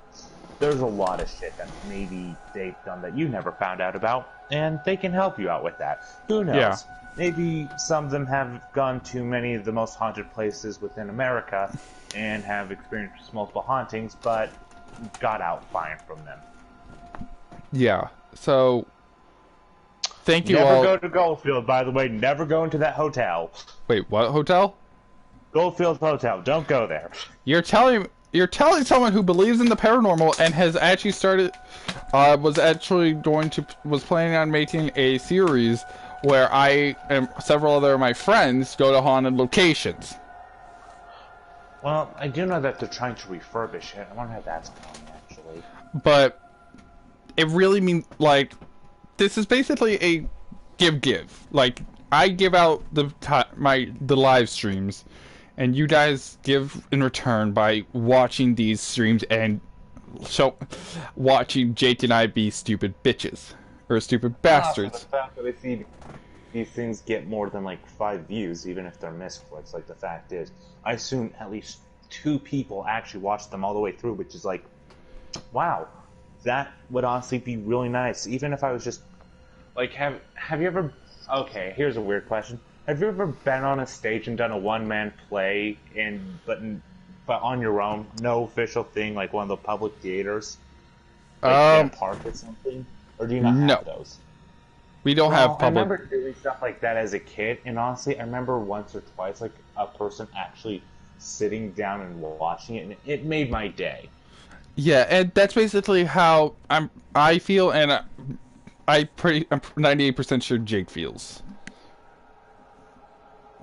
There's a lot of shit that maybe they've done that you never found out about, and they can help you out with that. Who knows? Yeah. Maybe some of them have gone to many of the most haunted places within America and have experienced multiple hauntings, but got out fine from them. Yeah. So thank you all. Never go to Goldfield, by the way. Never go into that hotel. Wait, what hotel? Goldfield Hotel. Don't go there. You're telling someone who believes in the paranormal and has actually started, was planning on making a series where I and several other of my friends go to haunted locations. Well, I do know that they're trying to refurbish it. I wonder how that's going, actually. But it really means, this is basically a give. I give out the live streams, and you guys give in return by watching these streams and watching Jake and I be stupid bitches. Or stupid bastards. The fact that I see these things get more than 5 views, even if they're misclicks, the fact is, I assume at least 2 people actually watched them all the way through, which is wow, that would honestly be really nice. Even if I was just have you ever? Okay, here's a weird question. Have you ever been on a stage and done a one-man play but on your own, no official thing, like one of the public theaters, Camp Park or something? Or do you not have those? We don't have public. I remember doing stuff like that as a kid, and honestly, I remember once or twice, a person actually sitting down and watching it, and it made my day. Yeah, and that's basically how I feel, and I'm 98% sure Jake feels.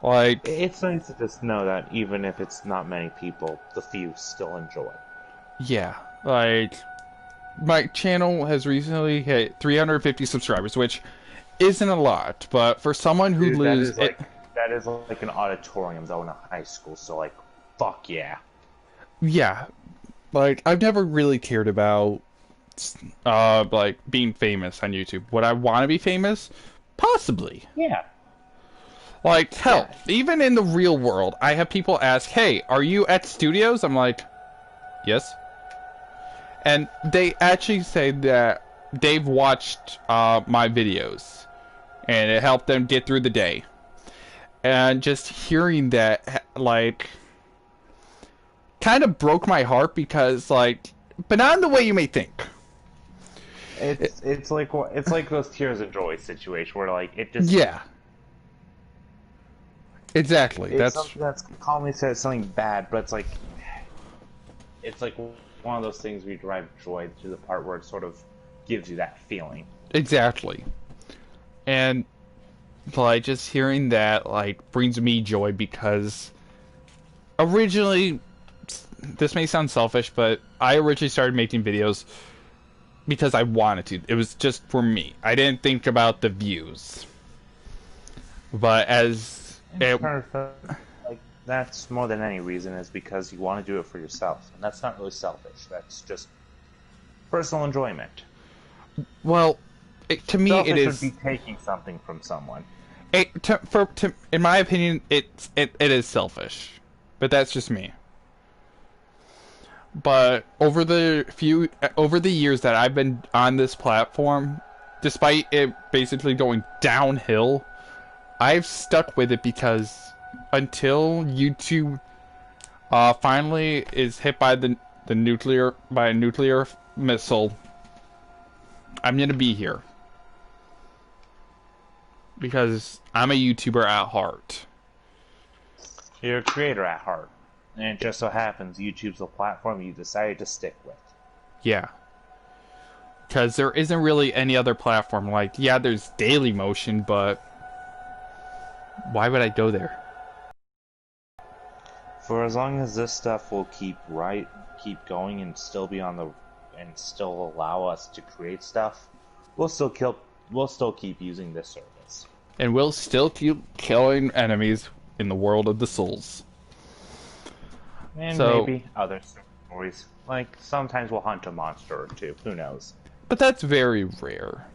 It's nice to just know that even if it's not many people, the few still enjoy. Yeah, my channel has recently hit 350 subscribers, which isn't a lot, but for someone who lives... That is like an auditorium, though, in a high school, so, fuck yeah. Yeah. I've never really cared about, being famous on YouTube. Would I want to be famous? Possibly. Yeah. Hell, even in the real world, I have people ask, hey, are you at studios? I'm like, yes. And they actually say that they've watched my videos, and it helped them get through the day. And just hearing that, kind of broke my heart because, but not in the way you may think. It's like those Tears of Joy situation where, it just... Yeah. Exactly. It's something that's commonly said as something bad, but it's one of those things where you derive joy to the part where it sort of gives you that feeling. Exactly. And But just hearing that brings me joy because originally, this may sound selfish, but I originally started making videos because I wanted to. It was just for me. I didn't think about the views. But as that's more than any reason is because you want to do it for yourself, and that's not really selfish. That's just personal enjoyment. Well, to me, Selfish it is. would be taking something from someone. In my opinion, it is selfish, but that's just me. But over the years that I've been on this platform, despite it basically going downhill, I've stuck with it because until YouTube finally is hit by a nuclear missile, I'm gonna be here because I'm a YouTuber at heart. You're a creator at heart. And it just so happens YouTube's the platform you decided to stick with. Yeah. Because there isn't really any other platform. Yeah, there's Dailymotion, but why would I go there? For as long as this stuff will keep going and still be on and still allow us to create stuff, we'll still keep using this service. And we'll still keep killing enemies in the world of the souls. And maybe other stories. Sometimes we'll hunt a monster or two. Who knows? But that's very rare.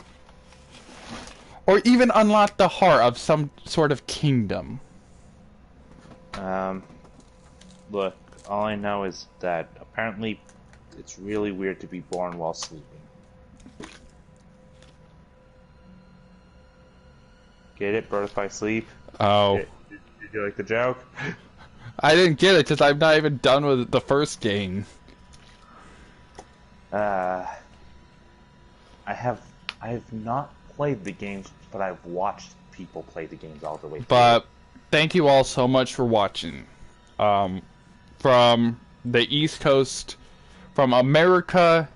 Or even unlock the heart of some sort of kingdom. Look, all I know is that apparently it's really weird to be born while sleeping. Get it? Birth by sleep? Oh. Did you like the joke? I didn't get it because I'm not even done with the first game. I have not played the games, but I've watched people play the games all the way through. But thank you all so much for watching. From the East Coast, from America,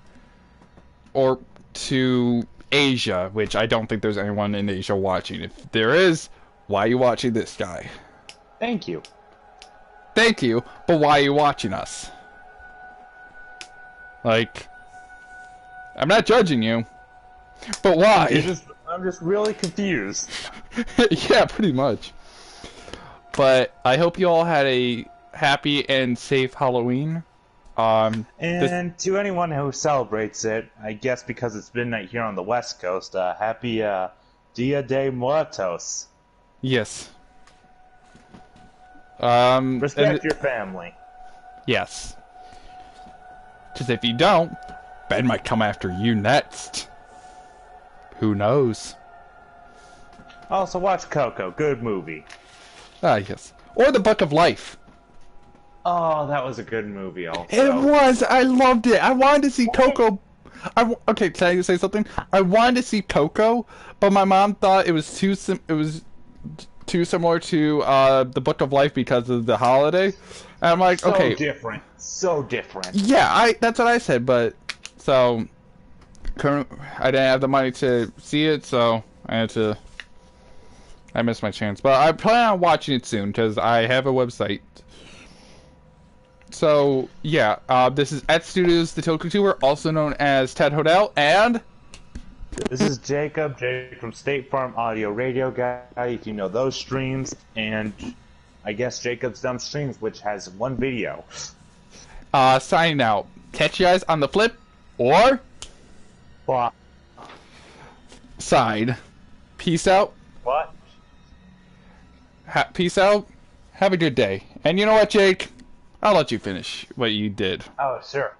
or to Asia, which I don't think there's anyone in Asia watching. If there is, why are you watching this guy? Thank you. Thank you, but why are you watching us? I'm not judging you, but why? I'm just really confused. Yeah, pretty much. But I hope you all had a happy and safe Halloween. And to anyone who celebrates it, I guess because it's midnight here on the West Coast, happy Dia de Muertos. Yes. Respect your family. Yes. Because if you don't, Ben might come after you next. Who knows? Also, watch Coco. Good movie. Ah, yes. Or The Book of Life. Oh, that was a good movie also. It was! I loved it! I wanted to see Coco... Okay, can I say something? I wanted to see Coco, but my mom thought it was too similar to The Book of Life because of the holiday. And I'm like, okay. So different. Yeah, that's what I said, but... So... I didn't have the money to see it, so I missed my chance. But I plan on watching it soon, because I have a website. So, yeah, this is at Studios the Token Tuber, also known as Ted Hodel, and... This is Jake from Statefarm Audio Radio Guy, if you know those streams, and I guess Jacob's Dumb Streams, which has one video. Signing out. Catch you guys on the flip, or... side. Peace out. What? Peace out. Have a good day. And you know what, Jake? I'll let you finish what you did. Oh, sure.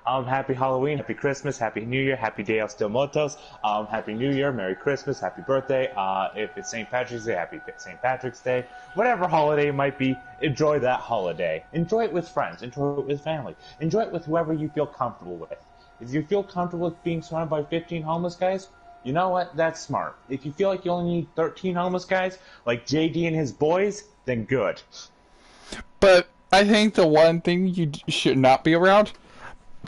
Happy Halloween, Happy Christmas, Happy New Year, Happy Dia de Muertos, Happy New Year, Merry Christmas, Happy Birthday, if it's St. Patrick's Day, Happy St. Patrick's Day, whatever holiday it might be, enjoy that holiday. Enjoy it with friends, enjoy it with family, enjoy it with whoever you feel comfortable with. If you feel comfortable with being surrounded by 15 homeless guys, you know what? That's smart. If you feel like you only need 13 homeless guys, like JD and his boys, then good. But I think the one thing you should not be around,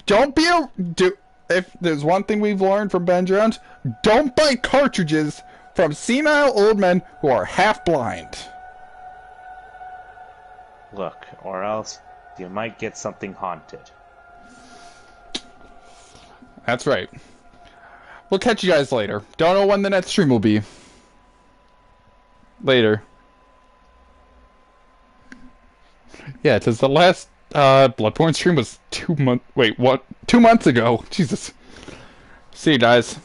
if there's one thing we've learned from Ben Jones, don't buy cartridges from senile old men who are half blind. Look, or else you might get something haunted. That's right. We'll catch you guys later. Don't know when the next stream will be. Later. Yeah, because the last Bloodborne stream was 2 months... Wait, what? 2 months ago. Jesus. See you guys.